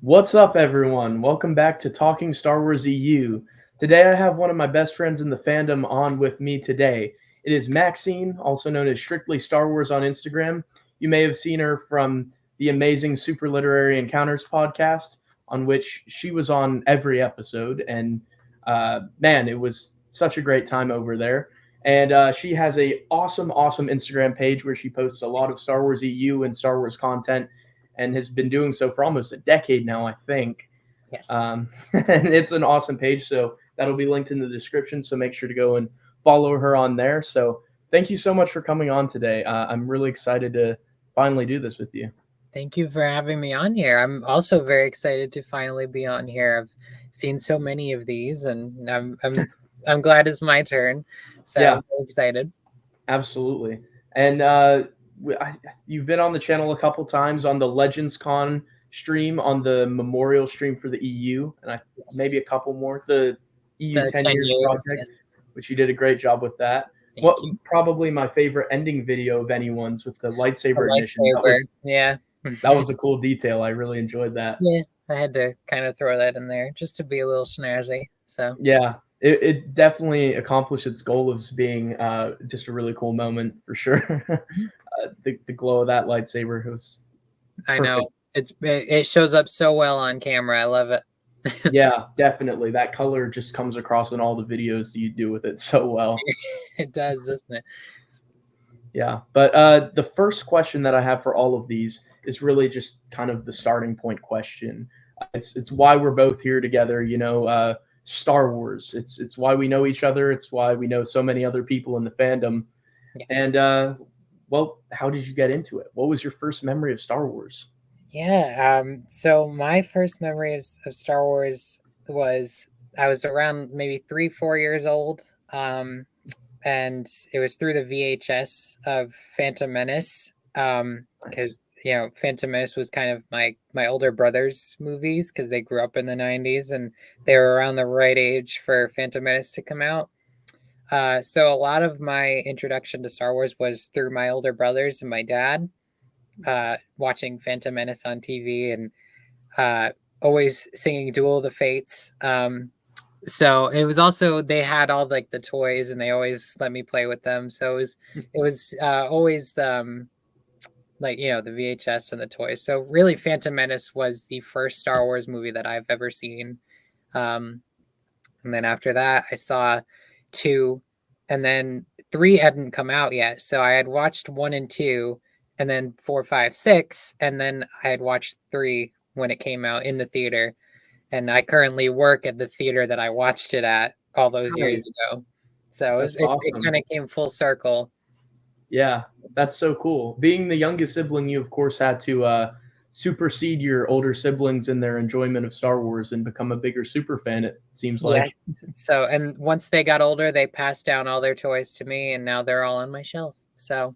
What's up, everyone? Welcome back to Talking Star Wars EU. Today I have one of my best friends in the fandom on with me today. It is Maxine, also known as Strictly Star Wars on Instagram. You may have seen her from the amazing Super Literary Encounters podcast, on which she was on every episode. And man, it was such a great time over there. And she has a awesome Instagram page where she posts a lot of Star Wars EU and Star Wars content, and has been doing so for almost a decade now, I think. Yes. And it's an awesome page, so that'll be linked in the description, so make sure to go and follow her on there. So thank you so much for coming on today. I'm really excited to finally do this with you. Thank you for having me on here. I'm also very excited to finally be on here. I've seen so many of these, and I'm glad it's my turn. So yeah. I'm very excited. Absolutely. And you've been on the channel a couple times on the Legends Con stream, on the memorial stream for the EU, and maybe a couple more. The EU 10 years project, yes. Which you did a great job with that. Probably my favorite ending video of anyone's with the lightsaber ignition. That was a cool detail. I really enjoyed that. Yeah, I had to kind of throw that in there just to be a little snazzy. So yeah, it definitely accomplished its goal of being just a really cool moment for sure. The glow of that lightsaber was perfect. I know it shows up so well on camera. I love it. Yeah, definitely. That color just comes across in all the videos you do with it so well. It does, doesn't it? Yeah, but the first question that I have for all of these is really just kind of the starting point question. It's why we're both here together, Star Wars. It's why we know each other. It's why we know so many other people in the fandom. Yeah. And well, how did you get into it? What was your first memory of Star Wars? Yeah, so my first memory of Star Wars was I was around maybe 3-4 years old, and it was through the VHS of Phantom Menace, because Phantom Menace was kind of my older brother's movies, because they grew up in the 90s and they were around the right age for Phantom Menace to come out. So a lot of my introduction to Star Wars was through my older brothers and my dad, watching Phantom Menace on TV, and always singing Duel of the Fates. So it was also, they had all the toys and they always let me play with them. So it was always the VHS and the toys. So really Phantom Menace was the first Star Wars movie that I've ever seen. And then after that I saw 2, and then 3 hadn't come out yet. So I had watched 1 and 2, and then 4, 5, 6, and then I had watched 3 when it came out in the theater. And I currently work at the theater that I watched it at all those years ago. So it kind of came full circle. Yeah, that's so cool. Being the youngest sibling, you of course had to supersede your older siblings in their enjoyment of Star Wars and become a bigger super fan, it seems like. Yes. So, and once they got older, they passed down all their toys to me, and now they're all on my shelf. So,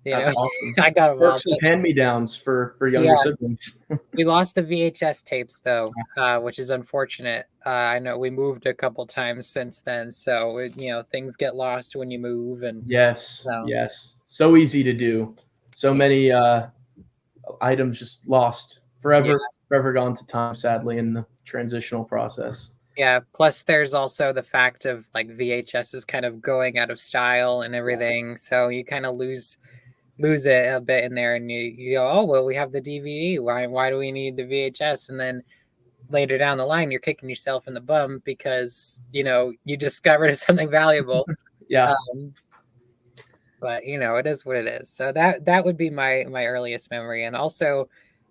that's awesome. I got them all. Hand-me-downs for younger siblings. We lost the VHS tapes though, which is unfortunate. I know we moved a couple times since then, so things get lost when you move. And yes, so easy to do. So many items just lost forever gone to time, sadly, in the transitional process. Yeah, plus there's also the fact of VHS is kind of going out of style and everything, so you kind of lose it a bit in there, and you go, oh well, we have the DVD, why do we need the VHS? And then later down the line you're kicking yourself in the bum because you discovered something valuable. But it is what it is. So that would be my earliest memory. And also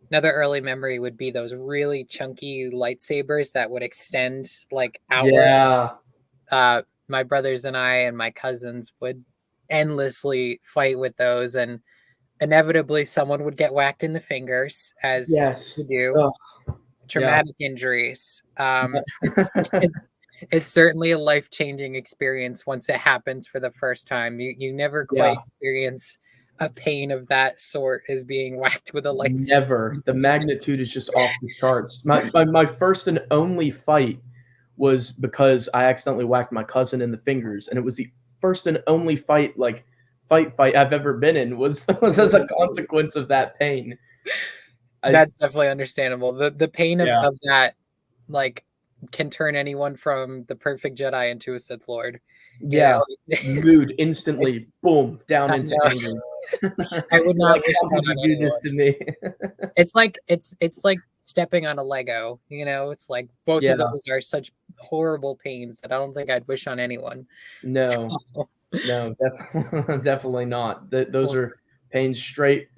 another early memory would be those really chunky lightsabers that would extend outward. My brothers and I and my cousins would endlessly fight with those, and inevitably someone would get whacked in the fingers, as you do. Traumatic injuries. It's certainly a life-changing experience once it happens for the first time. You never quite experience a pain of that sort as being whacked with a lightsaber. Never. The magnitude is just off the charts. My first and only fight was because I accidentally whacked my cousin in the fingers, and it was the first and only fight I've ever been in was as a consequence of that pain. That's definitely understandable. The pain of, Yeah. of that, like, can turn anyone from the perfect Jedi into a Sith Lord. You Yeah, know, it's, mood instantly, boom, down I into know. anger. I would You're not like, wish how that could you on do anyone. this to me? It's like stepping on a Lego. You know, it's like both Yeah, of those are such horrible pains that I don't think I'd wish on anyone. no, So, no, definitely not. Those well, are pains straight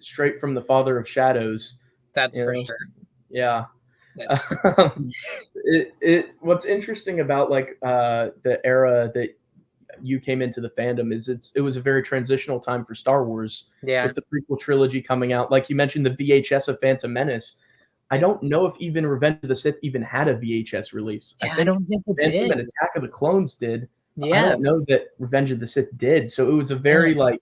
from the Father of Shadows. that's You for know, sure. yeah. That's for What's interesting about the era that you came into the fandom is it was a very transitional time for Star Wars yeah. with the prequel trilogy coming out. Like you mentioned, the VHS of Phantom Menace. I Yeah. don't know if even Revenge of the Sith even had a VHS release. I Yeah, I think don't think it Phantom did. and Attack of the Clones did. I Yeah. don't know that Revenge of the Sith did. So it was a Yeah. very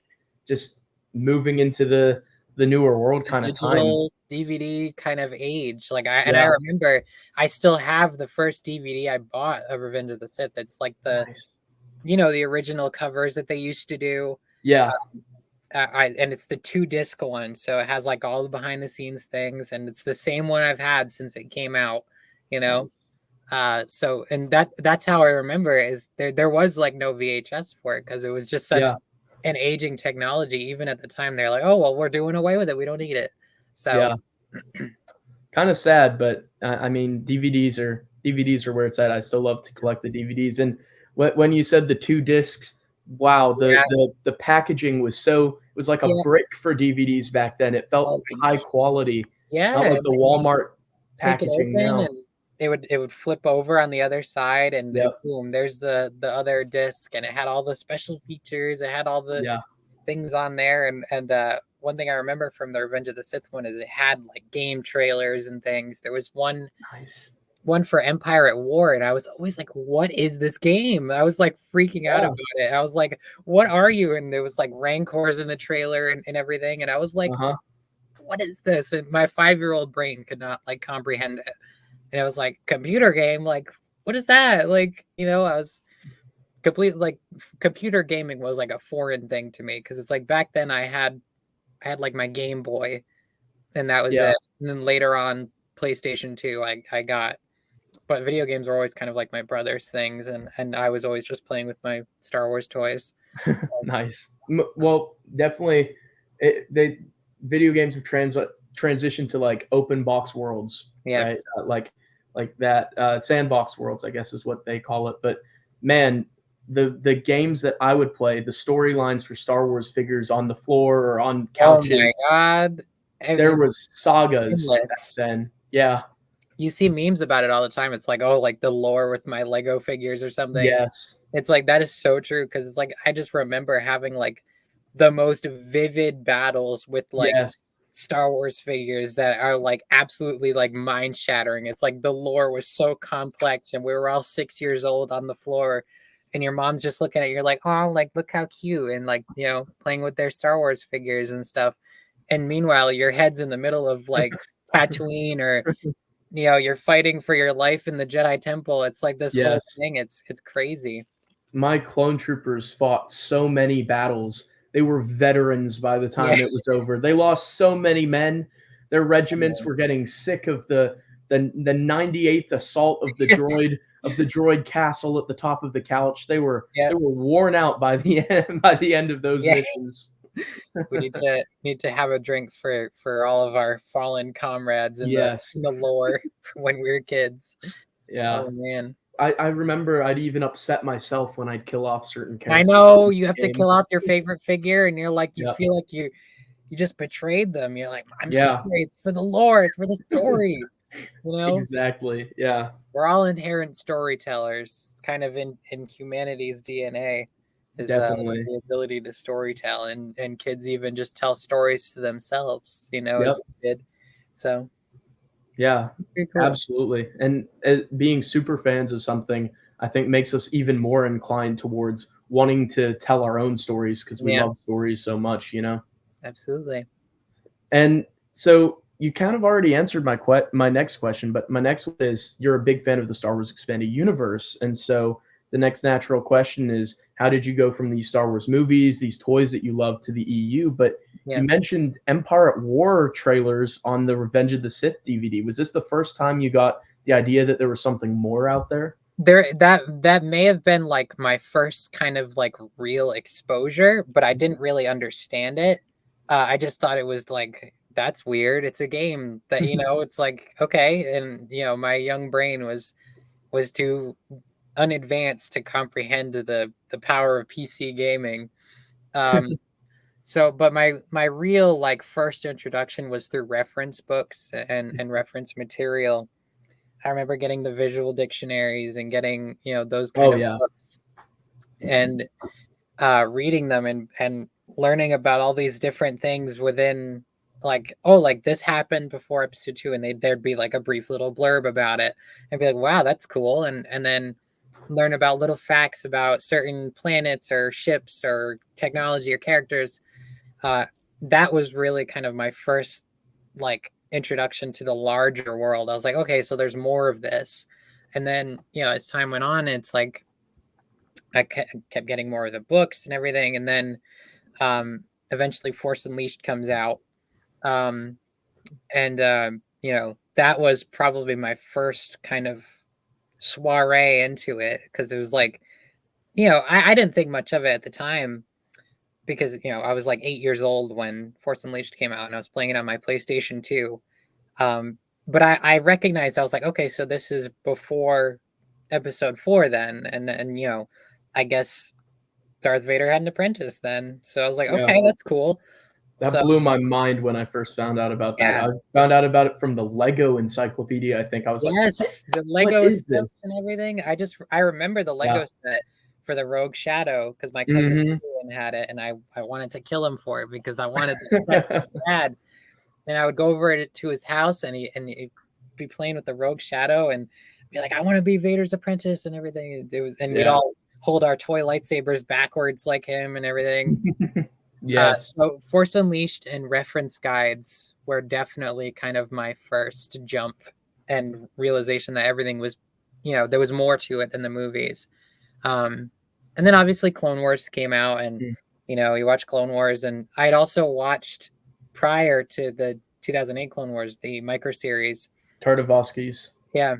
just moving into the newer world The kind of time. digital DVD kind of age. I Yeah, remember I still have the first DVD I bought of Revenge of the Sith. It's like nice. the original covers that they used to do. Yeah, And it's the 2-disc one, so it has like all the behind the scenes things, and it's the same one I've had since it came out. You know, nice. so and that's how I remember it, is there was like no VHS for it because it was just such Yeah, an aging technology. Even at the time, they're like, oh well, we're doing away with it. We don't need it. So yeah. Kind of sad, but I mean, DVDs are where it's at. I still love to collect the DVDs. And when you said the 2 discs, wow, yeah, the packaging was it was like a yeah. brick for DVDs back then. It felt Oh my high god. quality, not Yeah, like the Walmart take it packaging open now. and it would flip over on the other side and Yep. boom, there's the other disc, and it had all the special features, it had all the Yeah. things on there, and one thing I remember from the Revenge of the Sith one is it had like game trailers and things. There was Nice. one for Empire at War, and I was always like, what is this game? I was like freaking out Yeah. about it. I was like, what are you? And there was like Rancors in the trailer and everything, and I was like, Uh-huh. what is this? And my 5-year-old brain could not like comprehend it. And I was like, computer game, like, what is that? Like, I was like computer gaming was like a foreign thing to me because it's like back then I had like my Game Boy and that was Yeah. it. And then later on PlayStation 2 I got. But video games were always kind of like my brother's things, and I was always just playing with my Star Wars toys. Nice. Well, definitely, they video games have transitioned to like open box worlds, Yeah. right? Like that sandbox worlds, I guess is what they call it. But man, the games that I would play, the storylines for Star Wars figures on the floor or on Oh my couches, god. there was sagas back Endless. then. Yeah. You see memes about it all the time. It's like, oh, like the lore with my Lego figures or something. Yes. It's like that is so true because it's like I just remember having like the most vivid battles with like Yes. Star Wars figures that are like absolutely like mind shattering. It's like the lore was so complex, and we were all 6 years old on the floor, and your mom's just looking at you like, oh, like look how cute, and like playing with their Star Wars figures and stuff. And meanwhile, your head's in the middle of like Tatooine, or you're fighting for your life in the Jedi Temple. It's like this whole Yes. thing. It's crazy. My clone troopers fought so many battles. They were veterans by the Yeah. time it was over. They lost so many men. Their regiments were getting sick of the 98th assault of the droid castle at the top of the couch. They were worn out by the end of those missions. We need to have a drink for all of our fallen comrades in Yes. the lore when we were kids. Yeah. Oh man. I remember I'd even upset myself when I'd kill off certain characters. I know you have to kill off your favorite figure, and you're like, you Yeah. feel like you just betrayed them. You're like, I'm Yeah. sorry, it's for the lore, it's for the story. Exactly. Yeah. We're all inherent storytellers. It's kind of in humanity's DNA is Definitely. the ability to storytell, and kids even just tell stories to themselves, as Yep. we did. So yeah, pretty cool. absolutely. And being super fans of something, I think, makes us even more inclined towards wanting to tell our own stories because we love stories so much, Absolutely. And so you kind of already answered my next question, but my next one is you're a big fan of the Star Wars expanded universe, and so the next natural question is, how did you go from these Star Wars movies, these toys that you love, to the EU? But Yeah. you mentioned Empire at War trailers on the Revenge of the Sith DVD. Was this the first time you got the idea that there was something more out there? That may have been like my first kind of like real exposure, but I didn't really understand it. I just thought it was like, that's weird. It's a game that, it's like, okay. And, my young brain was too unadvanced to comprehend the power of PC gaming. But my real like first introduction was through reference books and reference material. I remember getting the visual dictionaries and getting, those kind of books and reading them and learning about all these different things within, like, oh, like this happened before episode 2, and there'd be like a brief little blurb about it and be like, wow, that's cool. And then learn about little facts about certain planets or ships or technology or characters. That was really kind of my first like introduction to the larger world. I was like, okay, so there's more of this. And then, as time went on, it's like I kept getting more of the books and everything. And then eventually Force Unleashed comes out. That was probably my first kind of soiree into it, because it was like, I didn't think much of it at the time, because I was like 8 years old when Force Unleashed came out, and I was playing it on my PlayStation 2. But I recognized, I was like, okay, so this is before episode 4 then, and I guess Darth Vader had an apprentice then. So I was like, okay, that's cool. That blew my mind when I first found out about that. Yeah. I found out about it from the Lego encyclopedia. I think I was like, yes, the Lego is sets this? and everything. I remember the Lego set for the Rogue Shadow, because my cousin had it, and I wanted to kill him for it because I wanted the set so bad. And I would go over to his house, and he'd be playing with the Rogue Shadow and be like, I want to be Vader's apprentice and everything. We'd all hold our toy lightsabers backwards like him and everything. Yes. So Force Unleashed and reference guides were definitely kind of my first jump and realization that everything was, there was more to it than the movies. And then obviously Clone Wars came out, and you watch Clone Wars, and I had also watched, prior to the 2008 Clone Wars, the micro series Tartakovsky's. Yeah,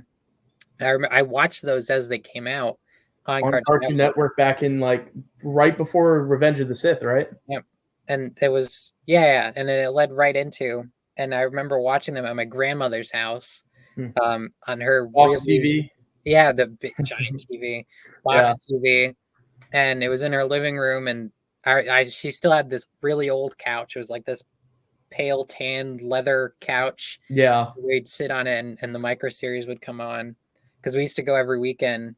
I watched those as they came out on Cartoon Network back in like right before Revenge of the Sith, right? Yep. And it was and then it led right into, and I remember watching them at my grandmother's house, on her box TV. Yeah, the big giant TV, box TV, and it was in her living room, and she still had this really old couch. It was like this pale tan leather couch. Yeah, we'd sit on it, and the micro series would come on, because we used to go every weekend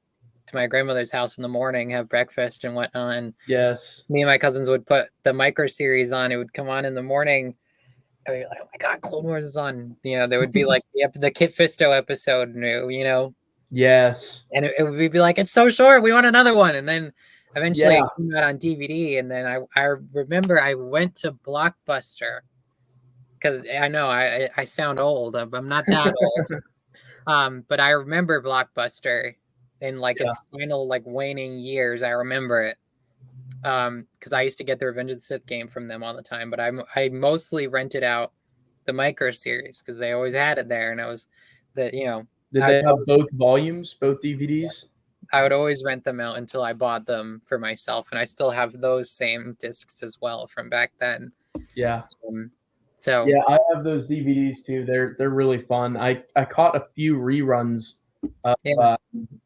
to my grandmother's house in the morning, have breakfast and whatnot. And yes, me and my cousins would put the micro series on. It would come on in the morning. I'd be like, oh my god, Clone Wars is on. There would be like the Kit Fisto episode new, Yes. And it would be like, it's so short, we want another one. And then eventually it came out on DVD. And then I remember I went to Blockbuster, because I know I sound old. I'm not that old. But I remember Blockbuster in like its final like waning years. I remember it. Because I used to get the Revenge of the Sith game from them all the time, but I mostly rented out the micro series because they always had it there, and I was Did they have both volumes, both DVDs? I would always rent them out until I bought them for myself, and I still have those same discs as well from back then. Yeah. So I have those DVDs too. They're really fun. I caught a few reruns of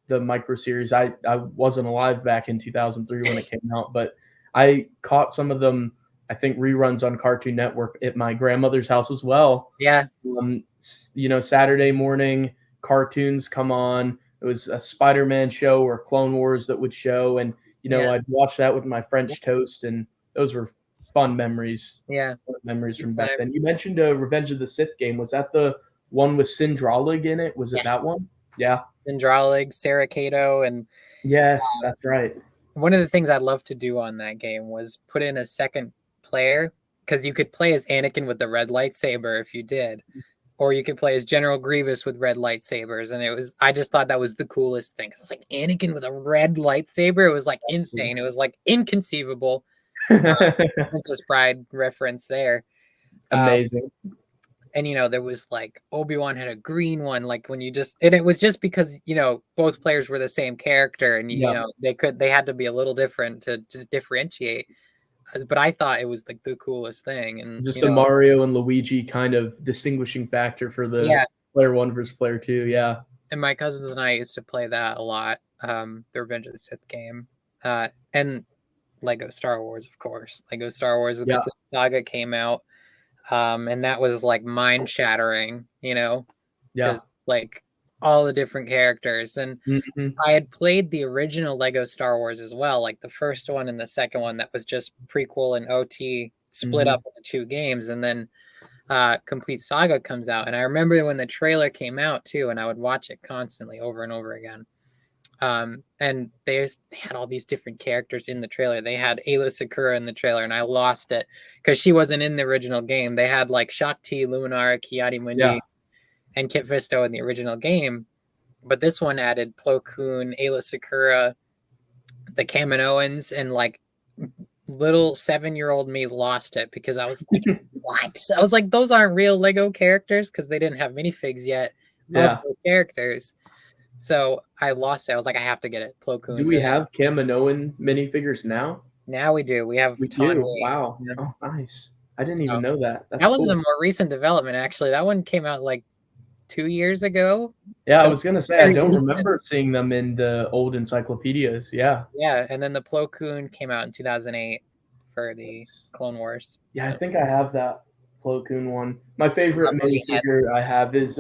the micro series. I wasn't alive back in 2003 when it came out, but I caught some of them, I think, reruns on Cartoon Network at my grandmother's house as well. Yeah. Saturday morning cartoons come on. It was a Spider-Man show or Clone Wars that would show, and I'd watch that with my French toast, and those were fun memories. Yeah, memories from back then. You mentioned a Revenge of the Sith game. Was that the one with Sindralig in it? Was it that one? Yeah. Sindralig, Sarah Kato, and yes, that's right. One of the things I'd love to do on that game was put in a second player, because you could play as Anakin with the red lightsaber if you did. or you could play as General Grievous with red lightsabers, and I just thought that was the coolest thing. It's like Anakin with a red lightsaber. It was like insane. It was like inconceivable. Princess Bride reference there. Amazing. And there was like Obi-Wan had a green one, like when and it was just because both players were the same character, and they had to be a little different to differentiate. But I thought it was like the coolest thing, and just a Mario and Luigi kind of distinguishing factor for the player 1 versus player 2. Yeah. And my cousins and I used to play that a lot. The Revenge of the Sith game, and Lego Star Wars, of course. Lego Star Wars: The Complete Saga came out, and that was like mind shattering, because like all the different characters. And I had played the original Lego Star Wars as well, like the first one and the second one that was just prequel and OT split up into 2 games, and then Complete Saga comes out. And I remember when the trailer came out too, and I would watch it constantly over and over again. And they had all these different characters in the trailer. They had Ayla Sakura in the trailer, and I lost it because she wasn't in the original game. They had like Shakti, Luminara, Ki-Adi-Mundi, and Kit Fisto in the original game. But this one added Plo Koon, Ayla Sakura, the Kaminoans, and like little 7-year-old me lost it because I was like, what? I was like, those aren't real Lego characters, because they didn't have minifigs yet of those characters. So I lost it. I was like, I have to get it. Plo Koon. Do we have Kaminoan minifigures now? Now we do. We have. We do. Wow. Oh, nice. I didn't even know that. That was a more recent development, actually. That one came out like 2 years ago. Yeah, I was gonna say I don't remember seeing them in the old encyclopedias. Yeah. Yeah, and then the Plo Koon came out in 2008 for the Clone Wars. Yeah, I think I have that Plo Koon one. My favorite minifigure I have is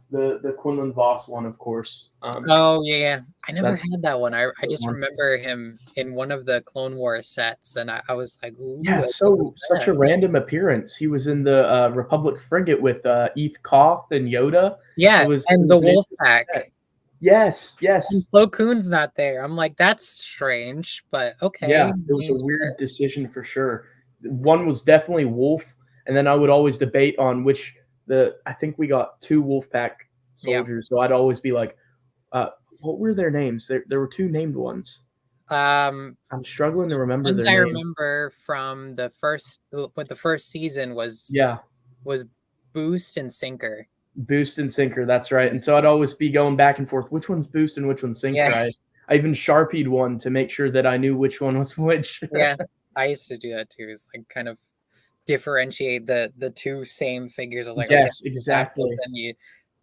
the Quinlan Voss one, of course. Oh yeah, I never had that one. I just remember him in one of the Clone Wars sets, and I was like, ooh, yeah, such a random appearance. He was in the Republic frigate with Eth Koth and Yoda. Yeah, and the Wolf Pack. Yes. And Plo Koon's not there. I'm like, that's strange, but okay. Yeah, it was a weird decision for sure. One was definitely Wolf, and then I would always debate on which. I think we got 2 Wolfpack soldiers, so I'd always be like, what were their names? There were 2 named ones. I'm struggling to remember their names. I remember from the first season was Boost and Sinker. Boost and Sinker, that's right. And so I'd always be going back and forth, which one's Boost and which one's Sinker. Yeah. I even Sharpied one to make sure that I knew which one was which. Yeah, I used to do that too. It's like kind of differentiate the 2 same figures. I was like, yes, exactly. Then you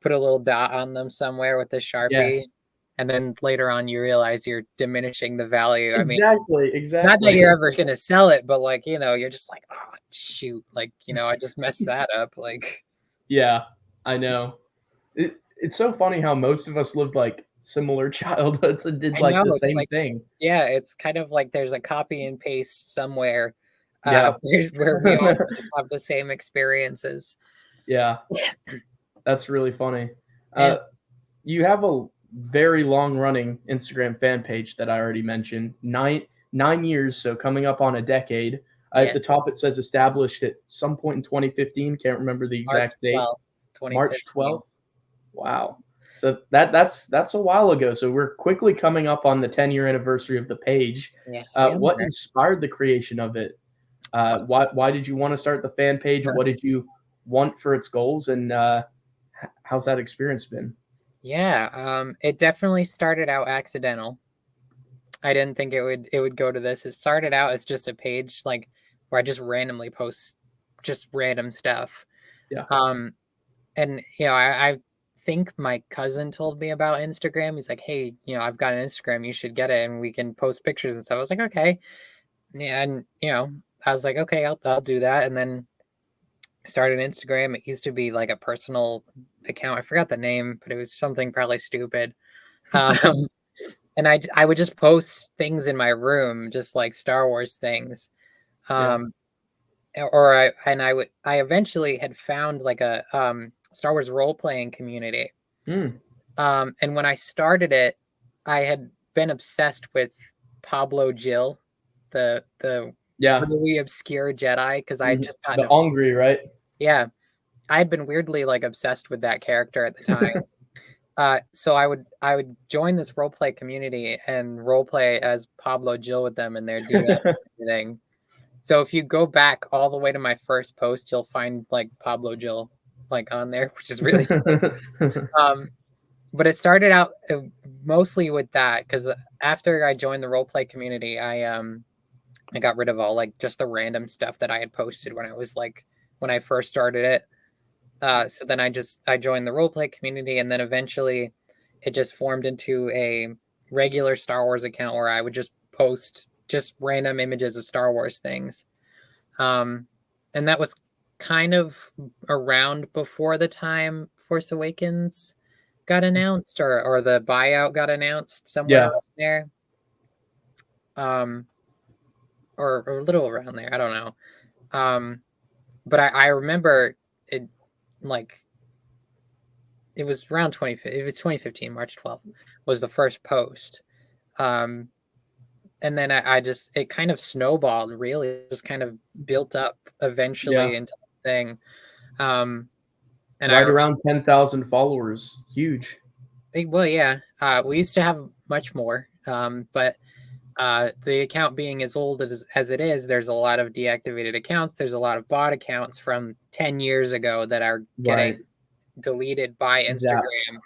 put a little dot on them somewhere with the Sharpie, and then later on you realize you're diminishing the value. Exactly. Not that you're ever going to sell it, but like, you're just like, oh shoot, like, I just messed that up. Like, yeah, I know. It's so funny how most of us lived like similar childhoods and did like the same thing. Yeah, it's kind of like there's a copy and paste somewhere. Where we all have the same experiences. Yeah, that's really funny. You have a very long-running Instagram fan page that I already mentioned. 9 years, so coming up on a decade. At the top it says established at some point in 2015. Can't remember the exact date. March 12th. Wow. So that's a while ago. So we're quickly coming up on the 10-year anniversary of the page. Yes. What inspired the creation of it? Why did you want to start the fan page? What did you want for its goals, and how's that experience been? Yeah, it definitely started out accidental. I didn't think it would go to this. It started out as just a page like where I just randomly post just random stuff. Yeah. And I think my cousin told me about Instagram. He's like, hey, I've got an Instagram, you should get it, and we can post pictures and stuff. I was like, okay. Yeah, and I was like, okay, I'll do that. And then I started Instagram. It used to be like a personal account. I forgot the name, but it was something probably stupid. And I would just post things in my room, just like Star Wars things. I eventually had found like a Star Wars role-playing community. And when I started it, I had been obsessed with Pablo Jill, the really obscure Jedi, because I had just gotten the Angry, right? Yeah, I had been weirdly like obsessed with that character at the time. So I would join this roleplay community and roleplay as Pablo Jill with them and their duets and everything. So if you go back all the way to my first post, you'll find like Pablo Jill like on there, which is really silly. But it started out mostly with that because after I joined the roleplay community, I got rid of all like just the random stuff that I had posted when I first started it. So then I joined the roleplay community, and then eventually it just formed into a regular Star Wars account where I would just post just random images of Star Wars things. And that was kind of around before the time Force Awakens got announced or the buyout got announced somewhere Yeah. around there. Or a little around there. I don't know. But I remember it like it was around 2015, March 12th was the first post. And then I just, it kind of snowballed really. It just kind of built up eventually Yeah. into this thing. And Right around 10,000 followers. Huge. well, yeah, we used to have much more. But the account being as old as it is, there's a lot of deactivated accounts. There's a lot of bot accounts from 10 years ago that are getting Right. deleted by Zapped. Instagram.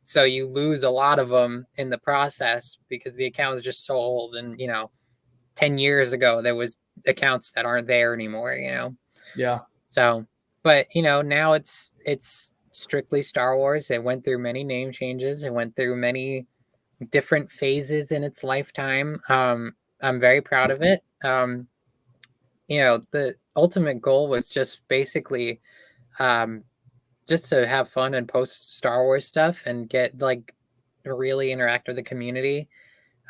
So you lose a lot of them in the process because the account is just so old. And, 10 years ago, there was accounts that aren't there anymore. Yeah. So, but, now it's strictly Star Wars. It went through many name changes. It went through many different phases in its lifetime. I'm very proud of it. The ultimate goal was just basically just to have fun and post Star Wars stuff and get like really interact with the community.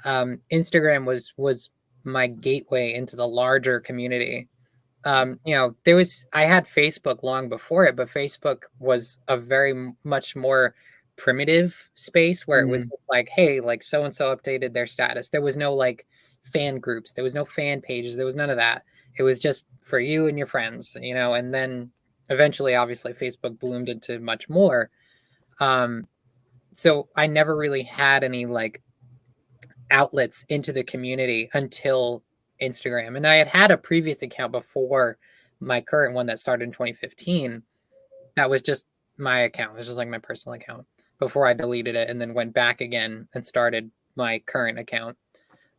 Instagram was my gateway into the larger community. I had Facebook long before it, but Facebook was a very much more primitive space where it was like, hey, like so and so updated their status. There was no like fan groups, there was no fan pages, there was none of that. It was just for you and your friends, and then eventually, obviously, Facebook bloomed into much more. So I never really had any like outlets into the community until Instagram. And I had a previous account before my current one that started in 2015. That was just my account. It was just like my personal account before I deleted it and then went back again and started my current account.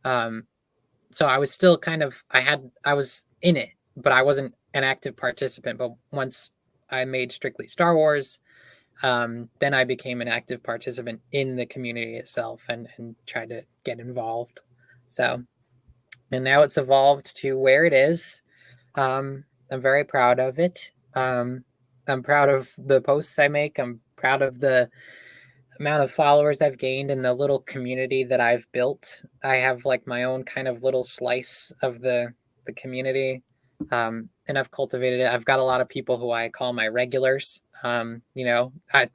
So I was still I was in it, but I wasn't an active participant. But once I made strictly Star Wars, then I became an active participant in the community itself and tried to get involved. So, and now it's evolved to where it is. I'm very proud of it. I'm proud of the posts I make. I'm proud of the amount of followers I've gained and the little community that I've built. I have like my own kind of little slice of the community. And I've cultivated it. I've got a lot of people who I call my regulars,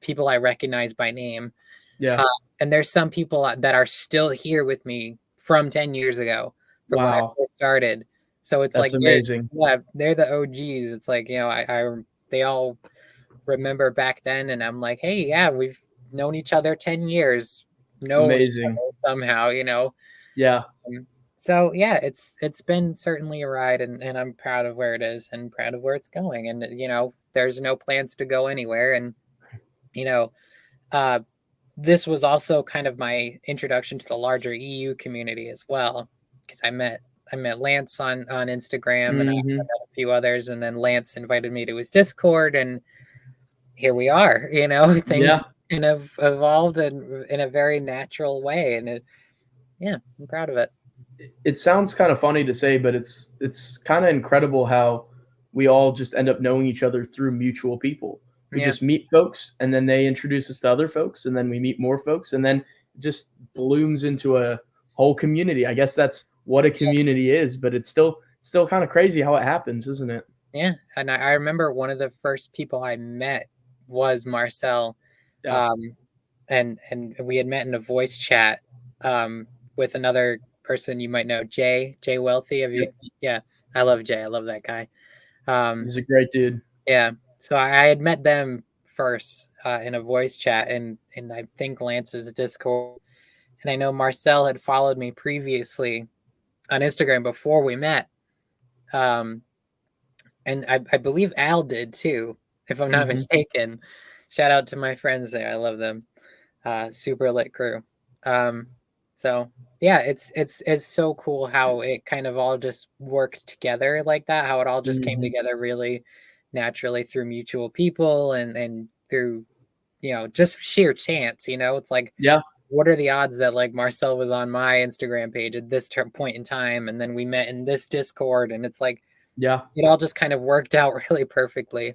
people I recognize by name. Yeah. And there's some people that are still here with me from 10 years ago, from when I Wow. first started. So it's That's like, amazing. they're the OGs. It's like, they all remember back then. And I'm like, hey, yeah, we've known each other 10 years, known each Amazing. other somehow. Yeah. So yeah, it's been certainly a ride, and I'm proud of where it is and proud of where it's going. And there's no plans to go anywhere. And you know, uh, this was also kind of my introduction to the larger EU community as well, because I met Lance on Instagram, and I met a few others, and then Lance invited me to his Discord, and here we are. Yeah. Things kind of evolved in a very natural way, and yeah, I'm proud of it. It sounds kind of funny to say, but it's kind of incredible how we all just end up knowing each other through mutual people. We Yeah, just meet folks, and then they introduce us to other folks, and then we meet more folks, and then it just blooms into a whole community. I guess that's what a community is, but it's still kind of crazy how it happens, isn't it? yeah, and I remember one of the first people I met was Marcel, Yeah. um, and we had met in a voice chat with another person you might know, Jay Wealthy. Have you? Yep. Yeah, I love Jay. I love that guy. Um, He's a great dude. yeah, So I had met them first in a voice chat and I think Lance's Discord. And I know Marcel had followed me previously on Instagram before we met. And I believe Al did too, if I'm not mistaken. Shout out to my friends there. I love them. Super lit crew. Um, so yeah, it's so cool how it kind of all just worked together like that, how it all just came together really naturally through mutual people and through, just sheer chance, it's like, Yeah. what are the odds that like Marcel was on my Instagram page at this point in time, and then we met in this Discord, and it's like, Yeah. it all just kind of worked out really perfectly.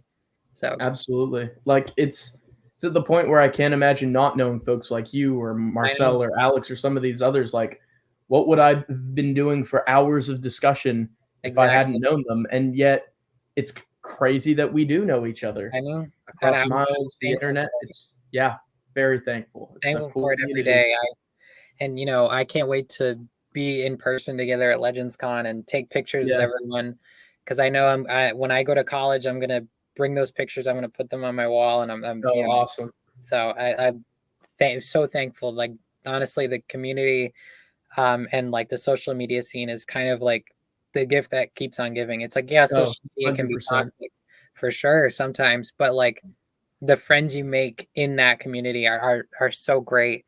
So Absolutely. Like it's to the point where I can't imagine not knowing folks like you or I know Marcel or Alex or some of these others. Like, what would I have been doing for hours of discussion if I hadn't exactly. known them? And yet, it's crazy that we do know each other I know, and across I'm miles, the thankful internet. for it. It's yeah, very thankful. It's a Thankful cool for it every community. day. I can't wait to be in person together at Legends Con and take pictures with Yes. everyone, because I know when I go to college, I'm gonna bring those pictures. I'm gonna put them on my wall, and I'm Oh, awesome. so I'm so thankful. Like, honestly, the community and like the social media scene is kind of like the gift that keeps on giving. It's like, yeah, Oh, social media can be 100%. toxic for sure sometimes, but like the friends you make in that community are so great.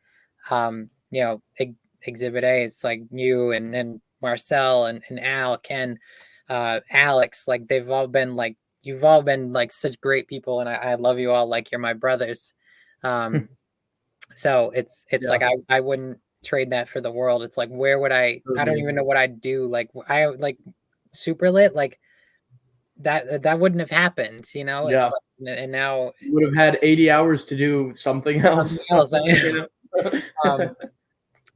Exhibit A, it's like you and Marcel and Al, Ken, Alex, like they've all been like, you've all been like such great people, and I love you all like you're my brothers. Um, so it's Yeah, like I wouldn't trade that for the world. It's like, where would I don't totally. even know what I'd do. Like, I like super lit, like that wouldn't have happened, it's Yeah. like, and now You would have had 80 hours to do something something else, else. you know?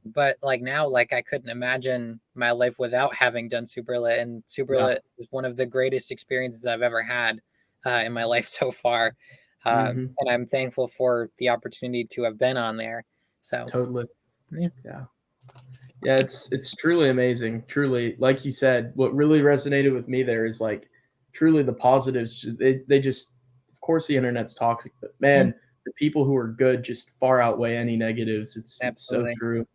But like now, like I couldn't imagine my life without having done Superlit, and Yeah. Superlit is one of the greatest experiences I've ever had in my life so far. Mhm. And I'm thankful for the opportunity to have been on there. So Totally. yeah, Yeah. Yeah, it's truly amazing. Truly, like you said, what really resonated with me there is like truly the positives. They just, of course, the internet's toxic, but yeah, man, the people who are good just far outweigh any negatives. It's so absolutely. true.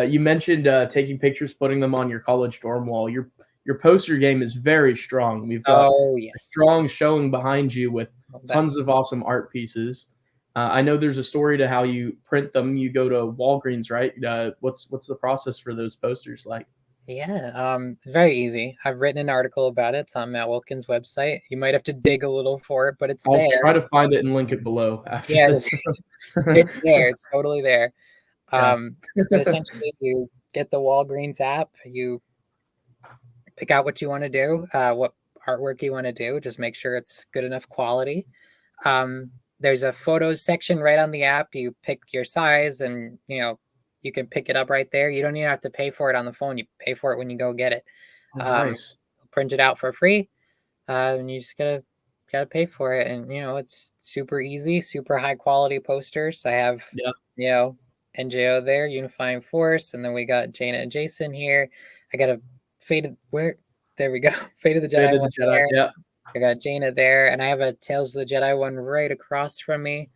You mentioned taking pictures, putting them on your college dorm wall. Your poster game is very strong. We've got Oh a yes. strong showing behind you with Love that. tons of awesome art pieces. I know there's a story to how you print them. You go to Walgreens, right? What's the process for those posters like? Yeah, it's very easy. I've written an article about it. It's on Matt Wilkins' website. You might have to dig a little for it, but it's I'll there. try to find it and link it below after Yeah, this. it's there. It's totally there. Yeah. But essentially, you get the Walgreens app. You pick out what you want to do, what artwork you want to do. Just make sure it's good enough quality. There's a photos section right on the app. You pick your size, and you can pick it up right there. You don't even have to pay for it on the phone. You pay for it when you go get it. Oh, Um, nice. Print it out for free, and you just gotta pay for it. And it's super easy, super high quality posters. I have Yeah. you know NJO there, Unifying Force, and then we got Jaina and Jacen here. I got a Faded where there we go. Fate of the Fate Jedi of one the Jedi. there. Yeah. I got Jaina there, and I have a Tales of the Jedi one right across from me.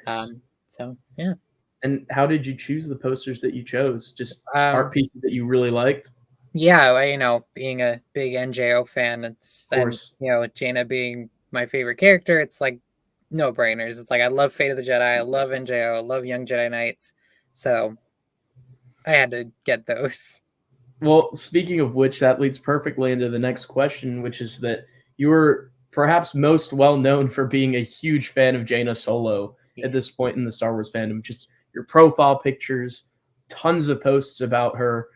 Nice. So yeah. And how did you choose the posters that you chose? Just art Um, pieces that you really liked? yeah, being a big NJO fan, Of and course. Jaina being my favorite character, it's like no brainers. It's like I love Fate of the Jedi, I love NJO, I love Young Jedi Knights. So I had to get those. Well, speaking of which, that leads perfectly into the next question, which is that you were perhaps most well known for being a huge fan of Jaina Solo at Yes. this point in the Star Wars fandom. Just your profile pictures, tons of posts about her.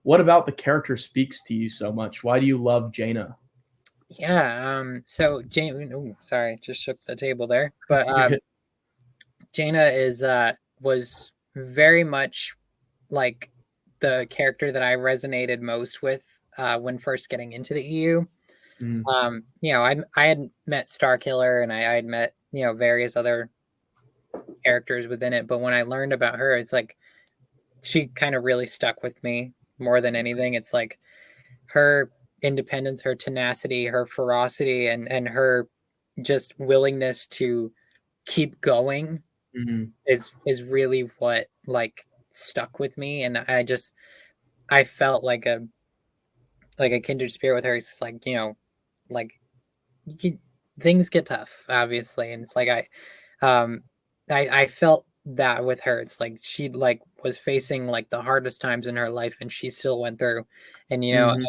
What about the character speaks to you so much? Why do you love Jaina? Yeah. So Jane. Oh, sorry, just shook the table there. But You're good. Jaina was very much like the character that I resonated most with when first getting into the EU. Mm, I had met Starkiller, and I had met various other characters within it, but when I learned about her, it's like she kind of really stuck with me more than anything. It's like her independence, her tenacity, her ferocity, and her just willingness to keep going Mhm. is really what like stuck with me, and I felt like a kindred spirit with her. It's like, like you can, things get tough, obviously, and it's like um I felt that with her. It's like she like was facing like the hardest times in her life, and she still went through, and Mhm.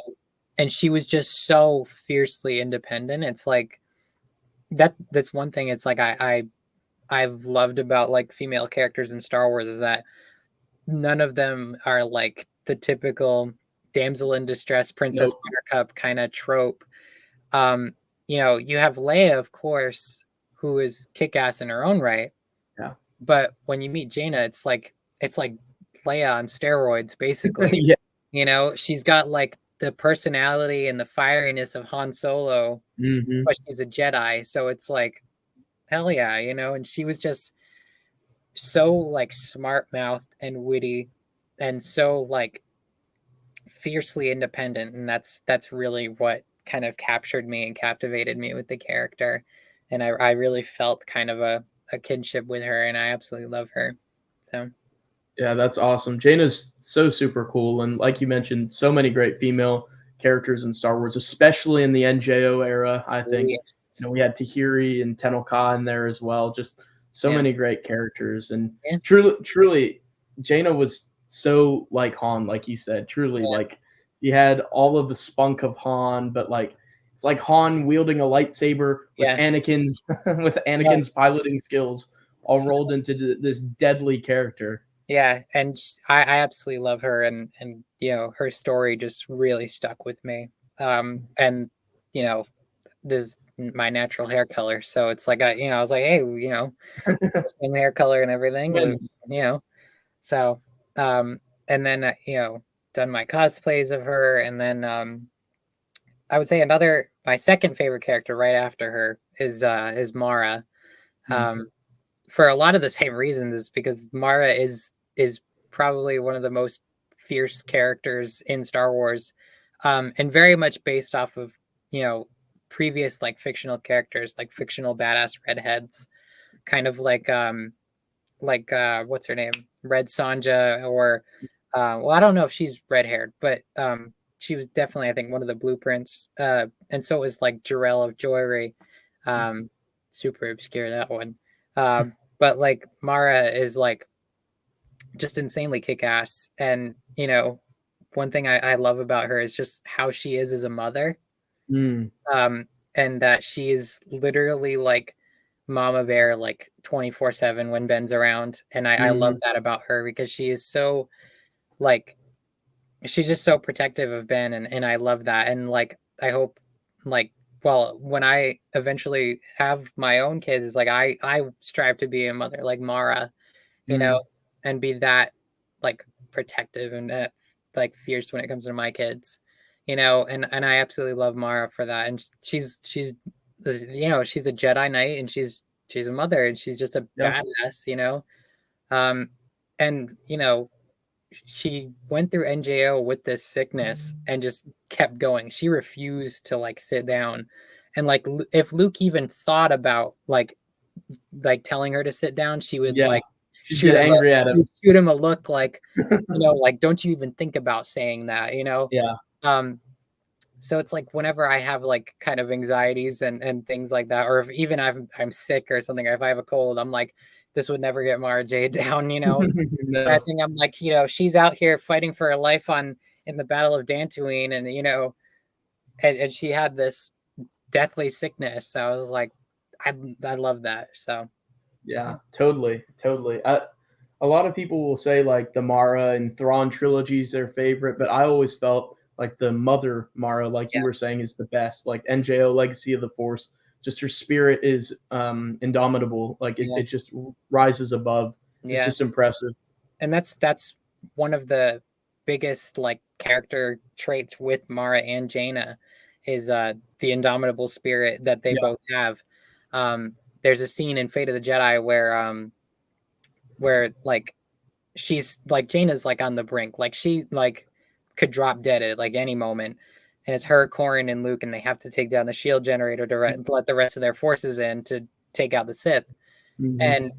and she was just so fiercely independent. It's like that's one thing. It's like I've loved about like female characters in Star Wars is that none of them are like the typical damsel in distress, Princess Nope. Buttercup kind of trope. Um, you have Leia, of course, who is kick ass in her own right. Yeah. But when you meet Jaina, it's like Leia on steroids, basically. Yeah. She's got like the personality and the fieriness of Han Solo, Mhm. but she's a Jedi, so it's like hell yeah, and she was just so like smart mouthed and witty and so like fiercely independent, and that's really what kind of captured me and captivated me with the character, and I really felt kind of a kinship with her, and I absolutely love her. So Yeah, that's awesome. Jaina's so super cool, and like you mentioned, so many great female characters in Star Wars, especially in the NJO era. I oh, think yes. we had Tahiri and Tenel Ka in there as well. Just so Yeah, many great characters, and yeah, truly, Jaina was so like Han, like you said. Truly, yeah, like he had all of the spunk of Han, but like it's like Han wielding a lightsaber with yeah, Anakin's with yeah. Anakin's piloting skills all So, rolled into this deadly character. yeah, and I absolutely love her, and her story just really stuck with me. And you know this my natural hair color, so it's like I was like, hey, same hair color and everything. Twins. You know, so and then done my cosplays of her, and then I would say my second favorite character right after her is Mara. Mm, Um, for a lot of the same reasons, is because Mara is probably one of the most fierce characters in Star Wars, and very much based off of you know previous like fictional characters, like fictional badass redheads, kind of like what's her name, Red Sonja, or well, I don't know if she's red haired, but she was definitely, I think, one of the blueprints. And so it was like Jarell of Joiry, um, super obscure that one. But like Mara is like just insanely kick ass, and one thing I love about her is just how she is as a mother, mm, um, and that she is literally like mama bear like 24/7 when Ben's around, and I love mhm, that about her because she is so like she's just so protective of Ben, and I love that, and like I hope like well when I eventually have my own kids, like I strive to be a mother like Mara, you know, mm. and be that like protective and like fierce when it comes to my kids, and I absolutely love Mara for that, and she's she's a Jedi Knight, and she's a mother, and she's just a Yeah, badass, um and she went through NJO with this sickness and just kept going. She refused to like sit down, and like if Luke even thought about like telling her to sit down, she would yeah. like She'd get angry at him. shoot him a look like, like don't you even think about saying that, Yeah. Um, so it's like whenever I have like kind of anxieties and things like that, or if even I'm sick or something, or if I have a cold, I'm like, this would never get Mara Jade down, I No. think I'm like, she's out here fighting for her life in the Battle of Dantooine, and and she had this deathly sickness. So I was like, I love that. So Yeah, totally, totally. A lot of people will say like the Mara and Thrawn trilogy is their favorite, but I always felt like the Mother Mara, like you yeah, were saying, is the best. Like NJO Legacy of the Force, just her spirit is indomitable. Like yeah, it just rises above. It's yeah, just impressive. and that's one of the biggest like character traits with Mara and Jaina is the indomitable spirit that they Yeah. both have. There's a scene in Fate of the Jedi where like she's like Jaina's like on the brink, like she like could drop dead at like any moment, and it's her, Corrin, and Luke, and they have to take down the shield generator to let the rest of their forces in to take out the Sith. And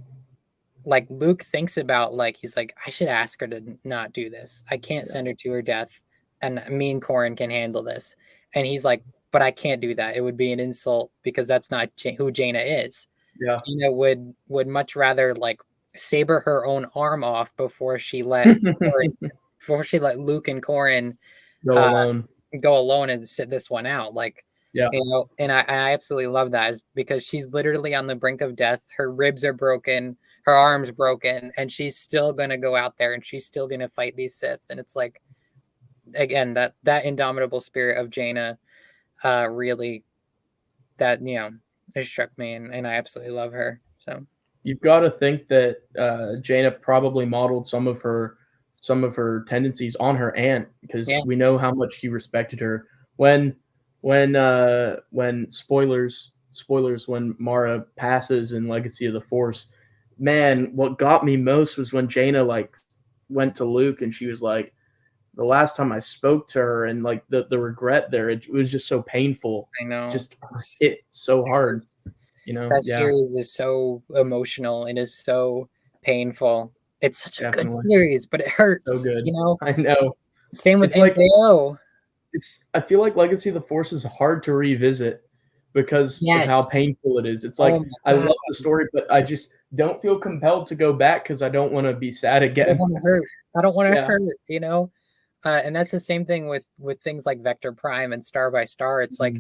like Luke thinks about, like, he's like, I should ask her to not do this. I can't send her to her death, and me and Corrin can handle this. And he's like, but I can't do that. It would be an insult because that's not who Jaina is. Yeah. Jaina would much rather like saber her own arm off before she let Luke and Corrin go alone and sit this one out. Like, yeah, you know, and I absolutely love that, is because she's literally on the brink of death. Her ribs are broken, her arm's broken, and she's still gonna go out there and she's still gonna fight these Sith. And it's like, again, that indomitable spirit of Jaina, really, that, you know, it struck me, and I absolutely love her. So you've got to think that Jaina probably modeled some of her tendencies on her aunt, because we know how much she respected her. When spoilers, when Mara passes in Legacy of the Force, man, what got me most was when Jaina like went to Luke and she was like, the last time I spoke to her, and like the regret there, it was just so painful. I know, just hit so hard. You know, that series is so emotional and is so painful. It's such a good series, but it hurts. So good. You know, I know. Same with NKO. I feel like Legacy of the Force is hard to revisit because of how painful it is. It's like, I love the story, but I just don't feel compelled to go back because I don't want to be sad again. I don't want to hurt. I don't want to hurt, you know? And that's the same thing with things like Vector Prime and Star by Star. It's like,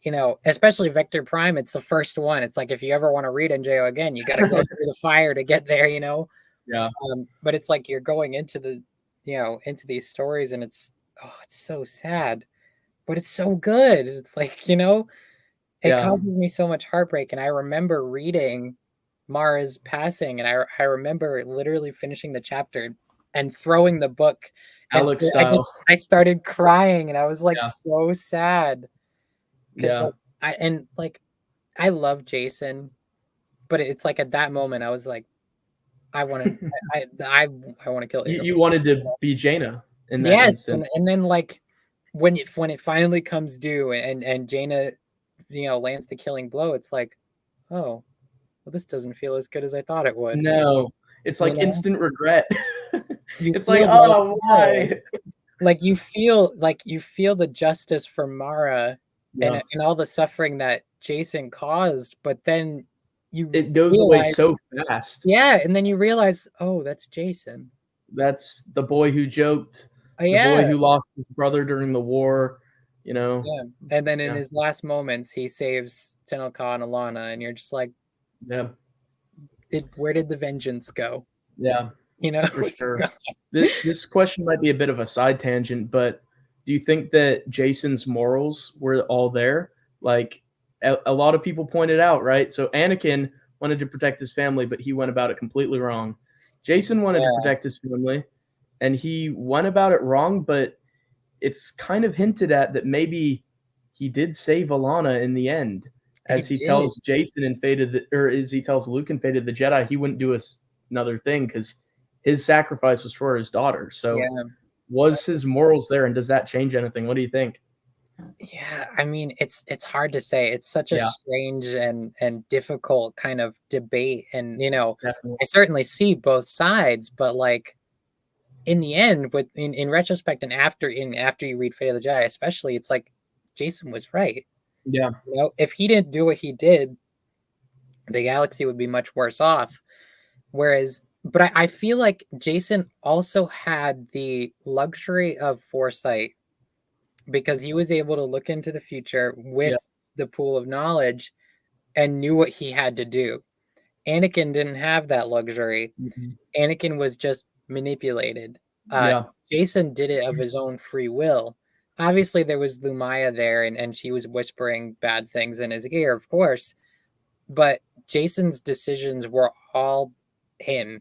you know, especially Vector Prime, it's the first one. It's like, if you ever want to read NJO again, you got to go through the fire to get there, you know? Yeah. But it's like you're going into the, you know, into these stories, and it's so sad, but it's so good. It's like, you know, it causes me so much heartbreak. And I remember reading Mara's passing, and I remember literally finishing the chapter and throwing the book. Alex style. I started crying, and I was like so sad. Yeah. Like, I love Jacen, but it's like at that moment I was like, I want to I want to kill you. You wanted to be Jaina in that instant. And then like when it finally comes due and Jaina, you know, lands the killing blow, it's like, oh, well, this doesn't feel as good as I thought it would. No, it's like instant regret. It's like, oh, why? Like you feel the justice for Mara and all the suffering that Jacen caused, but then it goes away so fast. Yeah, and then you realize, oh, that's Jacen. That's the boy who joked. The boy who lost his brother during the war. You know. Yeah, and then in his last moments, he saves Tenelka and Alana, and you're just like, yeah. Where did the vengeance go? Yeah. You know, for sure. This question might be a bit of a side tangent, but do you think that Jacen's morals were all there? Like, a lot of people pointed out, right? So Anakin wanted to protect his family, but he went about it completely wrong. Jacen wanted to protect his family, and he went about it wrong, but it's kind of hinted at that maybe he did save Alana in the end. As he tells Jacen in as he tells Luke in Fate of the Jedi, he wouldn't do another thing because his sacrifice was for his daughter. So was his morals there, and does that change anything? What do you think? Yeah, I mean, it's hard to say. It's such a strange and difficult kind of debate. And, you know, I certainly see both sides, but like in the end, in retrospect and after you read Fate of the Jedi, especially, it's like Jacen was right. Yeah. You know, if he didn't do what he did, the galaxy would be much worse off. But I feel like Jacen also had the luxury of foresight because he was able to look into the future with the pool of knowledge and knew what he had to do. Anakin didn't have that luxury. Anakin was just manipulated. Jacen did it of his own free will. Obviously, there was Lumaya there, and she was whispering bad things in his ear, of course. But Jacen's decisions were all him.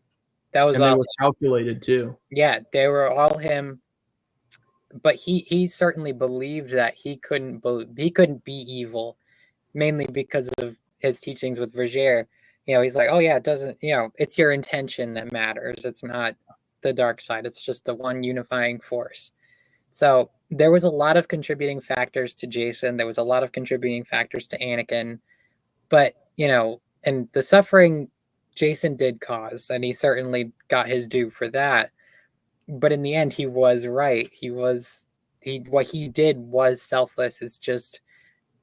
That was all. They were calculated too. Yeah, they were all him. But he certainly believed that he couldn't be evil, mainly because of his teachings with Vergere. You know, he's like, oh yeah, it doesn't. You know, it's your intention that matters. It's not the dark side. It's just the one unifying force. So there was a lot of contributing factors to Jacen. There was a lot of contributing factors to Anakin, but and the suffering Jacen did cause, and he certainly got his due for that. But in the end, he was right. What he did was selfless. It's just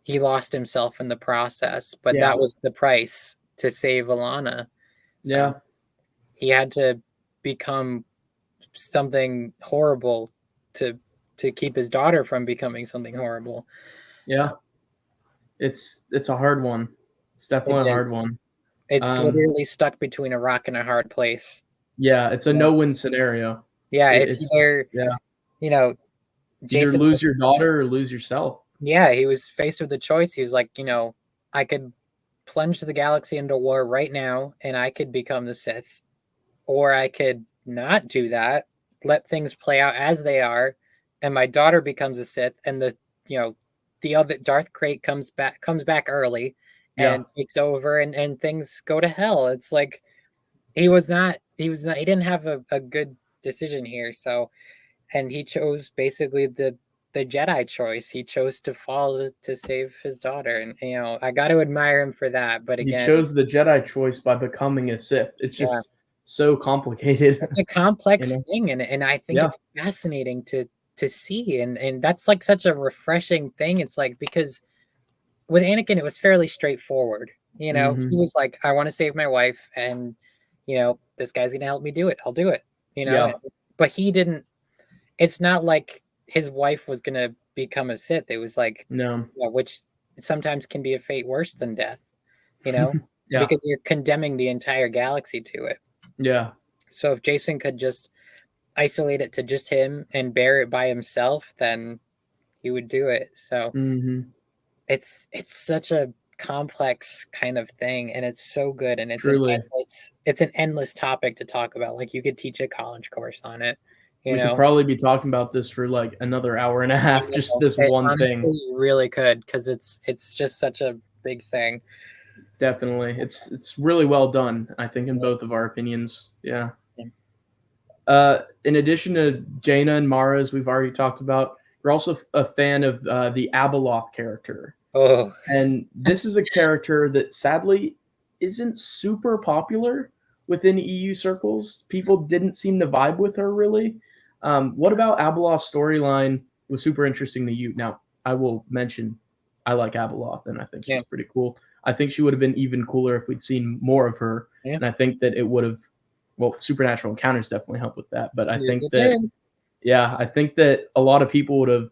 he lost himself in the process, but that was the price to save Alana. So he had to become something horrible to keep his daughter from becoming something horrible. Yeah. So, it's a hard one. It's definitely a hard one. It's literally stuck between a rock and a hard place. Yeah, it's a no-win scenario. Yeah, it's either Jacen either lose your daughter or lose yourself. Yeah, he was faced with a choice. He was like, I could plunge the galaxy into war right now and I could become the Sith, or I could not do that, let things play out as they are, and my daughter becomes a Sith, and the other Darth Krayt comes back early and takes over, and things go to hell. It's like he didn't have a good decision here. So, and he chose basically the Jedi choice. He chose to fall to save his daughter, and I got to admire him for that. But again, he chose the Jedi choice by becoming a Sith. It's just so complicated. It's a complex thing, and I think it's fascinating to see, and that's like such a refreshing thing. It's like, because with Anakin it was fairly straightforward. He was like, I want to save my wife, and this guy's gonna help me do it. I'll do it. But he didn't. It's not like his wife was gonna become a Sith. It was like, which sometimes can be a fate worse than death. Because you're condemning the entire galaxy to it. Yeah. So if Jacen could just isolate it to just him and bear it by himself, then he would do it. So it's such a complex kind of thing, and it's so good, and it's an endless topic to talk about. Like, you could teach a college course on it. We could probably be talking about this for like another hour and a half, just this one thing. You really could, because it's just such a big thing. Definitely. It's really well done, I think, in both of our opinions. Yeah. In addition to Jaina and Mara, as we've already talked about, you're also a fan of the Abeloth character. Oh. And this is a character that sadly isn't super popular within EU circles. People didn't seem to vibe with her, really. What about Abeloth's storyline was super interesting to you? Now, I will mention I like Abeloth, and I think she's pretty cool. I think she would have been even cooler if we'd seen more of her. Yeah. And I think that it would have, supernatural encounters definitely help with that. But I think that a lot of people would have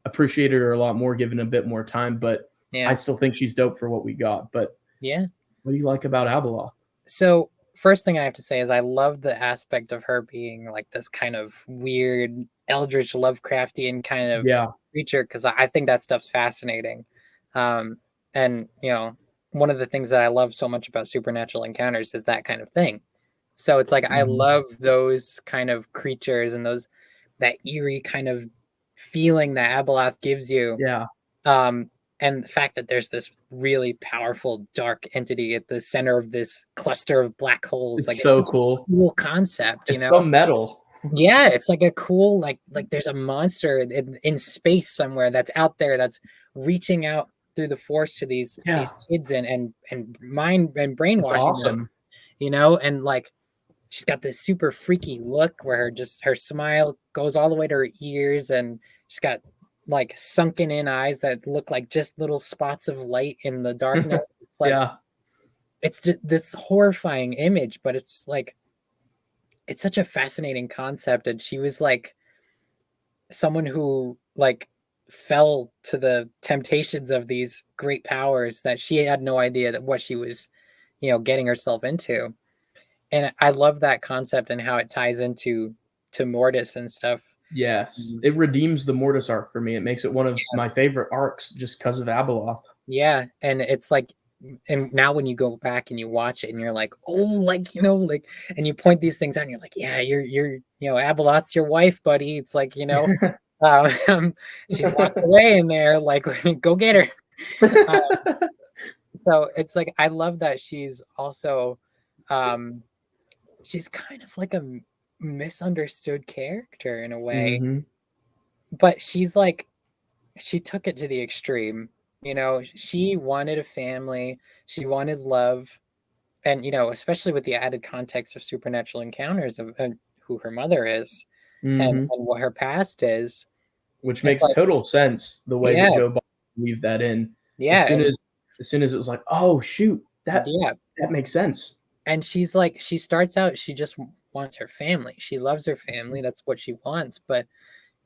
appreciated her a lot more, given a bit more time. But I still think she's dope for what we got. But what do you like about Abeloth? So first thing I have to say is I love the aspect of her being like this kind of weird, eldritch, Lovecraftian kind of creature, because I think that stuff's fascinating. And one of the things that I love so much about supernatural encounters is that kind of thing. So it's like, I love those kind of creatures and that eerie kind of feeling that Abeloth gives you. Yeah. And the fact that there's this really powerful dark entity at the center of this cluster of black holes. It's so cool. Cool concept. It's so metal. Yeah, it's like a cool, like there's a monster in space somewhere that's out there that's reaching out through the force to these kids and mind and brainwashing them, and like she's got this super freaky look where her smile goes all the way to her ears, and she's got like sunken in eyes that look like just little spots of light in the darkness. It's like it's just this horrifying image, but it's like it's such a fascinating concept. And she was like someone who like fell to the temptations of these great powers that she had no idea that what she was, getting herself into. And I love that concept and how it ties into Mortis and stuff. Yes, it redeems the Mortis arc for me. It makes it one of my favorite arcs just because of Abeloth. Yeah, and it's like, and now when you go back and you watch it and you're like, oh, like, and you point these things out and you're like, yeah, you're Abeloth's your wife, buddy. It's like, she's locked away in there, like, go get her. So it's like, I love that she's also, she's kind of like a misunderstood character in a way. but she's like, she took it to the extreme. You know, she wanted a family, she wanted love, and you know, especially with the added context of supernatural encounters of who her mother is, Hmm. and what her past is. Which It's makes like, total sense the way that yeah, Joe Biden weaved that in. As yeah, soon as as soon as it was like, oh shoot, yeah. that makes sense. And she's like, she starts out, she just wants her family. She loves her family. That's what she wants. But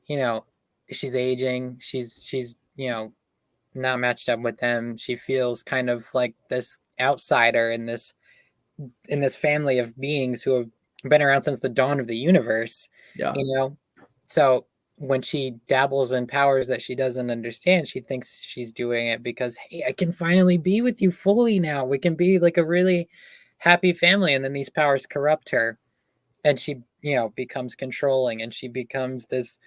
you know, she's aging. She's you know, not matched up with them. She feels kind of like this outsider in this family of beings who have been around since the dawn of the universe, Yeah. you know? So when she dabbles in powers that she doesn't understand, she thinks she's doing it because, hey, I can finally be with you fully now. We can be like a really happy family. And then these powers corrupt her and she, you know, becomes controlling and she becomes this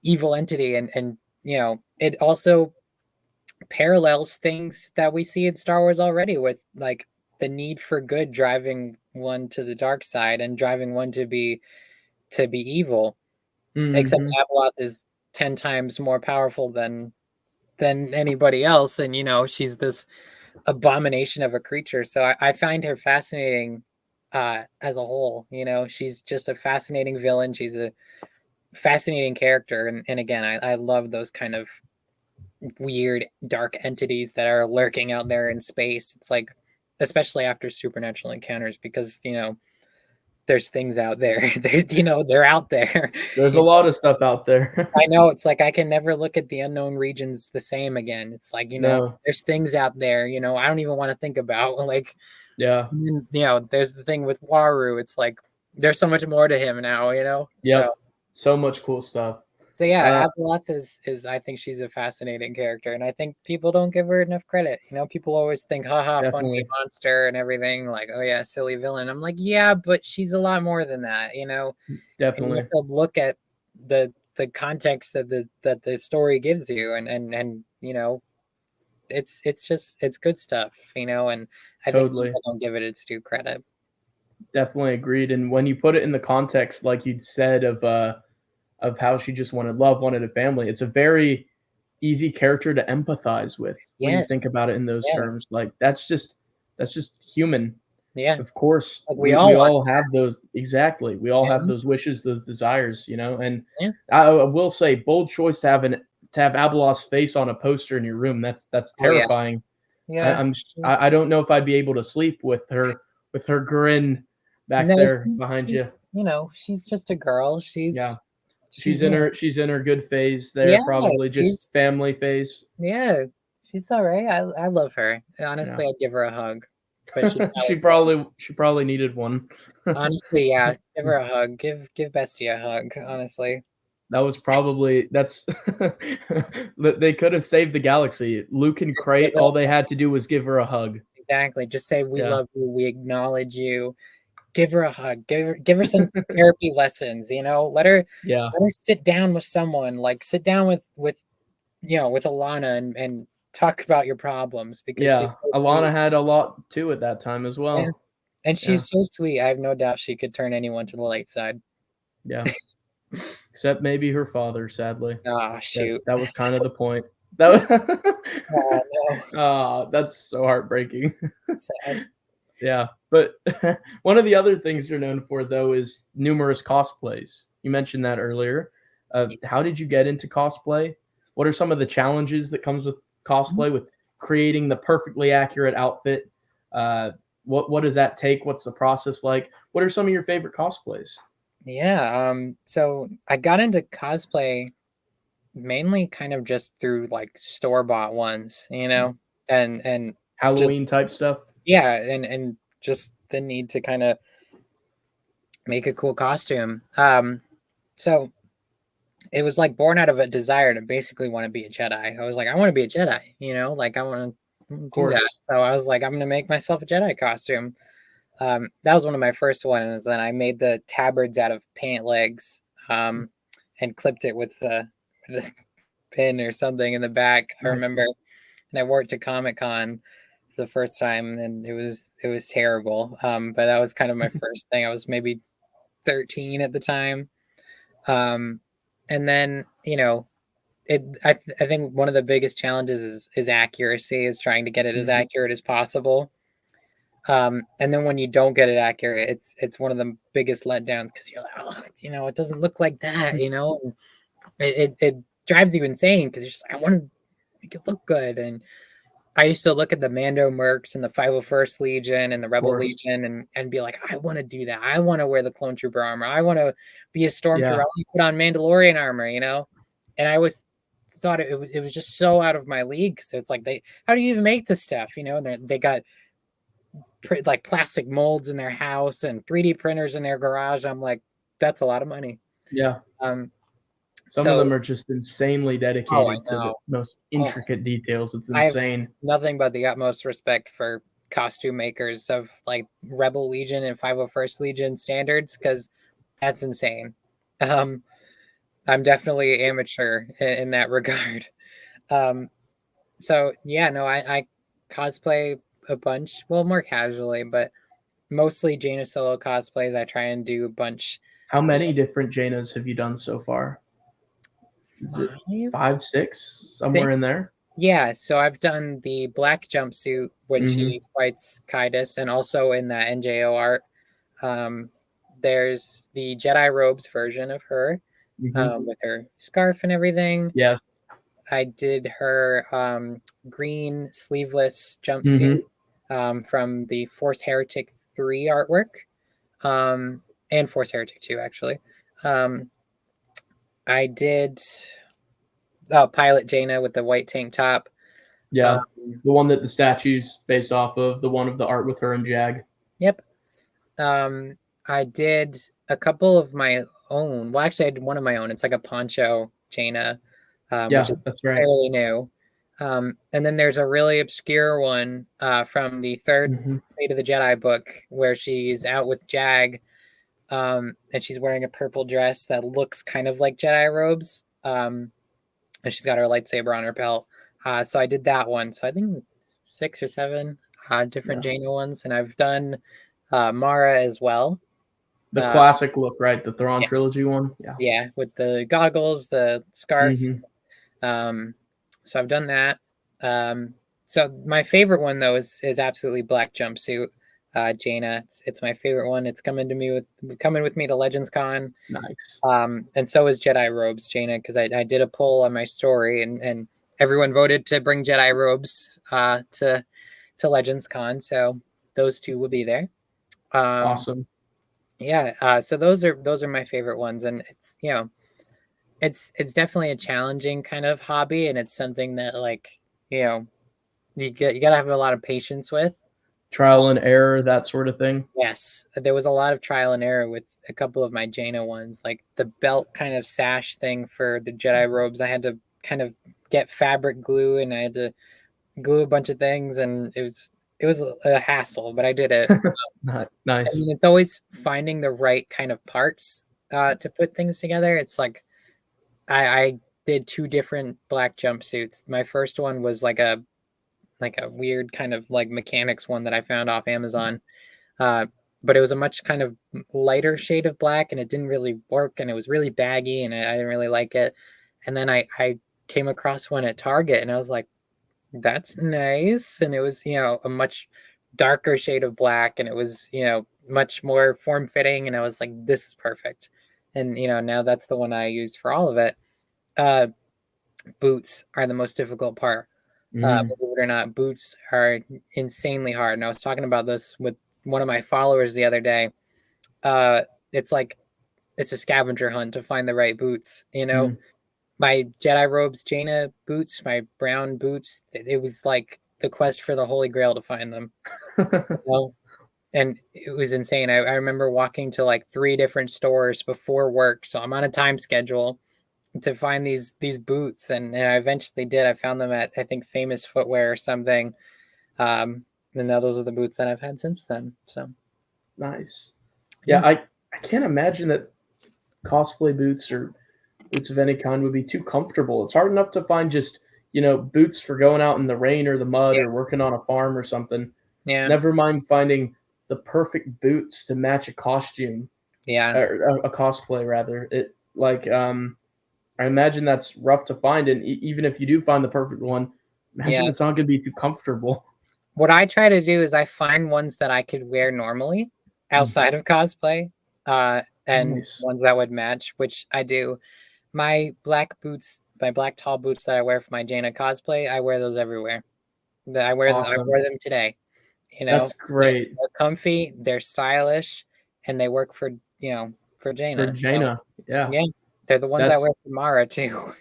evil entity. And, you know, it also parallels things that we see in Star Wars already with like the need for good driving one to the dark side and driving one to be evil. Except Hmm. Abeloth is 10 times more powerful than anybody else, and you know she's this abomination of a creature. So I find her fascinating as a whole. You know, she's just a fascinating villain. She's a fascinating character, and again, I love those kind of weird dark entities that are lurking out there in space. It's like, especially after supernatural encounters, because you know there's things out there. They, you know, they're out there. There's a You lot of stuff out there. know, I know it's like I can never look at the unknown regions the same again. It's like, you know, No. there's things out there, you know, I don't even want to think about. Like, Yeah. you know, there's the thing with Waru. It's like there's so much more to him now, you know. Yep. So much cool stuff. So yeah, Uh, Abeloth is I think she's a fascinating character, and I think people don't give her enough credit. You know, people always think, haha, funny Definitely. monster and everything, like, oh yeah, silly villain. I'm like, yeah, but she's a lot more than that, you know. And you Definitely. have to look at the context that the story gives you, and you know, it's just it's good stuff, you know. And I think Totally. people don't give it its due credit. Definitely agreed. And when you put it in the context, like you said, of how she just wanted love, wanted a family, it's a very easy character to empathize with when you Yes, think about it in those yeah, terms. Like that's just human. yeah. Of course, Like we we all we want, all have those exactly. We all have yeah, those wishes, those desires, and yeah, I will say, bold choice to have Abeloth's face on a poster in your room. That's oh yeah, terrifying. I, yeah. I'm I don't know if I'd be able to sleep with her grin back No, there behind she's you. you know, she's just a girl. Yeah, She's you know, she's in her good phase there, yeah, probably just she's family phase. yeah, she's all right. I love her. Yeah, Honestly, I'd give her a hug, but she she probably needed one. honestly, yeah, give her a hug. Give Bestie a hug. Honestly, That was probably that's they could have saved the galaxy. Luke and just give Crate, her all they had to do was give her a hug. exactly. Just say we Yeah. love you. We acknowledge you. Give her a hug. Give her some therapy lessons. You know, Yeah. let her sit down with someone. Like sit down with you know with Alana and talk about your problems because Yeah. she's so Alana sweet. had a lot too at that time as Yeah. well. And Yeah. she's so sweet. I have no doubt she could turn anyone to the light side. Yeah. Except maybe her father, sadly. Oh, That shoot. that was kind of the point. That Oh, no. that's so heartbreaking. Sad. Yeah, but one of the other things you're known for, though, is numerous cosplays. You mentioned that earlier. Yes. How did you get into cosplay? What are some of the challenges that comes with cosplay, with creating the perfectly accurate outfit? Uh, what does that take? What's the process like? What are some of your favorite cosplays? Yeah. So I got into cosplay mainly kind of just through like store-bought ones, you Hmm. know, and Halloween just type stuff? yeah, and just the need to kind of make a cool costume. So it was like born out of a desire to basically want to be a Jedi. I was like, I want to be a Jedi, you know, like I want to Of do that. course. So I was like, I'm gonna make myself a Jedi costume. That was one of my first ones, and I made the tabards out of pant legs, and clipped it with a pin or something in the back. I Nice. remember, and I wore it to Comic Con for the first time, and it was terrible. But that was kind of my first thing. I was maybe 13 at the time, um, and then you know. I think one of the biggest challenges is accuracy, is trying to get it as accurate as possible. And then when you don't get it accurate, it's one of the biggest letdowns, because you're like, oh, it doesn't look like that, it drives you insane, because you're just like, I want to make it look good. And I used to look at the Mando Mercs and the 501st Legion and the Rebel Legion and be like, I want to do that. I want to wear the Clone Trooper armor. I want to be a Stormtrooper. I want to put on Mandalorian armor, And I always thought it was just so out of my league. So it's like, how do you even make this stuff? They got like plastic molds in their house and 3D printers in their garage. I'm like, that's a lot of money. Yeah. Some of them are just insanely dedicated to the most intricate details. It's insane. I have nothing but the utmost respect for costume makers of like Rebel Legion and 501st Legion standards, because that's insane. I'm definitely amateur in that regard. So yeah, no, I cosplay a bunch, well, more casually, but mostly Jaina Solo cosplays. I try and do a bunch. How many different Jainas have you done so far? Is it 5, 6, somewhere in there? Yeah, so I've done the black jumpsuit when she fights Kaidos, and also in that NJO art. There's the Jedi robes version of her, with her scarf and everything. Yes. I did her green sleeveless jumpsuit from the Force Heretic 3 artwork, and Force Heretic 2, actually. I did Pilot Jaina with the white tank top. Yeah, the one that the statue's based off of, the one of the art with her and Jag. Yep. I did a couple of my own. Well, actually, I did one of my own. It's like a poncho Jaina, which is fairly new. And then there's a really obscure one from the third Fate of the Jedi book, where she's out with Jag, and she's wearing a purple dress that looks kind of like Jedi robes. And she's got her lightsaber on her belt. So I did that one. So I think 6 or 7 different Jaina ones. And I've done Mara as well. The classic look, right? The Thrawn trilogy one? Yeah, with the goggles, the scarf. So I've done that. So my favorite one, though, is absolutely black jumpsuit. Jaina. It's my favorite one. It's coming with me to Legends Con. Nice. And so is Jedi robes, Jaina, because I did a poll on my story, and everyone voted to bring Jedi robes to Legends Con. So those two will be there. Awesome. Yeah. So those are my favorite ones, and it's definitely a challenging kind of hobby, and it's something that, like, you gotta have a lot of patience with. Trial and error, that sort of thing. Yes, there was a lot of trial and error with a couple of my Jaina ones, like the belt kind of sash thing for the Jedi robes. I had to kind of get fabric glue, and I had to glue a bunch of things, and it was a hassle, but I did it. Nice. I mean, it's always finding the right kind of parts to put things together. It's like I did 2 different black jumpsuits. My first one was like a weird kind of like mechanics one that I found off Amazon. But it was a much kind of lighter shade of black, and it didn't really work, and it was really baggy, and I didn't really like it. And then I came across one at Target, and I was like, that's nice. And it was, a much darker shade of black, and it was, much more form-fitting, and I was like, this is perfect. And, now that's the one I use for all of it. Boots are the most difficult part. Believe it or not, boots are insanely hard. And I was talking about this with one of my followers the other day. It's like it's a scavenger hunt to find the right boots. My Jedi robes, Jaina boots, my brown boots, it was like the quest for the Holy Grail to find them. And it was insane. I remember walking to like 3 different stores before work, so I'm on a time schedule to find these boots, and I eventually did. I found them at, I think, Famous Footwear or something, and now those are the boots that I've had since then. So nice. Yeah. I can't imagine that cosplay boots or boots of any kind would be too comfortable. It's hard enough to find just boots for going out in the rain or the mud or working on a farm or something. Never mind finding the perfect boots to match a costume. Or a cosplay rather. It like I imagine that's rough to find, and even if you do find the perfect one, Yeah. imagine it's not going to be too comfortable. What I try to do is I find ones that I could wear normally outside of cosplay, and Nice. ones that would match, which I do. My black boots, my black tall boots that I wear for my Jaina cosplay, I wear those everywhere. I Awesome. wear them today. That's They're, great. they're comfy, they're stylish, and they work for for For Jaina. So Jaina. Yeah. yeah, they're the ones I wear That's for Mara too.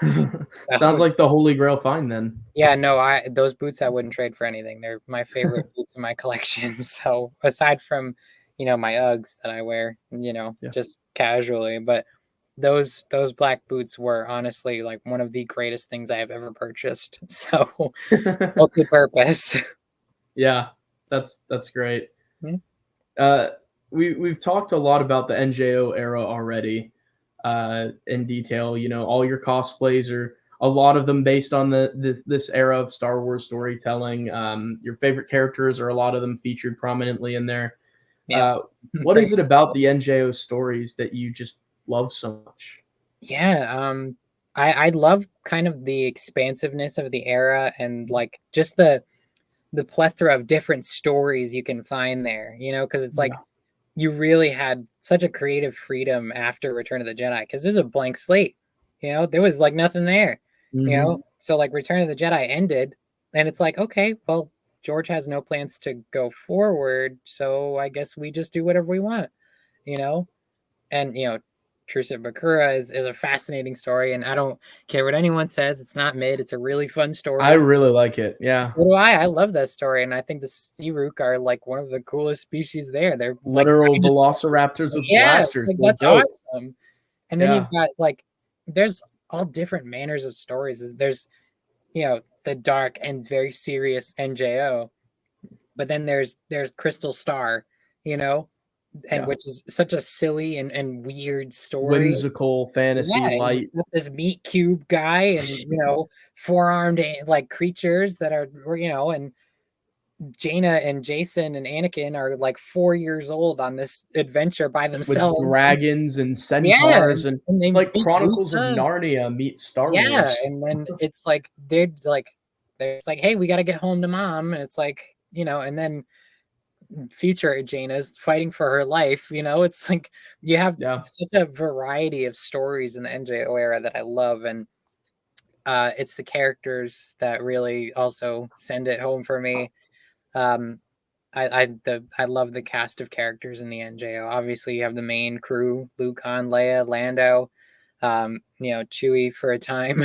sounds So, like the holy grail find then. yeah, no, I those boots I wouldn't trade for anything. They're my favorite boots in my collection. So aside from, my Uggs that I wear, Yeah. just casually, but those black boots were honestly like one of the greatest things I have ever purchased. So multi-purpose. Yeah. That's great. Yeah. Uh, we've talked a lot about the NJO era already, in detail. You know, all your cosplays are a lot of them based on this era of Star Wars storytelling. Your favorite characters are a lot of them featured prominently in there. Yeah. What Pretty is it about the NJO stories that you just love so much? Yeah, I love kind of the expansiveness of the era and like just the plethora of different stories you can find there, because it's like Yeah. you really had such a creative freedom after Return of the Jedi because there's a blank slate, there was like nothing there, Hmm. so like Return of the Jedi ended, and it's like, okay, well, George has no plans to go forward, so I guess we just do whatever we want, you know, and Truce at Bakura is a fascinating story, and I don't care what anyone says. It's not mid. It's a really fun I story. really like it. Yeah. What do I? I love that story, and I think the Searook are like one of the coolest species there. They're like Literal dinosaurs. velociraptors with Yeah, it's blasters. like They're that's dope. awesome. And then Yeah. you've got like there's all different manners of stories. There's the dark and very serious NJO, but then there's Crystal Star, you know, and Yeah. which is such a silly and weird story. Whimsical fantasy Yeah, and light. he's got this meat cube guy and four-armed like creatures that are and Jaina and Jacen and Anakin are like 4 years old on this adventure by With themselves. dragons and Yeah, centaurs, and and they like meet Chronicles of Musa. Narnia meet Star Yeah, Wars. and then it's like they're like, hey, we got to get home to mom, and it's like and then future Jaina's fighting for her life. It's like you have Yeah. such a variety of stories in the NJO era that I love, and it's the characters that really also send it home for me. Um, I love the cast of characters in the NJO. Obviously, you have the main crew: Luke, Han, Leia, Lando. Chewie for a time.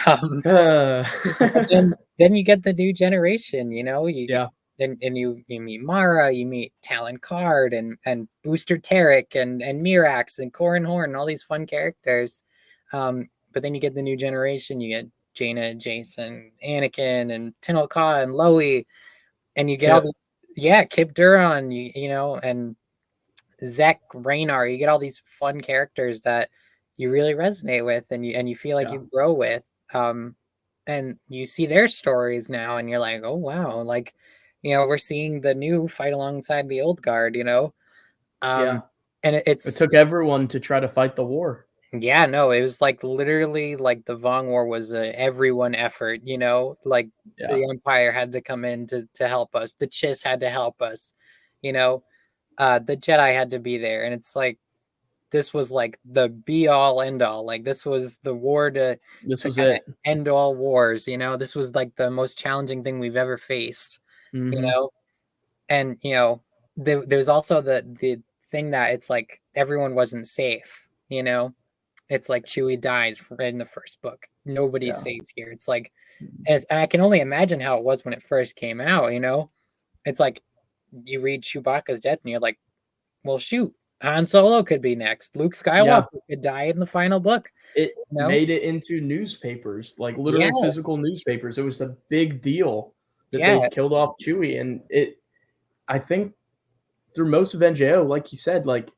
um, Uh, but then you get the new generation. You get yeah. and you meet Mara, you meet Talon Card and Booster Tarek and Mirax and Corran Horn, and all these fun characters. But then you get the new generation. You get Jaina, Jacen, Anakin, and Tenel Ka and Loey, and you get all Kip. these. Yeah, Kip Duron, and Zek Raynar. You get all these fun characters that you really resonate with, and you feel like Yeah. you grow with. And you see their stories now, and you're like, oh wow, like we're seeing the new fight alongside the old guard. Yeah. And It took everyone to try to fight the war. yeah, no, it was like literally like the Vong War was a everyone effort. Like Yeah. the Empire had to come in to help us, the Chiss had to help us, you know the Jedi had to be there, and it's like this was like the be all end all. Like this was the war This to was kind of it. end all wars. This was like the most challenging thing we've ever faced. You Hmm. know, and there's also the thing that it's like everyone wasn't safe. It's like Chewie dies in the first book. Nobody's Yeah. safe here. It's like and I can only imagine how it was when it first came out. It's like you read Chewbacca's death and you're like, well, shoot, Han Solo could be next. Luke Yeah. Skywalker could die in the final book. It You know? made it into newspapers, like Yeah, literal physical newspapers. It was a big deal that they yeah, killed off Chewie, and I think through most of NJO, like you said, like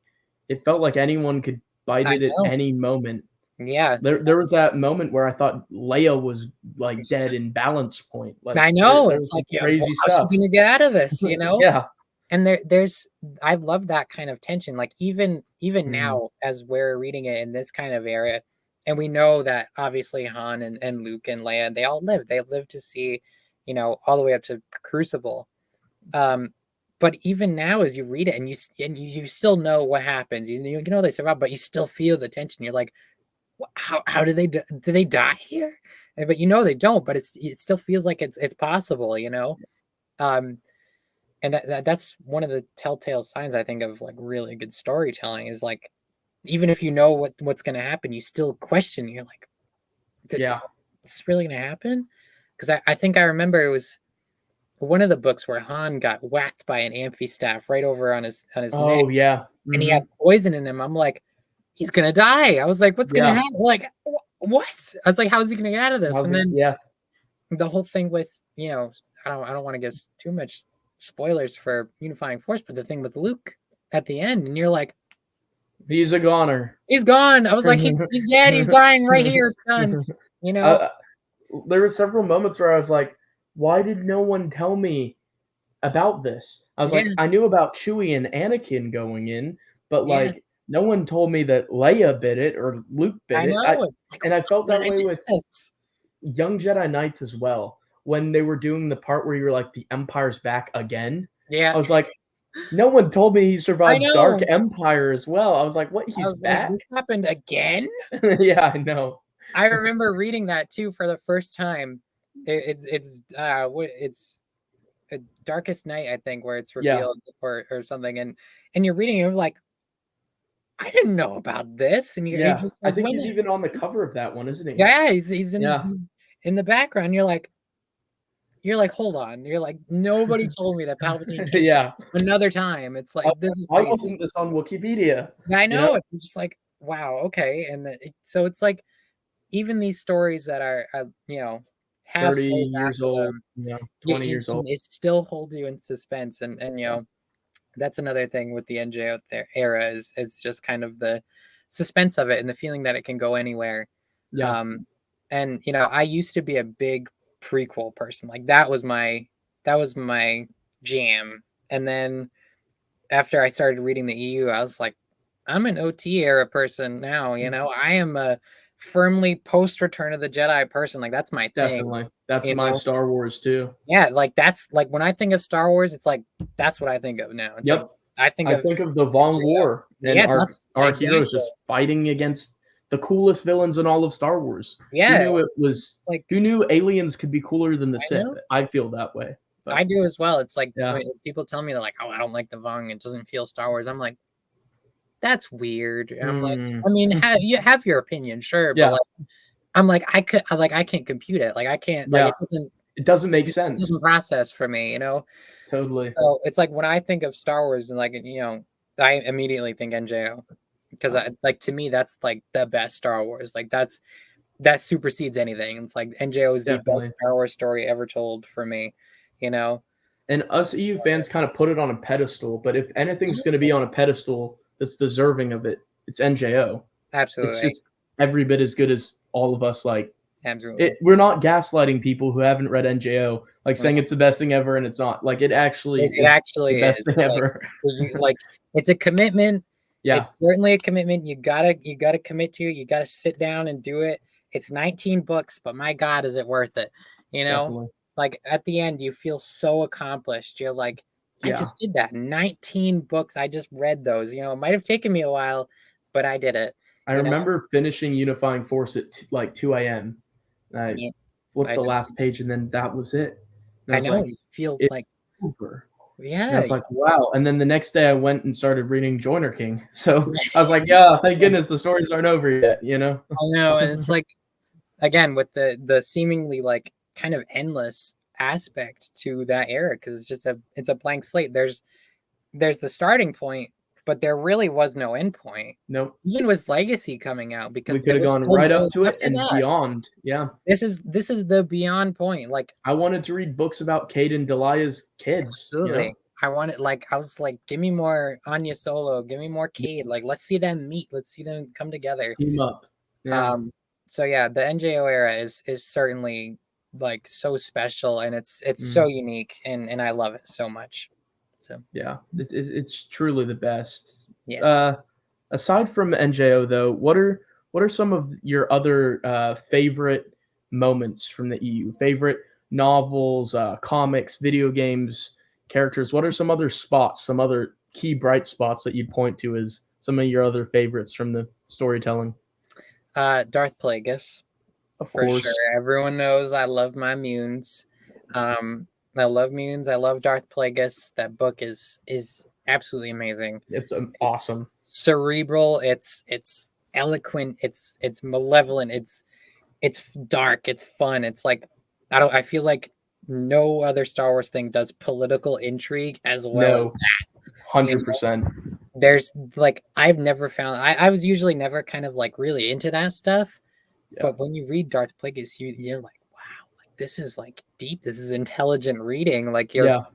it felt like anyone could bite I it at know. any moment. Yeah, There was that moment where I thought Leia was like dead in balance point. Like I there know. there It's was some like, yeah, well, crazy how's she stuff. gonna get out of this? Yeah. And I love that kind of tension. Like even Mhm. now, as we're reading it in this kind of era, and we know that obviously Han and Luke and Leia, they all lived. They lived to see, all the way up to Crucible. But even now, as you read it, and you still know what happens, you know they survive, but you still feel the tension. You're like, how do they die here? But they don't. But it still feels like it's possible, and that's one of the telltale signs, I think, of like really good storytelling is like, even if you know what's going to happen, you still question. You're like, Yeah. is this really going to happen? Because I think I remember it was one of the books where Han got whacked by an amphistaff right over on his neck, Oh yeah. and he had poison in him. I'm like, he's gonna die. I was like, what's gonna happen? Like, what? I was like, how is he gonna get out of this? And then the whole thing with I don't want to give too much spoilers for Unifying Force, but the thing with Luke at the end, and you're like, he's a goner. He's gone. I was like, he's dead. He's dying right here. It's done. There were several moments where I was like, why did no one tell me about this? I was like, I knew about Chewie and Anakin going in, but like no one told me that Leia bit it or Luke bit it. I felt that way with Young Jedi Knights as well. When they were doing the part where you were like, the Empire's back again. Yeah. I was like, no one told me he survived Dark Empire as well. I was like, what? He's back? Like, this happened again? Yeah, I know. I remember reading that too for the first time. It's a Darkest Night, I think, where it's revealed or something, and you're reading it, you're like, I didn't know about this, and you're just like, I think he's even on the cover of that one, isn't he? Yeah, he's in the background. You're like, hold on. You're like, nobody told me that Palpatine came another time. It's like, this is crazy. Why wasn't this on Wikipedia? I know. It's just like, wow, okay. And so it's like, even these stories that are, have 30 years old, 20 years old, it still holds you in suspense. And that's another thing with the NJO era is just kind of the suspense of it and the feeling that it can go anywhere. And I used to be a big prequel person. Like that was my jam. And then after I started reading the EU, I was like, I'm an OT era person now. I am a firmly post Return of the Jedi person. Like that's my thing. Definitely. That's my Star Wars too. Yeah, like that's like when I think of Star Wars, it's like that's what I think of now. It's like, I think of the Vong War and our heroes just fighting against the coolest villains in all of Star Wars. Yeah. Who knew it was like, who knew aliens could be cooler than the Sith? I feel that way. But I do as well. It's like when people tell me they're like, oh, I don't like the Vong, it doesn't feel Star Wars. I'm like, that's weird. And I'm like, I mean, you have your opinion, sure, but like, I'm like, I can't compute it. Like I can't, like it doesn't make sense. It doesn't process for me, Totally. So it's like when I think of Star Wars and like, I immediately think NJO because to me, that's like the best Star Wars. Like that supersedes anything. It's like NJO is the best Star Wars story ever told for me, And us EU fans kind of put it on a pedestal, but if anything's going to be on a pedestal that's deserving of it, it's NJO. Absolutely. It's just every bit as good as all of us. Like, absolutely. We're not gaslighting people who haven't read NJO, like saying it's the best thing ever, and it's not. Like, it actually is the best thing ever. Like, it's a commitment. Yeah. It's certainly a commitment. You gotta commit to it. You gotta sit down and do it. It's 19 books, but my God, is it worth it? Definitely. Like at the end, you feel so accomplished. You're like, I just did that. 19 books. I just read those. It might have taken me a while, but I did it. I remember finishing Unifying Force at like 2 a.m. I flipped the last page, and then that was it. I know. Like, you feel like over. Yeah. And I was like, wow. And then the next day I went and started reading Joiner King. So I was like, yeah, thank goodness the stories aren't over yet, I know. And it's like, again, with the seemingly like kind of endless aspect to that era, because it's just it's a blank slate. There's the starting point, but there really was no end point. Nope. Even with Legacy coming out, because we could have gone right up to it and beyond. Yeah. This is the beyond point. Like, I wanted to read books about Cade and Delia's kids. Absolutely. I was like, give me more Anya Solo, give me more Cade. Like, let's see them meet. Let's see them come together. Team up. Yeah. So yeah, the NJO era is certainly like so special, and it's so unique, and I love it so much. So yeah, it's truly the best. Yeah. Aside from NJO though, what are what are some of your other favorite moments from the EU? Favorite novels, comics, video games, characters? What are some other spots, some other key bright spots that you'd point to as some of your other favorites from the storytelling? Darth Plagueis, Of for sure. course. Everyone knows I love my Munes. I love Munes. I love Darth Plagueis. That book is absolutely amazing. It's It's awesome. cerebral. It's eloquent. It's malevolent. It's dark. It's fun. It's like I feel like no other Star Wars thing does political intrigue as well as No, that. You know, 100%. there's like I've never found I was usually never kind of like really into that stuff. Yeah. But when you read Darth Plagueis, you're like, wow, like this is like deep. This is intelligent reading. Like you're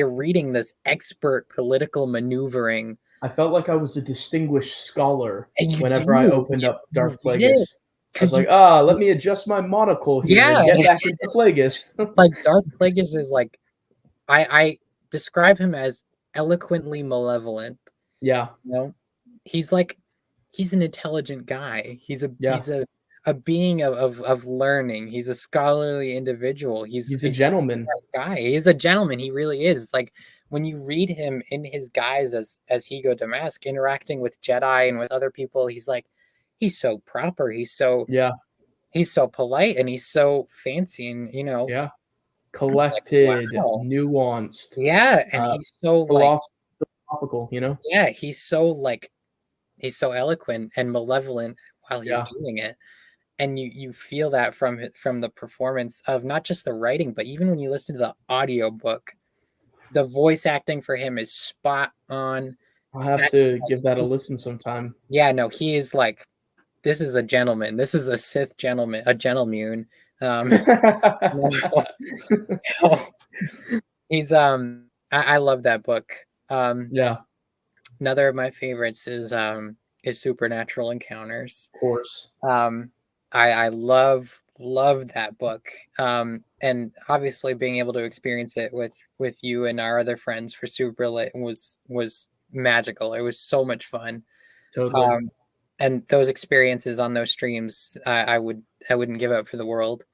reading this expert political maneuvering. I felt like I was a distinguished scholar And you whenever I do. opened up Darth You did. Plagueis. I was like, let me adjust my monocle here and get back into Plagueis. Like Darth Plagueis is like, I describe him as eloquently malevolent. Yeah. You know, he's an intelligent guy. He's a being of learning. He's a scholarly individual. He's a gentleman. Guy. He's a gentleman. He really is. Like when you read him in his guise as Higo Damask interacting with Jedi and with other people, he's so proper. He's so polite and he's so fancy and collected, like, wow. nuanced. And he's so philosophical, Yeah, he's so eloquent and malevolent while he's doing it. And you feel that from the performance of not just the writing, but even when you listen to the audiobook, the voice acting for him is spot on. I'll have to give that a listen sometime. Yeah, no, he is like, this is a gentleman. This is a Sith gentleman, a gentleman. He's I love that book. Another of my favorites is Supernatural Encounters. Of course. I love that book. And obviously being able to experience it with you and our other friends for Super Lit was magical. It was so much fun. Totally. And those experiences on those streams, I wouldn't give up for the world.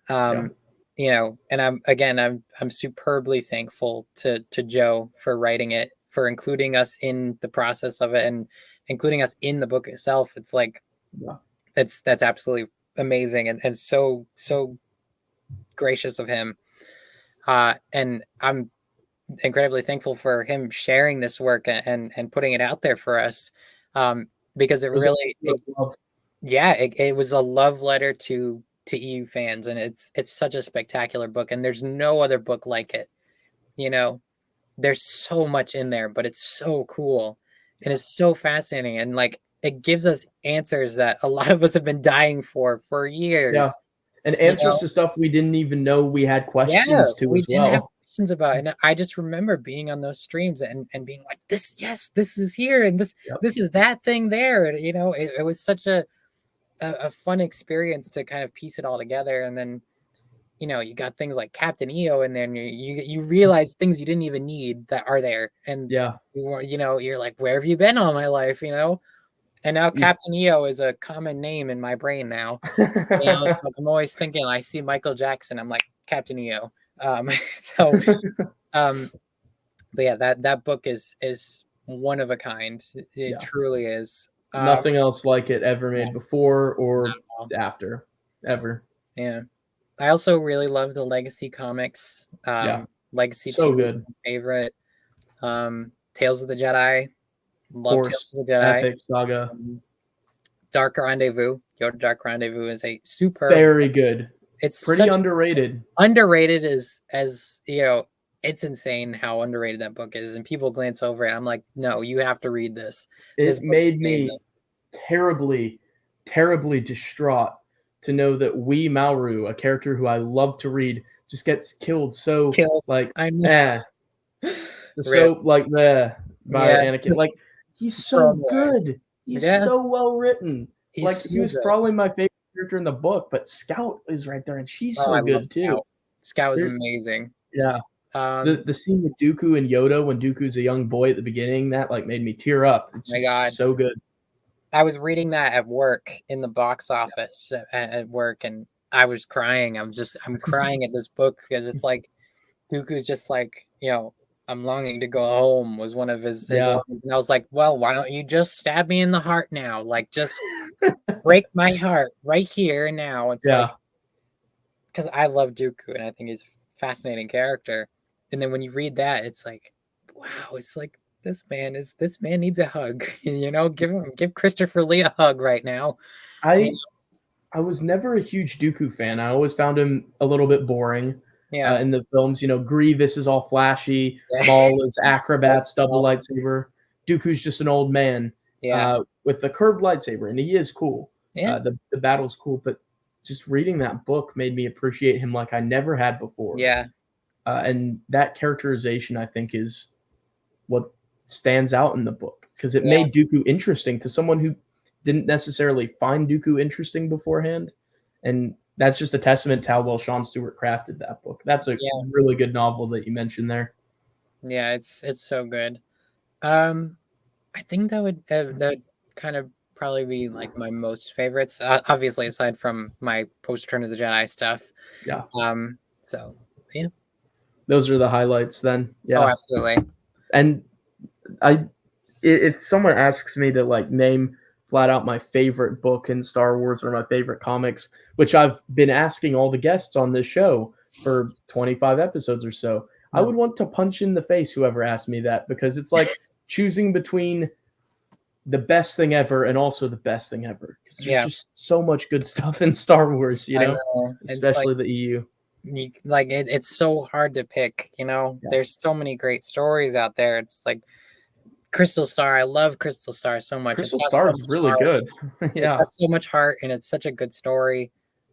And I'm superbly thankful to Joe for writing it, for including us in the process of it and including us in the book itself. It's like, that's absolutely amazing and so gracious of him. And I'm incredibly thankful for him sharing this work and putting it out there for us. Because it was a love letter to EU fans, and it's such a spectacular book, and there's no other book like it. There's so much in there, but it's so cool and it's so fascinating, and like it gives us answers that a lot of us have been dying for years. Yeah, and answers to stuff we didn't even know we had questions to as well. Have questions about, and I just remember being on those streams and being like, this is here, and this is that thing there, and it was such a fun experience to kind of piece it all together. And then you got things like Captain EO, and then you realize things you didn't even need that are there, and you're like, where have you been all my life, and now Captain EO is a common name in my brain now. It's like I'm always thinking, I see Michael Jackson, I'm like, Captain EO. But yeah, that book is one of a kind. It truly is. Nothing else like it ever made before or after, ever. Yeah. I also really love the Legacy comics. Legacy so 2 good. is my favorite. Tales of the Jedi. Love Tales of the Jedi. Epic saga. Dark Rendezvous. Yoda Dark Rendezvous is a super very good. It's pretty underrated. Underrated as it's insane how underrated that book is, and people glance over it. I'm like, no, you have to read this. It made me terribly, terribly distraught to know that Wee Mauru, a character who I love to read, just gets killed. Like, I know. By Anakin. Like, he's so good. He's so well written. He was probably my favorite character in the book, but Scout is right there, and she's so good too. Scout is amazing. Yeah. The scene with Dooku and Yoda when Dooku's a young boy at the beginning, that like made me tear up. It's just so good. I was reading that at work in the box office at work, and I was crying. I'm crying at this book because it's like Dooku's just like, I'm longing to go home was one of his Yeah. lines. And I was like, well, why don't you just stab me in the heart now? Like, just break my heart right here and now. It's Yeah. like, because I love Dooku and I think he's a fascinating character. And then when you read that, it's like, wow, it's like this man needs a hug. Give Christopher Lee a hug right now. I I was never a huge Dooku fan. I always found him a little bit boring Yeah. in the films. Grievous is all flashy, Yeah. Maul is acrobats, double lightsaber. Dooku's just an old man Yeah. with a curved lightsaber, and he is cool. Yeah. The battle's cool, but just reading that book made me appreciate him like I never had before. Yeah. And that characterization, I think, is what stands out in the book because it Yeah. made Dooku interesting to someone who didn't necessarily find Dooku interesting beforehand. And that's just a testament to how well Sean Stewart crafted that book. That's a really good novel that you mentioned there. Yeah, it's so good. I think that would kind of probably be like my most favorites. Obviously, aside from my post Return of the Jedi stuff. Yeah. So yeah. Those are the highlights then. Yeah. Oh, absolutely. And if someone asks me to like name flat out my favorite book in Star Wars or my favorite comics, which I've been asking all the guests on this show for 25 episodes or so, I would want to punch in the face whoever asked me that because it's like choosing between the best thing ever and also the best thing ever. Because there's just so much good stuff in Star Wars, I know. especially the EU. It's so hard to pick, There's so many great stories out there. It's like Crystal Star. I love Crystal Star so much. Crystal Star is really good. Yeah. It has so much heart and it's such a good story.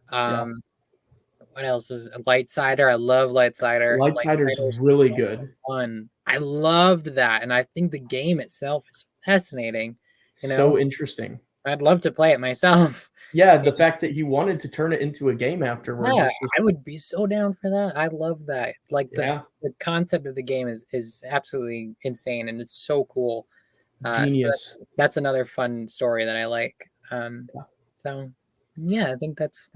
What else is Lightsider? I love Lightsider. Lightsider is really good. Fun. I loved that, and I think the game itself is fascinating. So interesting. I'd love to play it myself. Yeah, the fact that he wanted to turn it into a game afterwards. Yeah, I would be so down for that. I love that. Like the concept of the game is absolutely insane, and it's so cool. Genius. So that's another fun story that I like. So yeah, I think that's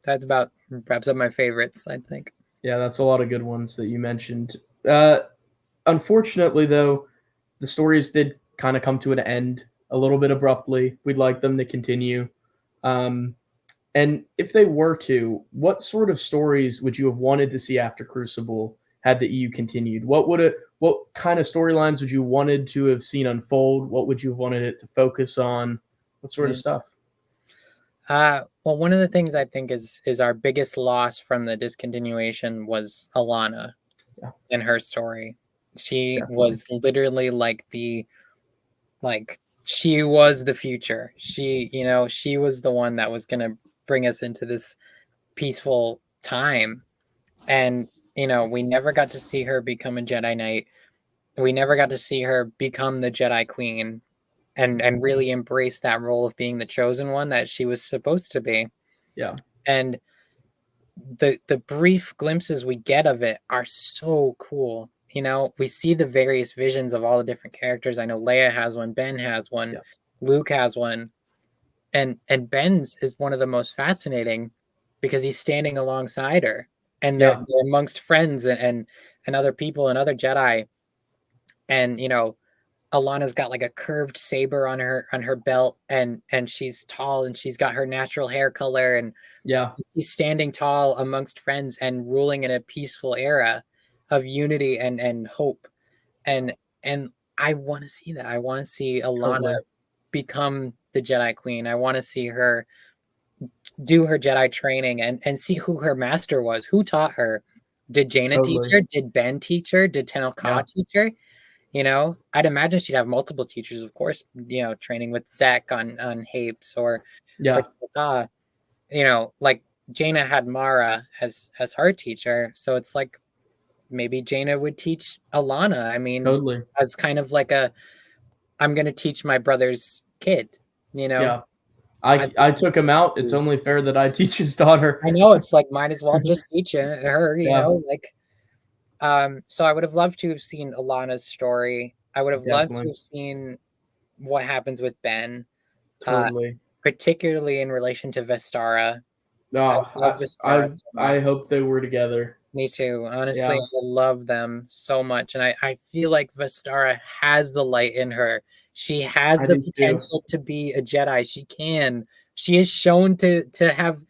about wraps up my favorites, I think. Yeah, that's a lot of good ones that you mentioned. Unfortunately, though, the stories did kind of come to an end a little bit abruptly. We'd like them to continue. And if they were to, what sort of stories would you have wanted to see after Crucible had the EU continued? What kind of storylines would you wanted to have seen unfold? What would you have wanted it to focus on? What sort of stuff? Well, one of the things I think is our biggest loss from the discontinuation was Alana and her story. She was literally she was the future. She was the one that was going to bring us into this peaceful time. And, we never got to see her become a Jedi Knight. We never got to see her become the Jedi Queen and really embrace that role of being the chosen one that she was supposed to be. Yeah. And the brief glimpses we get of it are so cool. We see the various visions of all the different characters. I know Leia has one, Ben has one, Luke has one. And Ben's is one of the most fascinating because he's standing alongside her and they're amongst friends and other people and other Jedi. And, Alana's got like a curved saber on her belt and she's tall and she's got her natural hair color and she's standing tall amongst friends and ruling in a peaceful era of unity and hope. And I want to see that. I want to see Alana become the Jedi Queen. I want to see her do her Jedi training and see who her master was, who taught her. Did Jaina teach her? Did Ben teach her? Did Tenel Ka teach her? I'd imagine she'd have multiple teachers, of course, training with Zek on Hapes or like Jaina had Mara as her teacher. So it's like maybe Jaina would teach Alana. I mean, as kind of like I'm going to teach my brother's kid, Yeah. I took him out. It's only fair that I teach his daughter. I know, it's like, might as well just teach her, so I would have loved to have seen Alana's story. I would have loved to have seen what happens with Ben. Totally. Particularly in relation to Vestara. I Oh, love Vestara so much. I hope they were together. Me too. Honestly, Yeah. I love them so much. And I feel like Vestara has the light in her. She has I the do too. potential to be a Jedi. She can. She is shown to have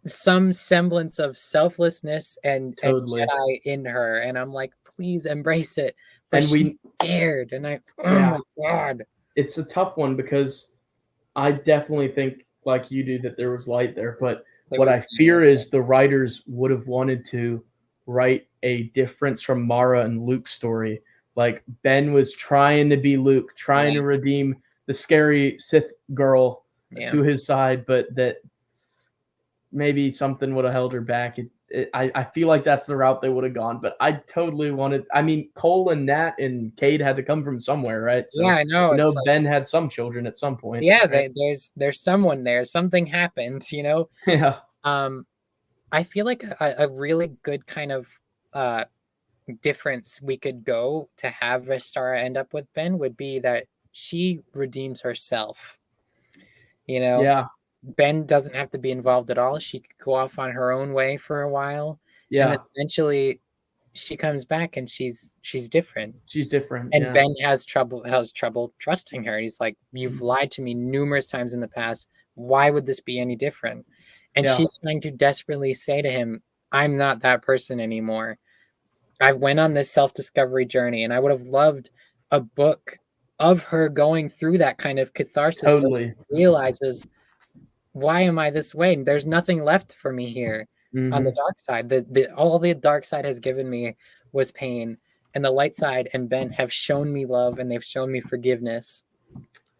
some semblance of selflessness and Totally. Jedi in her. And I'm like, please embrace it. But And she's we, scared. And oh yeah, my God. it's a tough one because I definitely think, like you do, that there was light there. But There what I was, fear is the writers would have wanted to write a difference from Mara and Luke's story. Like Ben was trying to be Luke, trying yeah, to redeem the scary Sith girl yeah. to his side, but that maybe something would have held her back. I feel like that's the route they would have gone, but I totally wanted. I mean, Cole and Nat and Cade had to come from somewhere, right? Yeah, So I know. we know It's like, Ben had some children at some point, yeah, right? there's someone there. Something happened, you know? Yeah, I feel like a really good kind of uh difference we could go to have Vestara end up with Ben would be that she redeems herself. You know, yeah, Ben doesn't have to be involved at all. She could go off on her own way for a while, and then yeah. eventually she comes back and she's different. She's different. And Yeah, Ben has trouble trusting her. He's like, "You've lied to me numerous times in the past. Why would this be any different?" And yeah, she's trying to desperately say to him, "I'm not that person anymore. I've went on this self-discovery journey, and I would have loved a book of her going through that kind of catharsis where totally. she realizes, why am I this way? There's nothing left for me here on the Hmm. dark side. All the dark side has given me was pain, and the light side and Ben have shown me love, and they've shown me forgiveness.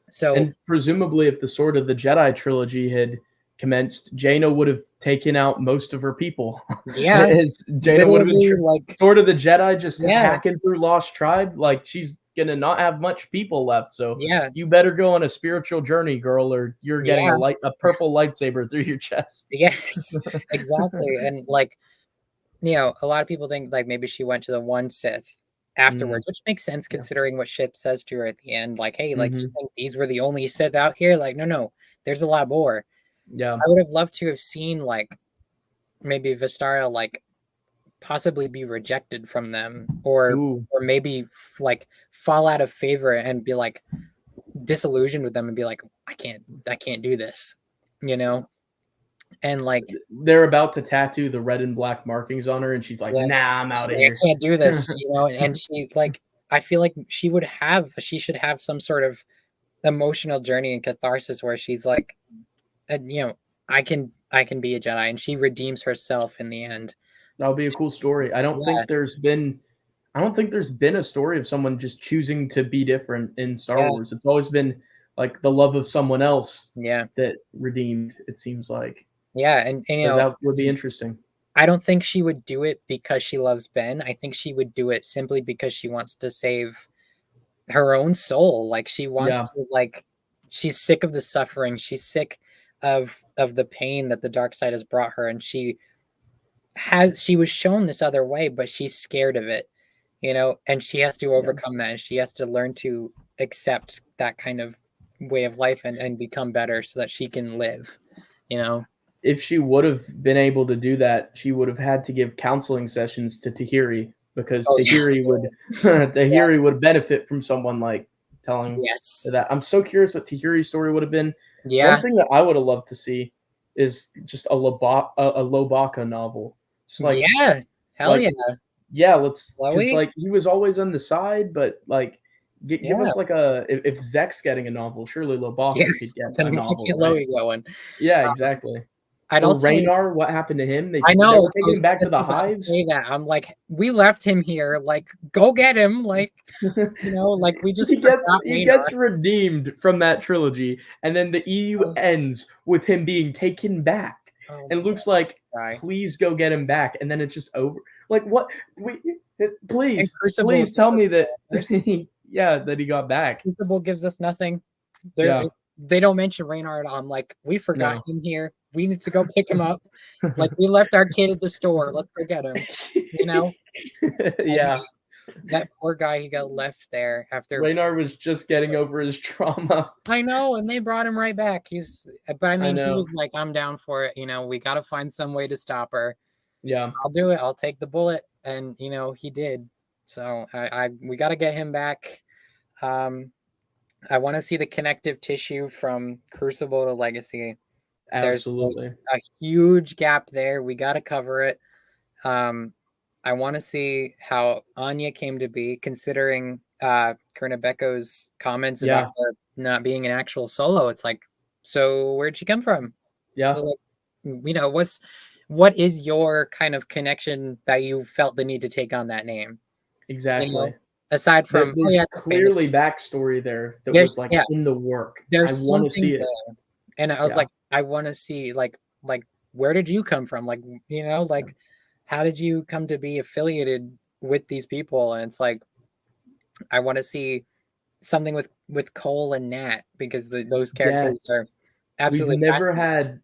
So And presumably, if the Sword of the Jedi trilogy had commenced, Jaina would have taken out most of her people. yeah, As Jaina would have been literally, like, Sword of the Jedi just yeah, hacking through Lost Tribe. Like she's gonna not have much people left. So yeah, you better go on a spiritual journey, girl, or you're getting yeah, a purple lightsaber through your chest. yes, exactly. And like, a lot of people think like maybe she went to the one Sith Mm, afterwards, which makes sense yeah. considering what Ship says to her at the end. Like, hey, like, you Hmm. think these were the only Sith out here? Like, no, there's a lot more. Yeah. I would have loved to have seen like maybe Vistara like possibly be rejected from them, Ooh. or maybe like fall out of favor and be like disillusioned with them and be like, I can't do this, you Yeah. know? And like, They're about to tattoo the red and black markings on her, and she's like, yeah, "Nah, I'm she's out of like, here." I can't do this, and she like, I feel like she should have some sort of emotional journey and catharsis where she's like, and I can be a Jedi, and she redeems herself in the end. That'll be a cool story. Yeah, I don't think there's been a story of someone just choosing to be different in Star yeah, Wars. It's always been like the love of someone else yeah, that redeemed, it seems like. yeah, and So that would be interesting. I don't think she would do it because she loves Ben. I think she would do it simply because she wants to save her own soul. Like she wants Yeah. to like she's sick of the suffering. She's sick of the pain that the dark side has brought her, and she was shown this other way, but she's scared of it, and she has to Yeah. overcome that. And she has to learn to accept that kind of way of life and become better so that she can live, you know. If she would have been able to do that, she would have had to give counseling sessions to Tahiri because Oh yeah. Tahiri would Yeah. Tahiri would benefit from someone like telling Yes. that. I'm so curious what Tahiri's story would have been. One Yeah. thing that I would have loved to see is just a Lobaka novel. Just Yeah. Hell like yeah. yeah, let's because Chloe? like he was always on the side, but like give Yeah. us like a if Zek's getting a novel, surely Yeah. Lobaka could get Then a we could novel, get right? Loie going. Yeah, Um, exactly. I'd Or also Raynar, what happened to him? I They know, were I taking was him back to just the about to say hives. that. I'm like, "We left him here, like, go get him." Like, like, we just forgot He Raynar. gets redeemed from that trilogy, and then the EU Oh, ends with him being taken back. oh And my god, Luke's like, guy. please go get him back. And then it's just over. Like, what? We, And please, Crucible please gives tell us me that, this. yeah, that he got back. Crucible gives us nothing. They're Yeah, they don't mention Raynar at all. I'm like, "We forgot no. him here. We need to go pick him up. Like, we left our kid at the store. Let's go get him." You know? Yeah. That poor guy, he got left there after. Raynar was just getting over his trauma. I know, and they brought him right back. But I mean, he know. was like, "I'm down for it. We got to find some way to stop her. Yeah, I'll do it. I'll take the bullet." And he did. So we got to get him back. I want to see the connective tissue from Crucible to Legacy. absolutely. There's a huge gap there. We got to cover it. I want to see how Anya came to be, considering Kernabecco's comments about her not being an actual solo. It's like, so where'd she come from? Yeah. Like, what is your kind of connection that you felt the need to take on that name? Exactly. Aside from there's clearly backstory there that was like in the work. I want to see it. There. And I was like, I want to see like where did you come from? Like, how did you come to be affiliated with these people? And it's like, I want to see something with Cole and Nat, because those characters are absolutely. We've never had.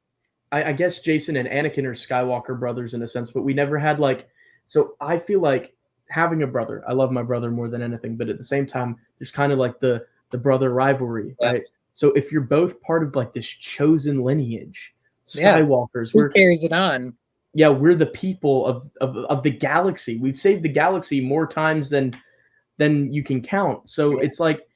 I guess Jacen and Anakin are Skywalker brothers in a sense, but we never had like. So I feel like having a brother. I love my brother more than anything, but at the same time, there's kind of like the brother rivalry, right? So if you're both part of like this chosen lineage, Skywalkers, who carries it on? Yeah, we're the people of the galaxy. We've saved the galaxy more times than you can count. So it's like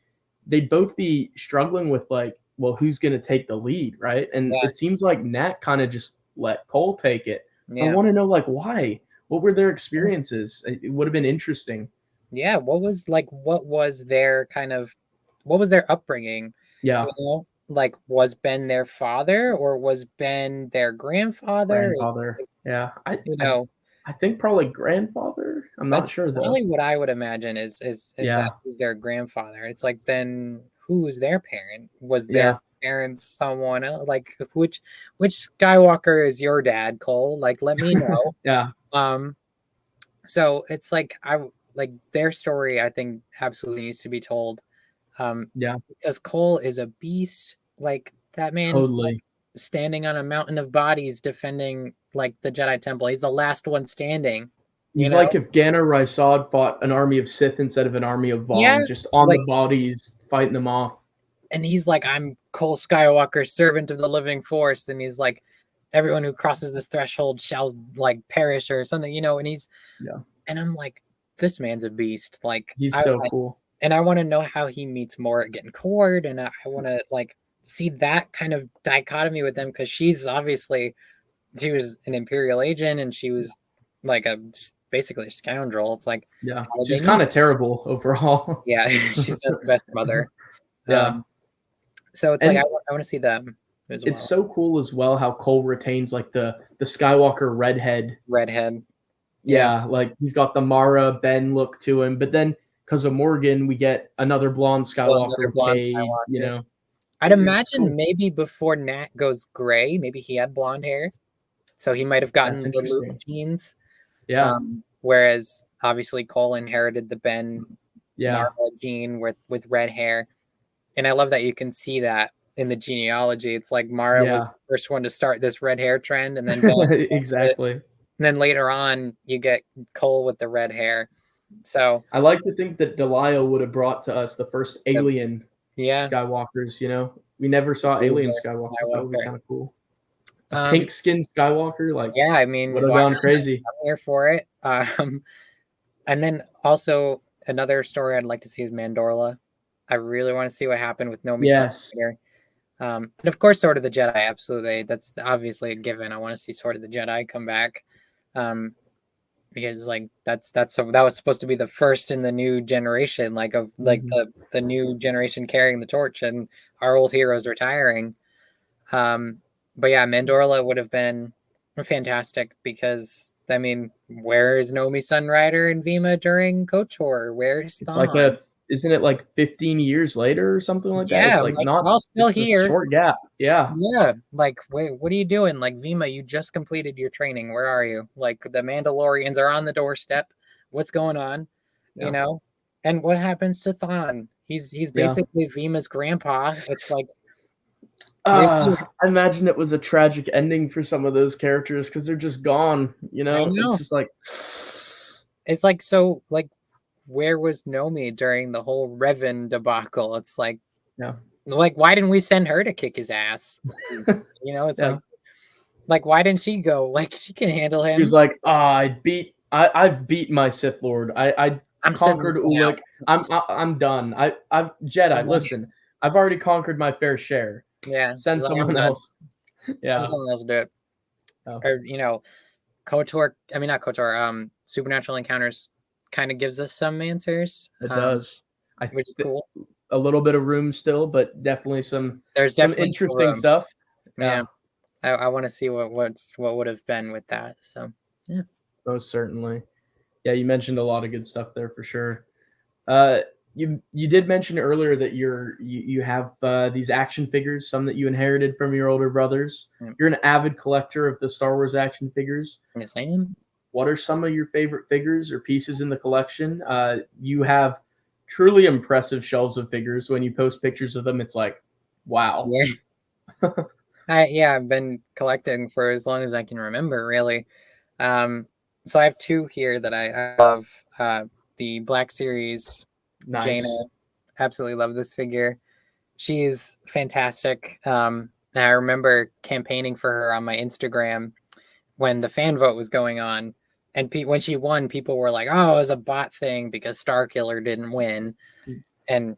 they'd both be struggling with like, well, who's going to take the lead, right? And it seems like Nat kind of just let Cole take it. So I want to know like why. What were their experiences? It would have been interesting. Yeah, what was their upbringing? Yeah. Like, was Ben their father, or was Ben their grandfather? Yeah. I think probably grandfather. I'm not sure though. Probably what I would imagine is that he's their grandfather. It's like, then who was their parent? Was their parents someone else? Like, which Skywalker is your dad, Cole? Like, let me know. So it's like, their story, I think, absolutely needs to be told. Because Cole is a beast. Like, that man totally standing on a mountain of bodies defending like the Jedi Temple. He's the last one standing. He's like if Ganna Rysad fought an army of Sith instead of an army of Vaughn, just on the bodies, fighting them off. And he's like, I'm Cole Skywalker, servant of the living force. And he's like, everyone who crosses this threshold shall like perish or something, and he's and I'm like, this man's a beast. Like, he's so cool. And I want to know how he meets Morgan Cord, and I want to like see that kind of dichotomy with them, because she was an Imperial agent, and she was like basically a scoundrel. It's like, she's kind of terrible overall. Yeah, she's the best mother. So it's like, I want to see them as well. It's so cool as well how Cole retains like the Skywalker redhead. Yeah, like he's got the Mara Ben look to him, but then because of Morgan, we get another blonde Skywalker. I'd imagine maybe before Nat goes gray, maybe he had blonde hair, so he might have gotten the Luke genes. Whereas obviously Cole inherited the Ben Mara gene with red hair, and I love that you can see that in the genealogy. It's like Mara was the first one to start this red hair trend, and then Ben exactly. And then later on, you get Cole with the red hair. So I like to think that Delia would have brought to us the first alien Skywalkers. We never saw alien Skywalkers. That would be kind of cool. Pink skin Skywalker, like I mean, would have gone crazy. I'm here for it. And then also another story I'd like to see is Mandorla. I really want to see what happened with Nomi. Here. And of course, Sword of the Jedi. Absolutely, that's obviously a given. I want to see Sword of the Jedi come back. Because like that was supposed to be the first in the new generation, like of like the new generation carrying the torch, and our old heroes retiring. But yeah, Mandorla would have been fantastic, because I mean, where is Nomi Sunrider and Vima during KOTOR? Where's Thawne? Isn't it like 15 years later or something like that? It's like not still here. A short gap. Yeah. Like, wait, what are you doing? Like, Vima, you just completed your training. Where are you? Like, the Mandalorians are on the doorstep. What's going on? And what happens to Thawne? He's basically Vima's grandpa. It's like, I imagine it was a tragic ending for some of those characters, because they're just gone. It's just like, it's like, so like, where was Nomi during the whole Revan debacle? It's like, Yeah. why didn't we send her to kick his ass? You know, it's Yeah. like why didn't she go? Like, she can handle him. She was like, I've beat my Sith Lord. I I'm conquered Ulick. I'm done. I've Jedi. Mhm. Listen, I've already conquered my fair share. Yeah, Send she's like, I'm someone done. else. Yeah. Send someone else to do it. Oh, Or, you know, KOTOR, I mean, not KOTOR, Supernatural Encounters kind of gives us some answers, it does. which is cool. A little bit of room still, but definitely some There's definitely some interesting room. stuff. Yeah. I want to see what would have been with that. So, yeah. Most certainly. Yeah, you mentioned a lot of good stuff there for sure. You did mention earlier that you have these action figures, some that you inherited from your older brothers. Yeah. You're an avid collector of the Star Wars action figures. Yes, I am. What are some of your favorite figures or pieces in the collection? You have truly impressive shelves of figures. When you post pictures of them, it's like, wow. Yeah. I've been collecting for as long as I can remember, really. So I have two here that I love. The Black Series, Nice. Jaina. Absolutely love this figure. She's fantastic. I remember campaigning for her on my Instagram when the fan vote was going on. And when she won, people were like, oh, it was a bot thing because Starkiller didn't win. And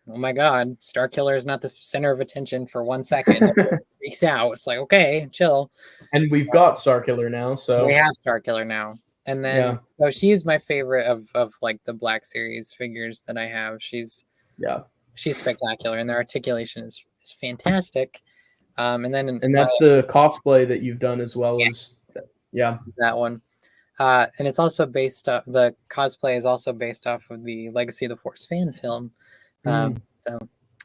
oh my God, Starkiller is not the center of attention for 1 second. It freaks out. It's like, okay, chill. And we've got Starkiller now, so we have Starkiller now. And then so she's my favorite of like the Black Series figures that I have. She's spectacular, and their articulation is fantastic. And that's the cosplay that you've done as well as that one. And it's also based off the cosplay is also based off of the Legacy of the Force fan film. So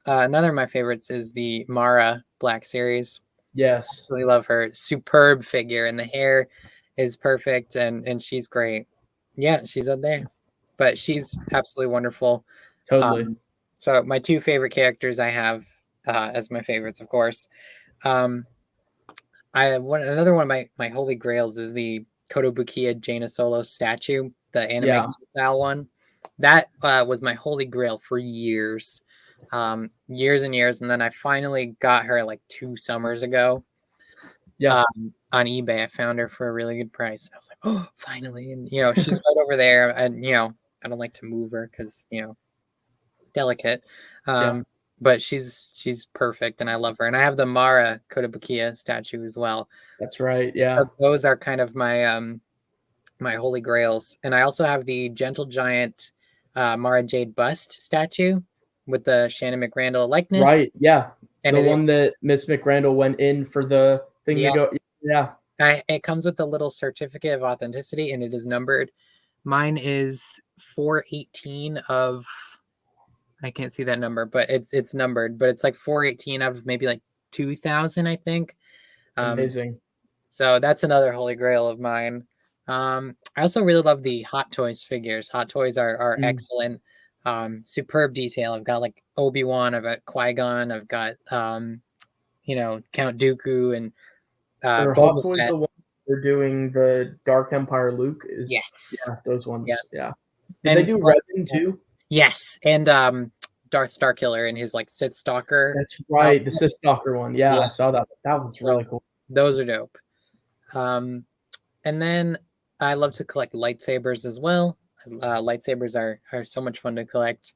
another of my favorites is the Mara Black Series. Yes, I really love her. Superb figure, and the hair is perfect, and she's great. Yeah, she's up there, but she's absolutely wonderful. Totally. So my two favorite characters I have as my favorites, of course. Another one of my holy grails is the Kotobukiya Jaina Solo statue, the anime style one. That was my holy grail for years, years and years, and then I finally got her like 2 summers ago. On eBay, I found her for a really good price. I was like, oh, finally! And she's right over there, and I don't like to move her because delicate. But she's perfect, and I love her. And I have the Mara Kotobukiya statue as well. That's right. Yeah, so those are kind of my my holy grails. And I also have the Gentle Giant Mara Jade bust statue with the Shannon McRandall likeness. Right. Yeah, and the one that Miss McRandall went in for the thing to go. Yeah. It comes with a little certificate of authenticity, and it is numbered. Mine is 418 of. I can't see that number, but it's numbered, but it's like 418 of maybe like 2000, I think. Amazing. So that's another holy grail of mine. I also really love the Hot Toys figures. Hot Toys are excellent. Superb detail. I've got like Obi-Wan, I've got Qui-Gon, I've got Count Dooku, and Hot Toys the one they're doing the Dark Empire Luke is those ones. Yeah. Did they do Revan too? Yes, and Darth Starkiller and his like Sith Stalker. That's right, the Sith Stalker one. Yeah, I saw that. That one's really cool. Those are dope. And then I love to collect lightsabers as well. Lightsabers are so much fun to collect.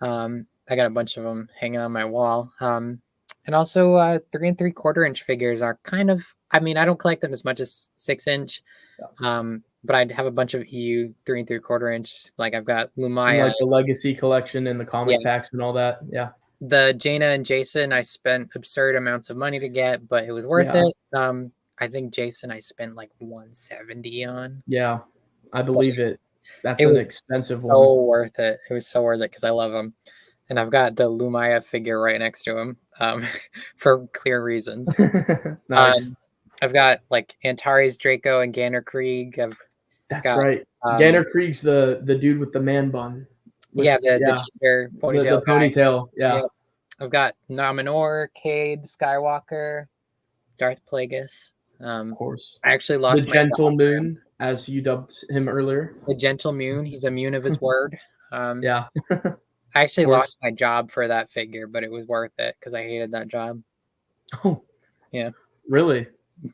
I got a bunch of them hanging on my wall. And also 3 3/4 inch figures are kind of. I mean, I don't collect them as much as 6-inch. But I'd have a bunch of EU 3 3/4 inch. Like I've got Lumaya, like the Legacy collection and the comic packs and all that. Yeah. The Jaina and Jacen, I spent absurd amounts of money to get, but it was worth it. I think Jacen I spent like 170 on. Yeah, I believe it. That's an expensive one. So worth it. It was so worth it because I love them. And I've got the Lumaya figure right next to him for clear reasons. Nice. I've got like Antares Draco and Ganner Krieg. That's right. Ganner Krieg's the dude with the man bun. The ginger ponytail. The ponytail. Yeah. I've got Nominor, Cade, Skywalker, Darth Plagueis. Of course. I actually lost the Gentle Moon, as you dubbed him earlier. The Gentle Moon. He's a moon of his word. Yeah. I actually Of course. lost my job for that figure, but it was worth it because I hated that job. Oh, Yeah. really?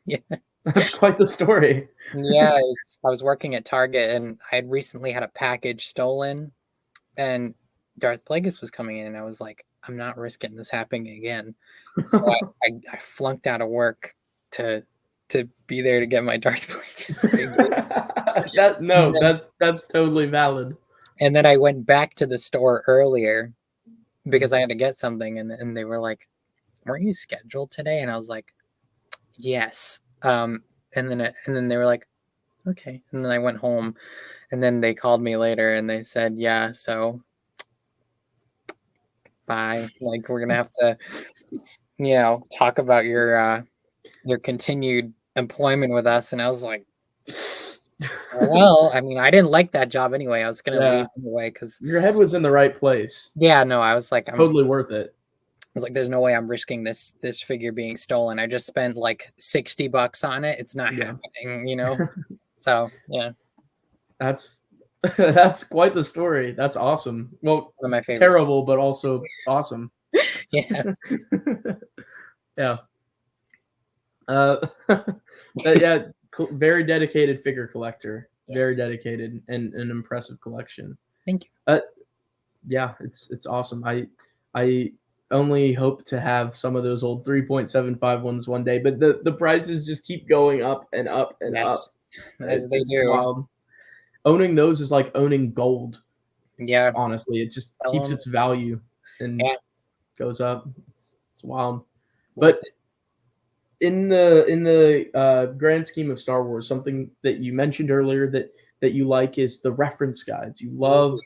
Yeah. That's quite the story. Yeah, I was working at Target and I had recently had a package stolen and Darth Plagueis was coming in and I was like, I'm not risking this happening again. So I flunked out of work to be there to get my Darth Plagueis figure. That's totally valid. And then I went back to the store earlier because I had to get something and they were like, weren't you scheduled today? And I was like, yes. And then they were like, okay. And then I went home and then they called me later and they said, yeah, so bye. Like we're gonna have to, talk about your continued employment with us. And I was like, well, I mean, I didn't like that job anyway. I was gonna leave anyway because your head was in the right place. Yeah, no, I was like, totally worth it. I was like, there's no way I'm risking this figure being stolen. I just spent like $60 on it. It's not happening, So yeah. That's quite the story. That's awesome. Well, one of my favorites. Terrible, but also awesome. Yeah. Yeah. Yeah, very dedicated figure collector. Yes. Very dedicated and an impressive collection. Thank you. Yeah, it's awesome. I only hope to have some of those old 3.75 ones one day, but the prices just keep going up and up and up. As they do. Wild. Owning those is like owning gold. Yeah. Honestly, it just keeps its value and goes up. It's wild. But in the grand scheme of Star Wars, something that you mentioned earlier that you like is the reference guides. You love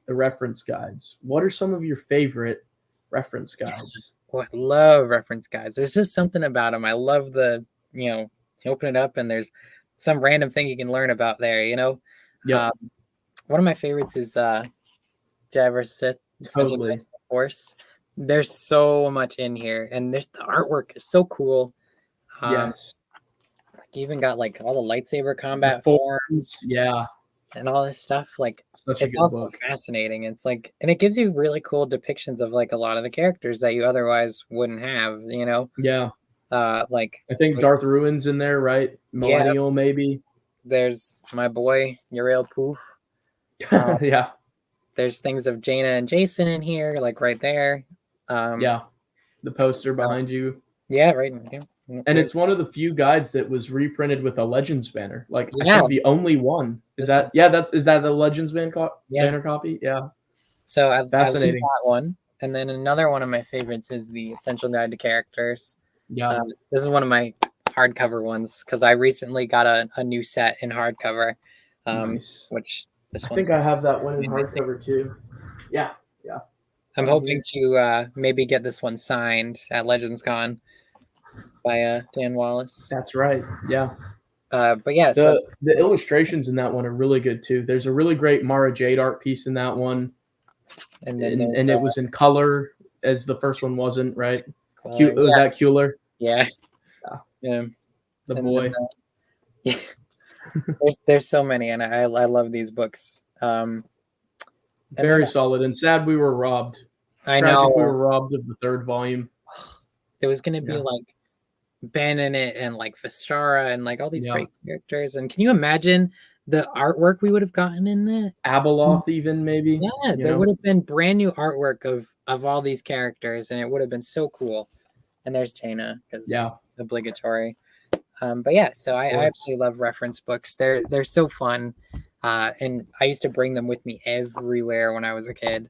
the reference guides. What are some of your favorite reference guides? Well, I love reference guides. There's just something about them. I love you open it up and there's some random thing you can learn about there, Yeah. One of my favorites is Jabba Sith. Totally. Of course. There's so much in here and the artwork is so cool. Yes. You even got like all the lightsaber combat forms. Yeah. And all this stuff. Like it's also fascinating. It's like, and it gives you really cool depictions of like a lot of the characters that you otherwise wouldn't have, Yeah. Like I think Darth Ruin's in there, right? Millennial, maybe. There's my boy Uriel Poof. Yeah. There's things of Jaina and Jacen in here, like right there. Yeah. The poster behind you. Yeah, right. Yeah. And it's one of the few guides that was reprinted with a Legends banner. Like I think the only one. Is that the Legends banner copy? Yeah. So fascinating. I that one. And then another one of my favorites is the Essential Guide to Characters. Yeah. This is one of my hardcover ones because I recently got a new set in hardcover. Nice. Which I think I have that one in hardcover too. Yeah. Yeah. I'm hoping to maybe get this one signed at Legends Con by Dan Wallace. That's right. Yeah. But yeah, the illustrations in that one are really good too. There's a really great Mara Jade art piece in that one, and it was in color as the first one wasn't, right? Was that Kueller? Yeah. The boy. Then, there's so many, and I love these books. Very solid and sad we were robbed. I know we were robbed of the third volume. There was going to be like Ben in it and like Vistara and like all these great characters. And can you imagine the artwork we would have gotten in that? Abeloth even maybe. Yeah, there would have been brand new artwork of all these characters and it would have been so cool. And there's Jaina because obligatory. But yeah, so I absolutely love reference books. They're so fun. And I used to bring them with me everywhere when I was a kid.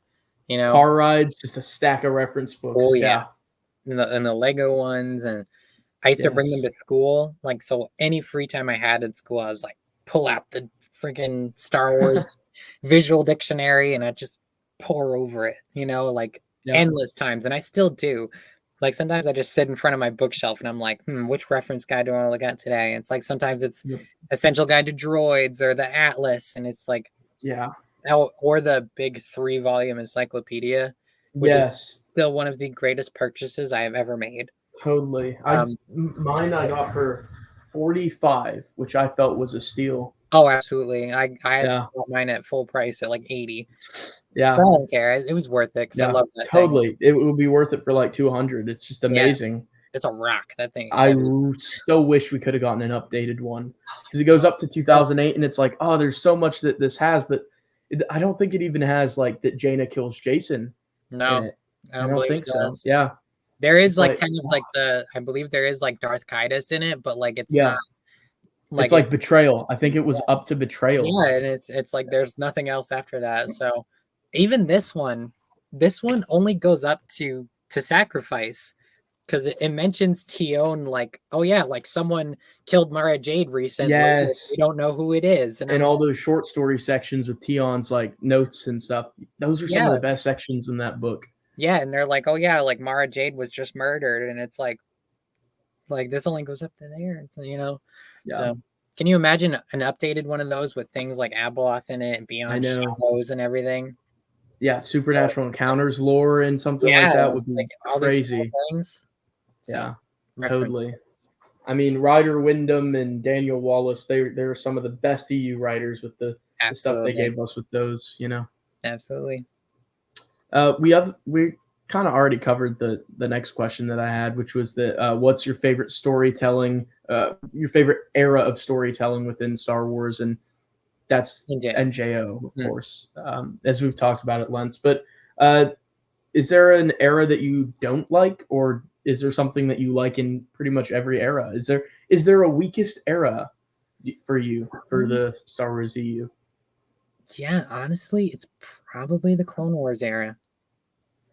Car rides, just a stack of reference books. Oh yeah. And the Lego ones, and I used to bring them to school. Like, so any free time I had at school, I was like, pull out the freaking Star Wars visual dictionary, and I just pour over it, endless times. And I still do. Like, sometimes I just sit in front of my bookshelf, and I'm like, which reference guide do I want to look at today? And it's like, sometimes it's Essential Guide to Droids or the Atlas, and it's like, or the big 3-volume encyclopedia, which is still one of the greatest purchases I have ever made. Totally. Mine I got for $45, which I felt was a steal. Oh, absolutely. I had Yeah, bought mine at full price at like 80. But yeah, I don't care. It was worth it because I yeah. love that thing. Totally, it would be worth it for like 200. It's just Yeah, amazing. it's a rock. That thing is I heavy. so wish we could have gotten an updated one because it goes up to Oh, 2008, and it's like, oh, there's so much that this has, but I don't think it even has like that Jaina kills Jacen in no, it. I I don't don't believe think it so. does. Yeah, There is it's like like, kind of like I believe there is like Darth Kaidos in it, but like it's not yeah, it's like it. like betrayal. I think it was up to betrayal. Yeah, and it's like there's nothing else after that. So even this one only goes up to sacrifice because it mentions Tion like, oh yeah, like someone killed Mara Jade recently. Yes, We don't know who it is, and and I'm all like, those short story sections with Tion's like notes and stuff. Those are some of yeah, the best sections in that book. yeah, and they're like, oh yeah, like Mara Jade was just murdered, and it's like this only goes up to there, you know. Yeah, So can you imagine an updated one of those with things like Abeloth in it, and I Beyond know. Shadows, and everything? Yeah, supernatural encounters lore and something like Yeah, that would it's be like all these cool crazy. things. So Yeah, reference. totally. I mean, Ryder Wyndham and Daniel Wallace, they're some of the best EU writers with the stuff they Absolutely. gave us with those, you know. Absolutely. We kind of already covered the next question that I had, which was that what's your favorite storytelling, your favorite era of storytelling within Star Wars, and that's NJ. NJO, of Hmm. course, as we've talked about at length. But uh, is there an era that you don't like, or is there something that you like in pretty much every era? Is there a weakest era for you for the Star Wars EU? Yeah, honestly, it's probably the Clone Wars era.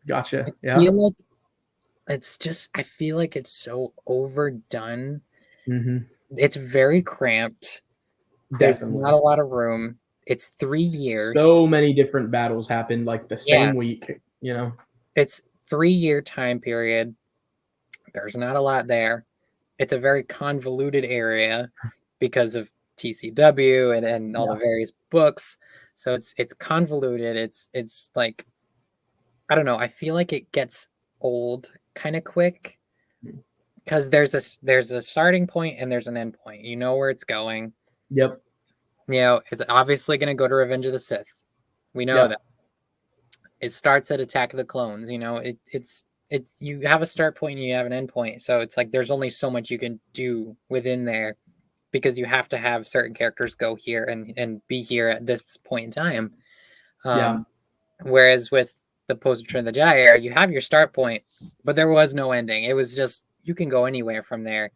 I Gotcha. Yeah. feel like I feel like it's so overdone. Hmm. It's very cramped. There's not Definitely. a lot of room. It's 3 years. So many different battles happened like the Yeah, same week. You know. it's 3 year time period. There's not a lot there. It's a very convoluted area because of TCW and all the Yeah. various books. So it's convoluted. It's like I don't know. I feel like it gets old kind of quick because there's a starting point and there's an end point. You know where it's going. Yep. You know, it's obviously going to go to Revenge of the Sith. We know that. Yep. It starts at Attack of the Clones. You know, it's you have a start point and you have an end point. So it's like there's only so much you can do within there because you have to have certain characters go here and be here at this point in time. Yeah. Um, Whereas with the Post Return of the Jedi era, you have your start point, but there was no ending. It was just you can go anywhere from there,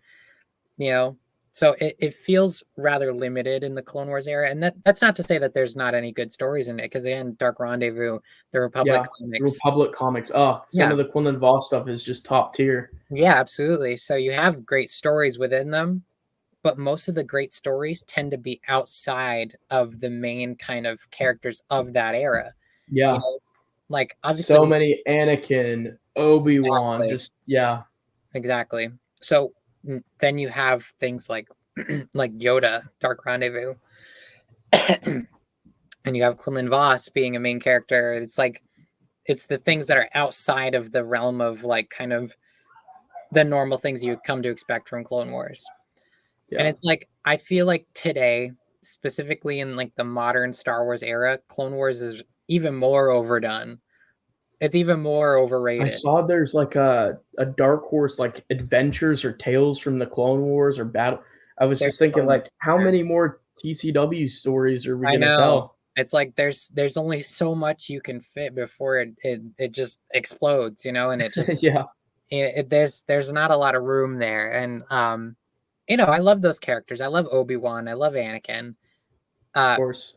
you know. So it feels rather limited in the Clone Wars era, and that's not to say that there's not any good stories in it, because again, Dark Rendezvous, the Republic Yeah. The comics, Republic comics. Oh, some yeah, of the Quinlan Voss stuff is just top tier. yeah, absolutely. So you have great stories within them, but most of the great stories tend to be outside of the main kind of characters of that era. You Yeah. know, like So obviously, many Anakin, Obi-Wan, exactly. just yeah. Exactly. So then you have things like like Yoda, Dark Rendezvous, and you have Quinlan Voss being a main character. It's like it's the things that are outside of the realm of like kind of the normal things you come to expect from Clone Wars. And Yeah. it's like I feel like today, specifically in like the modern Star Wars era, Clone Wars is even more overdone. It's even more I overrated. saw there's like a Dark Horse like adventures or tales from the Clone Wars or battle. I was just There's thinking so much. like how many more TCW stories are we I gonna know. tell? It's like there's only so much you can fit before it just explodes, you know, and it just Yeah, there's not a lot of room there. And you know, I love those characters. I love Obi-Wan, I love Anakin. of Uh, course.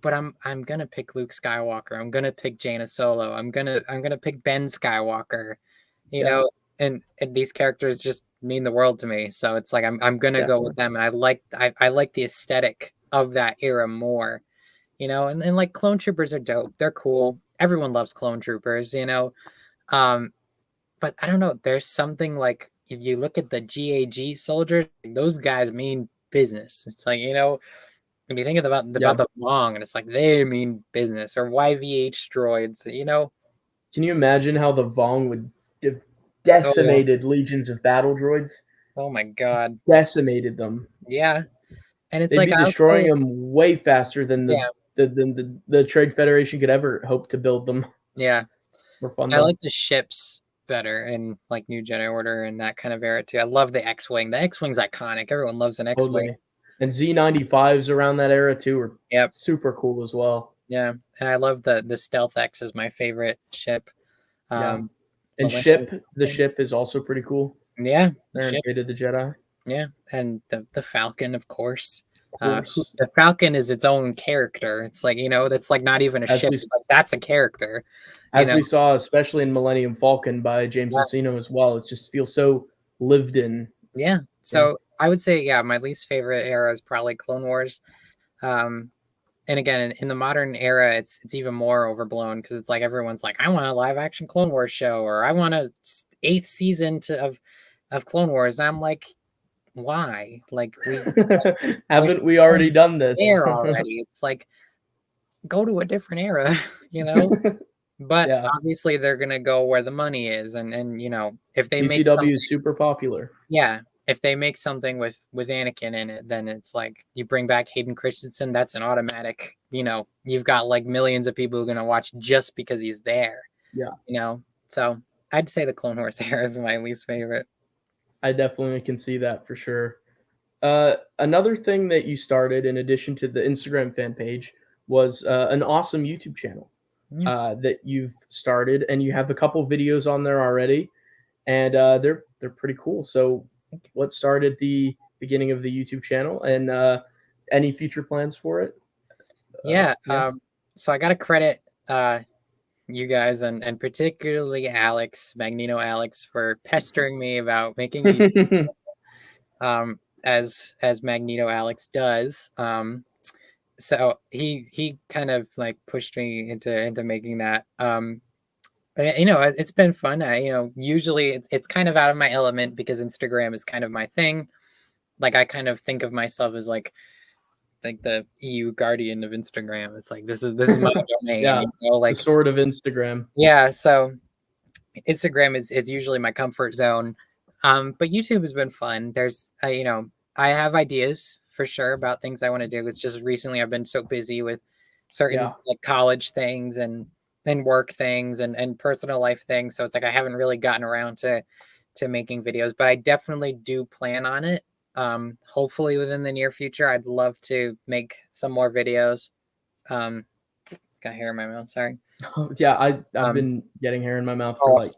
but I'm gonna pick Luke Skywalker. I'm gonna pick Jaina Solo. I'm gonna pick Ben Skywalker, you Yeah, know, and these characters just mean the world to me. So it's like I'm gonna go with definitely. them. And I like the aesthetic of that era more, you know, and like clone troopers are dope. They're cool. Everyone loves clone troopers, you know. Um, but I don't know. There's something like if you look at the GAG soldiers, those guys mean business. It's like, you know, when you think about Yeah. the Vong, and it's like they mean business or YVH droids, you know. Can you imagine how the Vong would have Oh, decimated legions of battle droids? oh my God. Decimated them. Yeah. And it's They'd like be I also destroying them way faster than yeah, the Trade Federation could ever hope to build them yeah. for I Fundum. like the ships better in like New Jedi Order and that kind of era too. I love the X-wing. The X-wing's iconic. Everyone loves an X-wing. Totally. And Z95s around that era too are Yep. super cool as well. Yeah. And I love the Stealth X is my favorite ship. Yeah. And Millennium the Falcon. ship is also pretty cool. Yeah, the There in ship. Fate of the Jedi. Yeah, and the Falcon, of course. Of course. The Falcon is its own character. It's like, that's like not even a As ship. we It's like that's a character, you as know. we saw, especially in Millennium Falcon by James Yeah. Luceno as well. It just feels so lived in. Yeah. Yeah. So I would say, yeah, my least favorite era is probably Clone Wars. Um, and again, in the modern era, it's even more overblown because it's like everyone's like, I want a live action Clone Wars show, or I want a eighth season of Clone Wars. And I'm like, why? Like Haven't there's we so already much done this? there already. It's like go to a different era, you know. But Yeah. obviously they're gonna go where the money is, and if they make BCW something, is super popular. yeah, if they make something with Anakin in it, then it's like you bring back Hayden Christensen, that's an automatic. You've got like millions of people who are gonna watch just because he's there. Yeah. So I'd say the Clone Wars era is my least favorite. I definitely can see that for sure. Another thing that you started in addition to the Instagram fan page was an awesome YouTube channel Yeah. that you've started, and you have a couple videos on there already, and they're pretty cool. So, what started the beginning of the YouTube channel, and any future plans for it? Yeah. Yeah. So I got to credit you guys and particularly Magneto Alex, for pestering me about making a as Magneto Alex does. So he kind of like pushed me into making that. It's been fun. Usually it's kind of out of my element because Instagram is kind of my thing. Like I kind of think of myself as like the EU guardian of Instagram. It's like this is my domain, Yeah, the like sword of Instagram. yeah. So Instagram is usually my comfort zone. But YouTube has been fun. There's I have ideas for sure about things I want to do. It's just recently I've been so busy with certain Yeah. like college things and work things and personal life things. So it's like I haven't really gotten around to making videos, but I definitely do plan on it. Hopefully within the near future, I'd love to make some more videos. Got hair in my mouth, sorry. Yeah, I've Um, been getting hair in my mouth for oh, like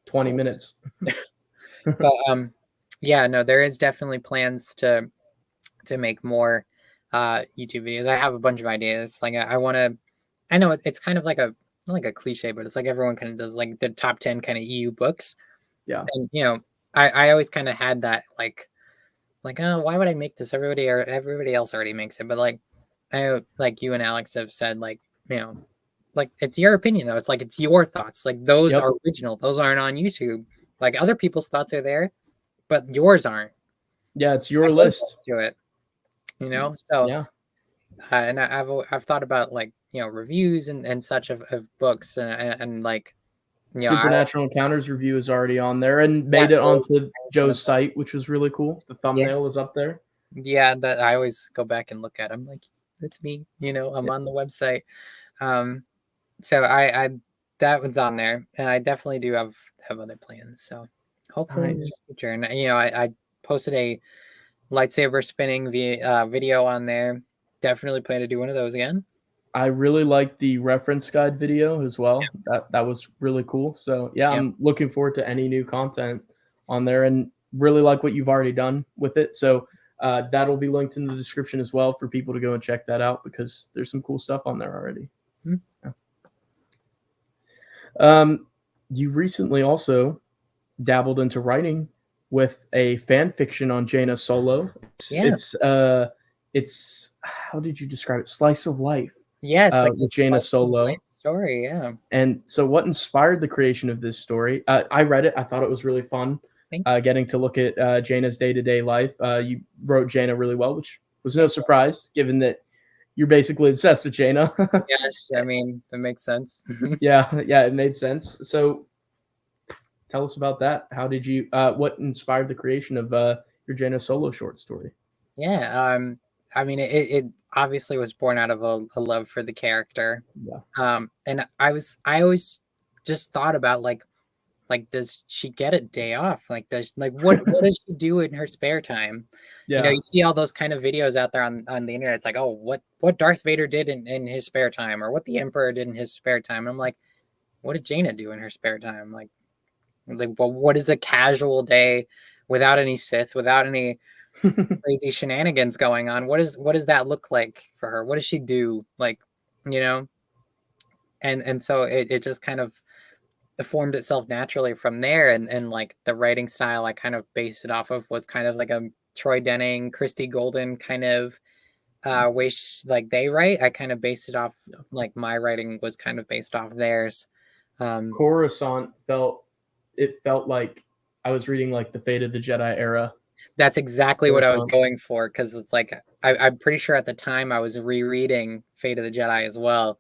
20 minutes. but yeah, no, there is definitely plans to make more YouTube videos. I have a bunch of ideas. Like I want to. I know it's kind of like not like a cliche, but it's like everyone kind of does like the top 10 kind of EU books. Yeah. And I always kind of had that like oh, why would I make this? Everybody else already makes it. But like you and Alex have said, like like it's your opinion though. It's like it's your thoughts. Like those Yep. are original. Those aren't on YouTube. Like other people's thoughts are there, but yours aren't. Yeah, it's your list. To it, So Yeah. and I've thought about like reviews and such of books and like Supernatural Encounters review is already on there and yeah, made it onto Joe's site, which was really cool. The yes, thumbnail is up there. yeah, that I always go back and look at. I'm like, it's me, I'm Yeah. on the website. So I that one's on there, and I definitely do have other plans. So hopefully in the Nice. future, and I posted a lightsaber spinning video on there. Definitely plan to do one of those again. I really like the reference guide video as well. That was really cool. So yeah, Yep. I'm looking forward to any new content on there, and really like what you've already done with it. So that'll be linked in the description as well for people to go and check that out because there's some cool stuff on there already. Mm-hmm. Yeah. You recently also dabbled into writing with a fan fiction on Jaina Solo. It's how did you describe it? Slice of life. Yeah, it's like With this Jaina Solo. story. Yeah. And so, what inspired the creation of this story? I read it. I thought it was really fun. Getting to look at Jaina's day-to-day life. You wrote Jaina really well, which was no surprise, given that you're basically obsessed with Jaina. Yes, I mean that makes sense. Yeah, it made sense. So, tell us about that. How did you? What inspired the creation of your Jaina Solo short story? Yeah. I mean, it obviously was born out of a love for the character. Yeah. And I always just thought about does she get a day off? Like, what does she do in her spare time? You know, Yeah. you see all those kind of videos out there on the internet. It's like, oh, what Darth Vader did in his spare time, or what the Emperor did in his spare time. And I'm like, what did Jaina do in her spare time? Like, well, what is a casual day without any Sith, without any crazy shenanigans going on? What does that look like for her? What does she do? Like, you know, and so it just kind of formed itself naturally from there. And like the writing style I kind of based it off of was kind of like a Troy Denning, Christy Golden kind of way like they write. I kind of based it off, like my writing was kind of based off theirs. Coruscant felt like I was reading like the Fate of the Jedi era. That's exactly what I was Coruscant. going for, because it's like I'm pretty sure at the time I was rereading Fate of the Jedi as well.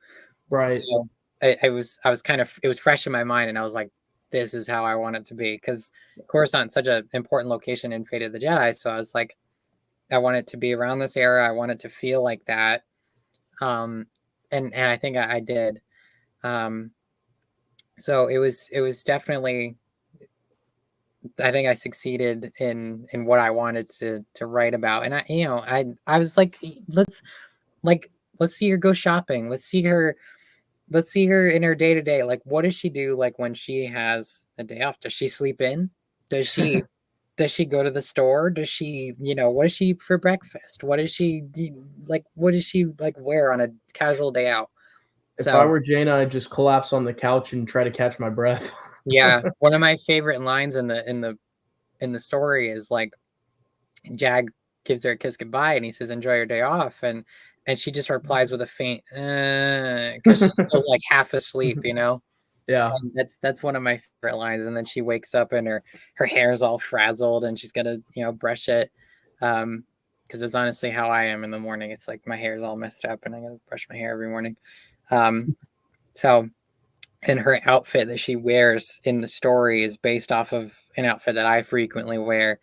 Right. So I was kind of, it was fresh in my mind, and I was like, this is how I want it to be, because Coruscant's such an important location in Fate of the Jedi. So I was like, I want it to be around this era. I want it to feel like that. And I think I did. So it was definitely, I think I succeeded in what I wanted to write about. And I was like, let's see her go shopping. Let's see her in her day to day. Like, what does she do? Like, when she has a day off, does she sleep in? Does she go to the store? Does she, what does she eat for breakfast? What does she like? What does she like wear on a casual day out? If I So were Jaina, I'd just collapse on the couch and try to catch my breath. yeah, one of my favorite lines in the story is like, Jag gives her a kiss goodbye, and he says, "Enjoy your day off," and she just replies with a faint, because she's still like half asleep, Yeah. And that's one of my favorite lines. And then she wakes up and her hair is all frazzled, and she's gonna brush it, because it's honestly how I am in the morning. It's like my hair is all messed up, and I gotta brush my hair every morning. So, and her outfit that she wears in the story is based off of an outfit that I frequently wear.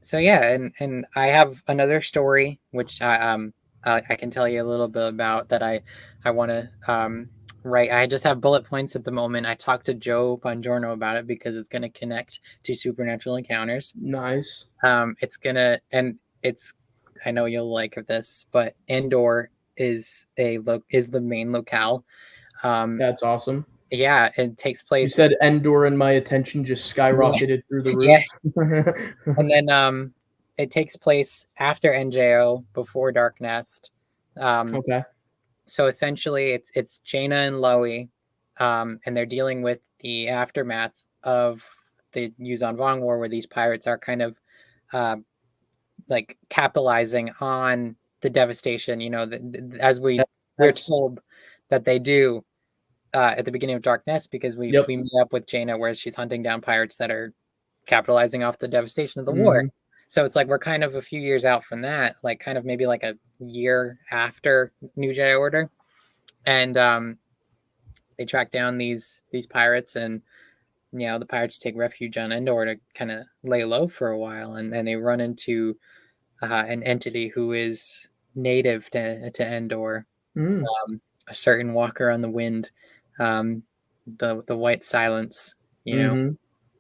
So yeah, and I have another story which I can tell you a little bit about, that I want to write. I just have bullet points at the moment. I talked to Joe Bongiorno about it because it's going to connect to supernatural encounters. Nice. It's gonna, and it's, I know you'll like this, but Endor is the main locale. That's awesome. Yeah, it takes You place. said Endor, and my attention just skyrocketed through the Yeah, roof. and then it takes place after NJO, before Dark Nest. Okay. So essentially, it's Jaina and Loey, and they're dealing with the aftermath of the Yuzan Vong War, where these pirates are kind of like capitalizing on the devastation. As we're told that they do at the beginning of Dark Nest, because we meet up with Jaina where she's hunting down pirates that are capitalizing off the devastation of the war. So it's like we're kind of a few years out from that, like kind of maybe like a year after New Jedi Order, and they track down these pirates, and the pirates take refuge on Endor to kind of lay low for a while, and then they run into an entity who is native to Endor, a certain Walker on the Wind, the White Silence, Yeah.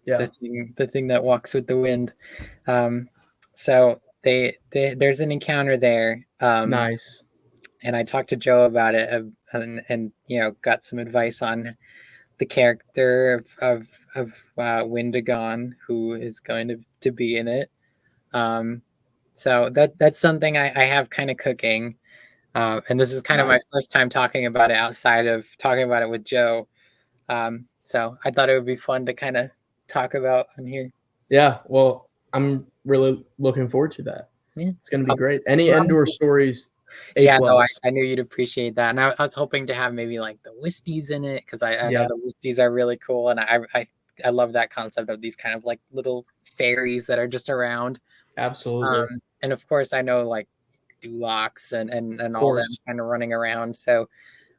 the thing that walks with the wind. So there's an encounter there. Nice. And I talked to Joe about it, and got some advice on the character of Windigon, who is going to be in it. So that's something I have kind of cooking. And this is kind of my first time talking about it outside of talking about it with Joe. So I thought it would be fun to kind of talk about on here. Yeah, well, I'm really looking forward to that. Yeah, it's going to be great. Any Endor stories? Yeah, no, I knew you'd appreciate that, and I was hoping to have maybe like the Wisties in it, because I know the Wisties are really cool, and I love that concept of these kind of like little fairies that are just around. Absolutely. And of course, I know like Dulocs and all them kind of running around. So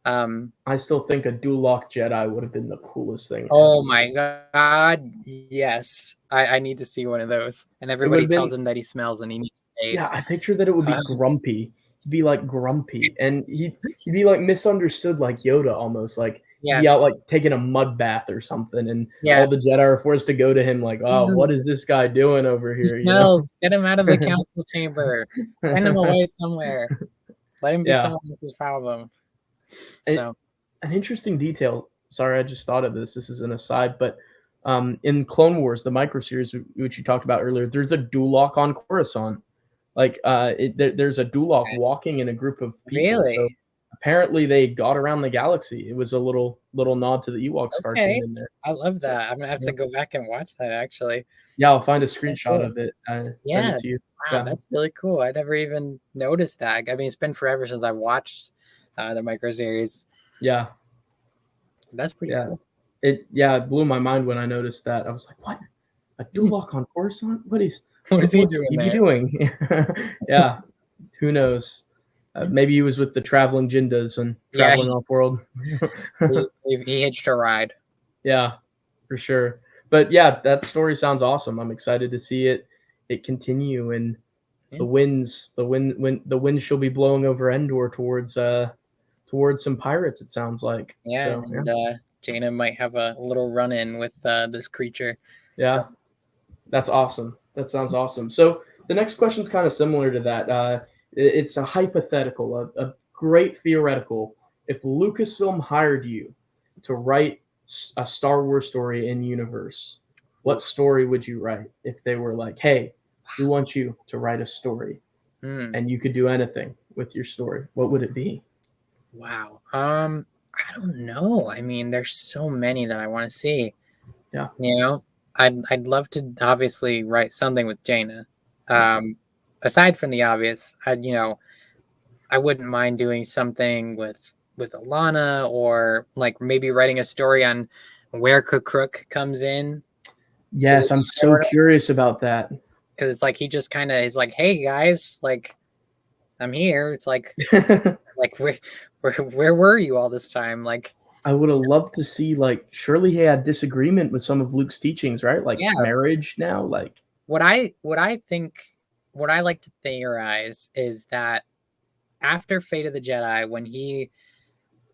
I still think a dual-lock Jedi would have been the coolest thing Oh ever. my god, yes. I need to see one of those. And It would everybody have tells been, him that he smells and he needs to bathe. yeah, I picture that it would be Uh, grumpy. He'd be like grumpy, and he'd be like misunderstood, like Yoda almost. Like he'd yeah, be out like taking a mud bath or something, and yeah. all the Jedi are forced to go to him like, "Oh, what is this guy doing over He here?" You know? smells. Get him out of the council chamber. Send him away somewhere. Let him be Yeah. someone else's problem. It, So an interesting detail. Sorry, I just thought of this. This is an aside, but in Clone Wars, the micro series which you talked about earlier, there's a dual-lock on Coruscant. Like there's a dual-lock okay. walking in a group of people. So Really? apparently they got around the galaxy. It was a little nod to the Ewoks cartoon Okay. in there. I love So, that. I'm gonna have yeah. to go back and watch that actually. Yeah, I'll find a So screenshot cool. of it. Send it Yeah. to you. Wow, Yeah, that's really cool. I never even noticed that. I mean, it's been forever since I watched the micro series. yeah, That's pretty yeah. cool. It blew my mind when I noticed that. I was like, what? A dual-lock on Coruscant? What is he What could doing he be there? doing? Yeah, who knows? Maybe he was with the traveling Jindas and Yeah, traveling off world. he hitched a ride. Yeah, for sure. But yeah, that story sounds awesome. I'm excited to see it continue, and Yeah. the winds shall be blowing over Endor towards some pirates. It sounds like. Yeah, So yeah, and Jaina might have a little run-in with this creature. So yeah, that's awesome. That sounds awesome. So the next question is kind of similar to that. It's a hypothetical, a great theoretical. If Lucasfilm hired you to write a Star Wars story in universe, what story would you write if they were like, "Hey, we want you to write a story, mm, and you could do anything with your story"? What would it be? wow. I don't know. I mean, there's so many that I want to see. Yeah, You know, I'd love to obviously write something with Jaina. Um, aside from the obvious, I wouldn't mind doing something with Alana, or like maybe writing a story on where Crook comes in to the yes, I'm Jedi so Order, curious about that. because it's like he just kind of is like, "Hey guys, like I'm here." It's like where were you all this time? Like, I would have loved to see, like, surely he had disagreement with some of Luke's teachings, right? Like yeah, marriage now, like, what I think, what I like to theorize is that after Fate of the Jedi, when he,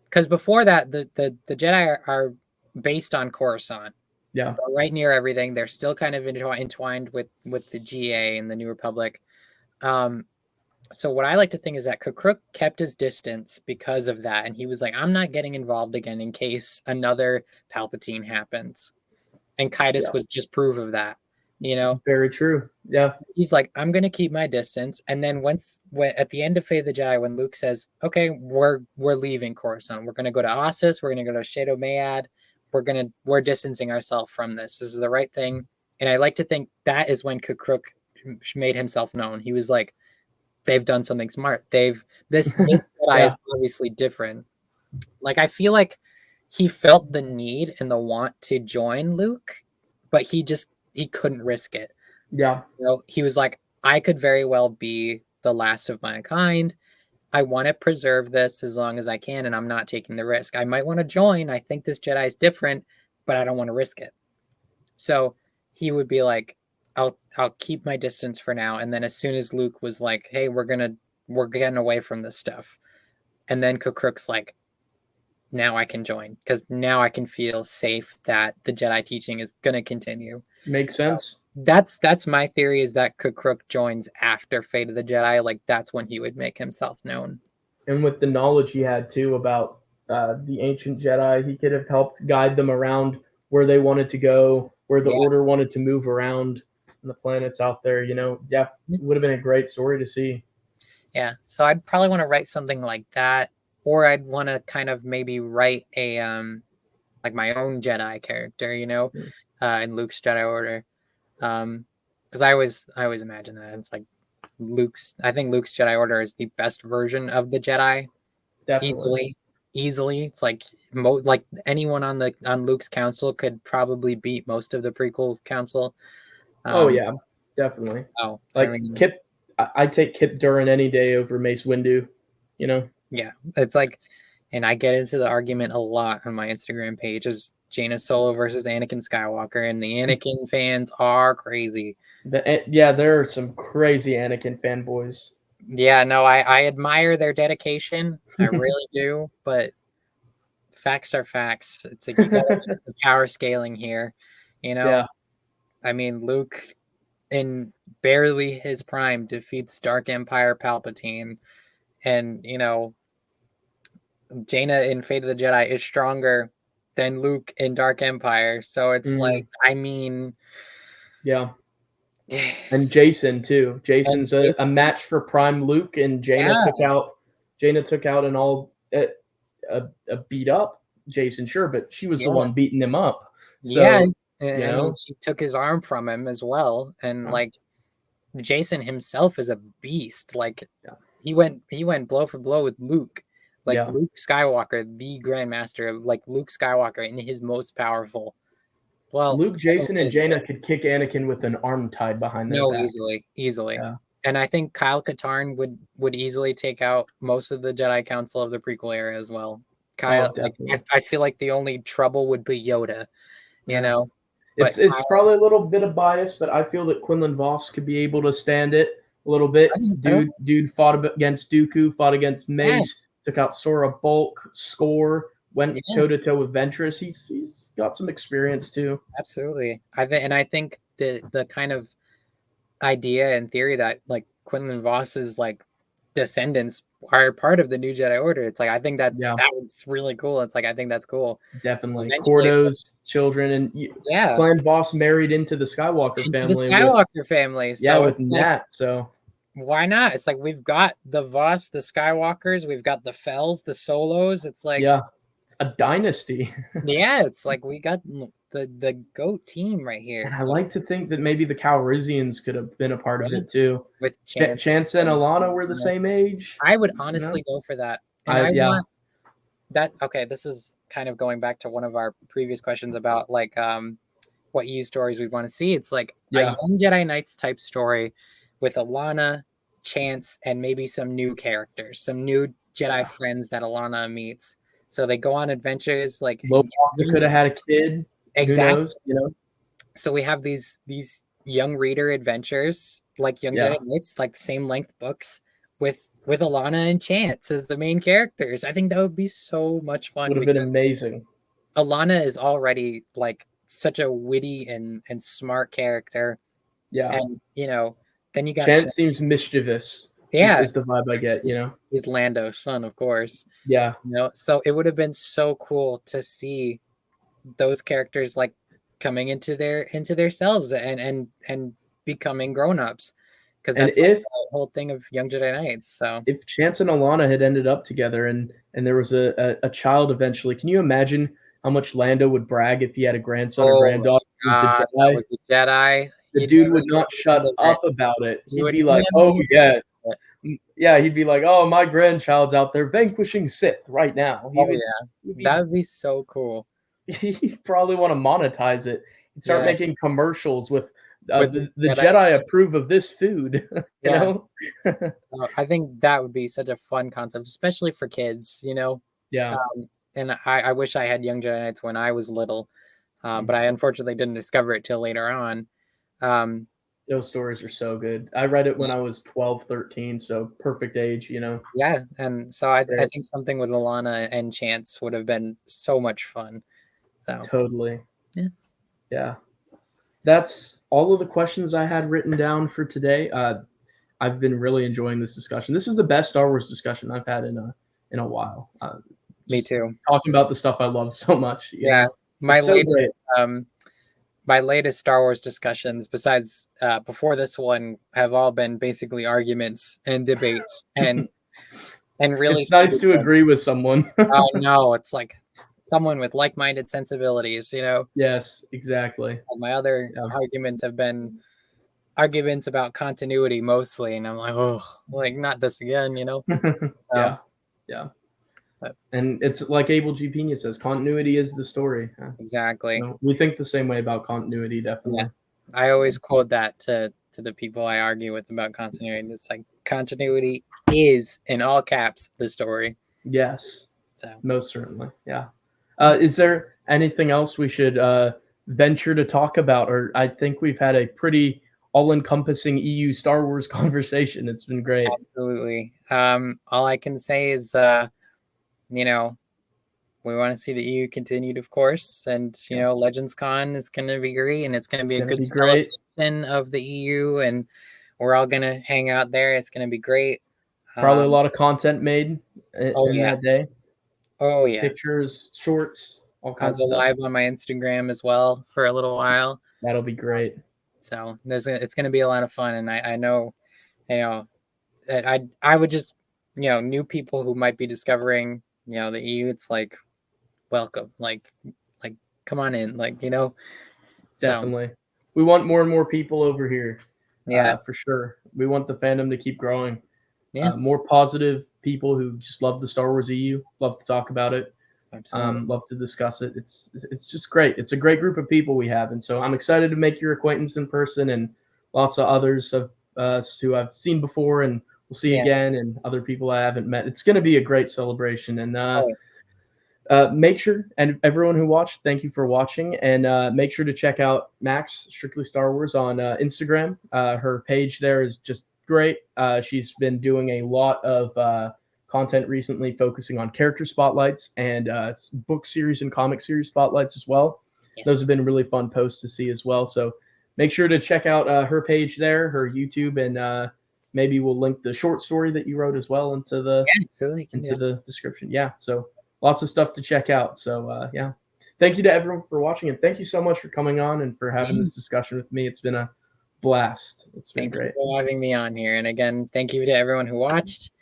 because before that the Jedi are based on Coruscant. yeah, They're right near everything. They're still kind of entwined with the GA and the New Republic. Um, so what I like to think is that Kukruk kept his distance because of that, and he was like, "I'm not getting involved again in case another Palpatine happens." And yeah, Kaitis was just proof of that. You know, very true. Yeah, he's like, "I'm gonna keep my distance." And then when at the end of Fate of the Jedi, when Luke says, "Okay, we're leaving Coruscant. We're gonna go to Ossus. We're gonna go to Shadow Mayad. We're distancing ourselves from this. This is the right thing." And I like to think that is when Kukruk made himself known. He was like, "They've done something smart. This Jedi yeah, is obviously different." Like, I feel like he felt the need and the want to join Luke, but he couldn't risk it. yeah, He was like, "I could very well be the last of my kind. I want to preserve this as long as I can, and I'm not taking the risk. I might want to join. I think this Jedi is different, but I don't want to risk it." So he would be like, I'll keep my distance for now. And then as soon as Luke was like, "Hey, we're getting away from this stuff," and then Kukruk's like, "Now I can join, because now I can feel safe that the Jedi teaching is gonna continue." makes So sense. that's my theory, is that Kukruk joins after Fate of the Jedi. Like, that's when he would make himself known. And with the knowledge he had too about the ancient Jedi, he could have helped guide them around where they wanted to go, where the Yeah. Order wanted to move around, and the planets out there. Yeah, it would have been a great story to see. Yeah. So I'd probably want to write something like that, or I'd want to kind of maybe write a like my own Jedi character, in Luke's Jedi Order. Because I always imagine that it's like I think Luke's Jedi Order is the best version of the Jedi, Definitely. easily. Easily. It's like like anyone on Luke's council could probably beat most of the prequel council. Oh Um yeah, definitely. so I Like mean, Kip, I'd take Kip Durin any day over Mace Windu. You know. yeah, it's like, and I get into the argument a lot on my Instagram page, is Jaina Solo versus Anakin Skywalker, and the Anakin fans are crazy. Yeah, there are some crazy Anakin fanboys. Yeah, no, I admire their dedication. I really do, but facts are facts. It's like you gotta look at the power scaling here. You know, Yeah. I mean, Luke in barely his prime defeats Dark Empire Palpatine, and Jaina in Fate of the Jedi is stronger than Luke in Dark Empire. So it's like, I mean, yeah. And Jacen too. Jacen's a Jason, match for prime Luke, and Jaina yeah, took out an all a beat up Jacen, sure, but she was the yeah, one beating him up. yeah. So I mean, she took his arm from him as well, and like Jacen himself is a beast. Like he went blow for blow with Luke. Like Luke Skywalker, the Grandmaster, like Luke Skywalker in his most powerful. Well, Luke, Jacen, and Jaina could kick Anakin with an arm tied behind their back. Easily. Yeah. And I think Kyle Katarn would easily take out most of the Jedi Council of the prequel era as well. Kyle, I feel like the only trouble would be Yoda, you know. But it's probably a little bit of bias, but I feel that Quinlan Voss could be able to stand it a little bit. Dude fought against Dooku, fought against Mace, took out Sora Bulk, Score, went toe to toe with Ventress. He's got some experience too. Absolutely. I think the kind of idea and theory that like Quinlan Voss's like descendants are part of the new Jedi Order. It's like I think that's really cool. It's like I think that's cool. Definitely. Cordo's children and Clan Voss married into the Skywalker family. The Skywalker family. So with Nat. So why not? It's like we've got the Voss, the Skywalkers, we've got the Fells, the Solos. It's like a dynasty. It's like we got the GOAT team right here. And I like to think that maybe the Calrissians could have been a part of it too. With Chance and Alana were the same age. I would honestly go for that. And I want that. Okay, this is kind of going back to one of our previous questions about like what EU stories we'd want to see. It's like a Young Jedi Knights type story with Alana, Chance, and maybe some new characters, some new Jedi friends that Alana meets. So they go on adventures. Like Lopaka could have had a kid. Exactly. Who knows, So we have these young reader adventures, like Young Jedi Knights, like same length books with Alana and Chance as the main characters. I think that would be so much fun. Would have been amazing. Alana is already like such a witty and smart character. Yeah. And then you got Chance seems mischievous. Yeah. Is the vibe I get, He's Lando's son, of course. Yeah. So it would have been so cool to see those characters like coming into their selves and becoming grown-ups, because that's the whole thing of Young Jedi Knights. So if Chance and Alana had ended up together and there was a child eventually, can you imagine how much Lando would brag if he had a grandson or granddaughter that was a Jedi? The dude would not shut up about it. He'd be like, "Oh yes, yeah." He'd be like, "Oh, my grandchild's out there vanquishing Sith right now." That would be so cool. He'd probably want to monetize it. He'd start making commercials with the Jedi approve of this food. You know? I think that would be such a fun concept, especially for kids. Yeah. And I wish I had Young Jedi Knights when I was little, but I unfortunately didn't discover it till later on. Those stories are so good. I read it when I was 12, 13, so perfect age, Yeah, and so I think something with Alana and Chance would have been so much fun. So totally. Yeah. That's all of the questions I had written down for today. I've been really enjoying this discussion. This is the best Star Wars discussion I've had in a while. Me too. Talking about the stuff I love so much. Yeah, my latest Star Wars discussions, besides before this one, have all been basically arguments and debates and really. It's nice to agree with someone. Oh no, it's like someone with like-minded sensibilities, Yes, exactly. My other arguments have been arguments about continuity mostly, and I'm like, oh, like not this again, Yeah. And it's like Abel G. Pena says, continuity is the story. Exactly. We think the same way about continuity, definitely. Yeah. I always quote that to the people I argue with about continuity. It's like continuity is, in all caps, the story. Yes. So most certainly, yeah. Is there anything else we should venture to talk about? Or I think we've had a pretty all-encompassing EU Star Wars conversation. It's been great. absolutely. All I can say is, you know, we want to see the EU continued, of course, and you know, Legends Con is going to be great, and it's going to be a good celebration of the EU, and we're all going to hang out there. It's going to be great. Probably a lot of content made in that day. Oh yeah, pictures, shorts, all kinds I'll of go stuff. live on my Instagram as well for a little while. That'll be great. So it's going to be a lot of fun, and I know, you know, that I would just, you know, new people who might be discovering, you know, the EU. It's like, welcome, like come on in, like, you know. Definitely, we want more and more people over here. Yeah, for sure. We want the fandom to keep growing. Yeah, more positive people who just love the Star Wars EU, love to talk about it. Love to discuss it. It's just great. It's a great group of people we have, and so I'm excited to make your acquaintance in person, and lots of others of us who I've seen before and we'll see again, and other people I haven't met. It's going to be a great celebration, and make sure, and everyone who watched, thank you for watching, and make sure to check out Max Strictly Star Wars on Instagram. Her page there is just great. She's been doing a lot of content recently focusing on character spotlights and book series and comic series spotlights as well. Those have been really fun posts to see as well. So make sure to check out her page there, her YouTube, and maybe we'll link the short story that you wrote as well into the the description. Yeah, so lots of stuff to check out. So yeah, thank you to everyone for watching, and thank you so much for coming on and for having this discussion with me. It's been a blast. It's been great. Thank you for having me on here, and again, thank you to everyone who watched.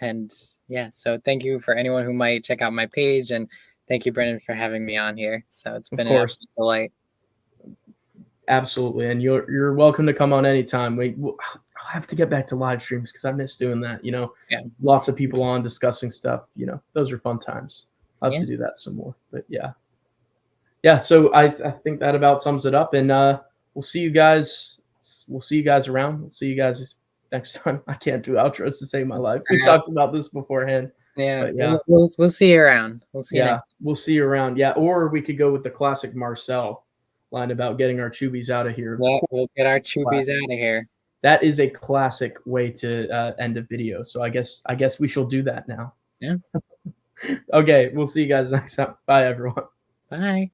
And yeah, so thank you for anyone who might check out my page, and thank you, Brendan, for having me on here. So it's been an absolute delight. Absolutely, and you're welcome to come on anytime. I'll have to get back to live streams because I miss doing that. You know, lots of people on discussing stuff. You know, those are fun times. I'll have to do that some more. But yeah. So I think that about sums it up, and we'll see you guys. We'll see you guys around. We'll see you guys next time. I can't do outros to save my life. We talked about this beforehand. Yeah, we'll see you around. We'll see you next time. We'll see you around. Yeah, or we could go with the classic Marcel line about getting our Chewbies out of here. Yeah, we'll get our Chewbies out of here. That is a classic way to end a video. So I guess we shall do that now. Yeah. Okay, we'll see you guys next time. Bye, everyone. Bye.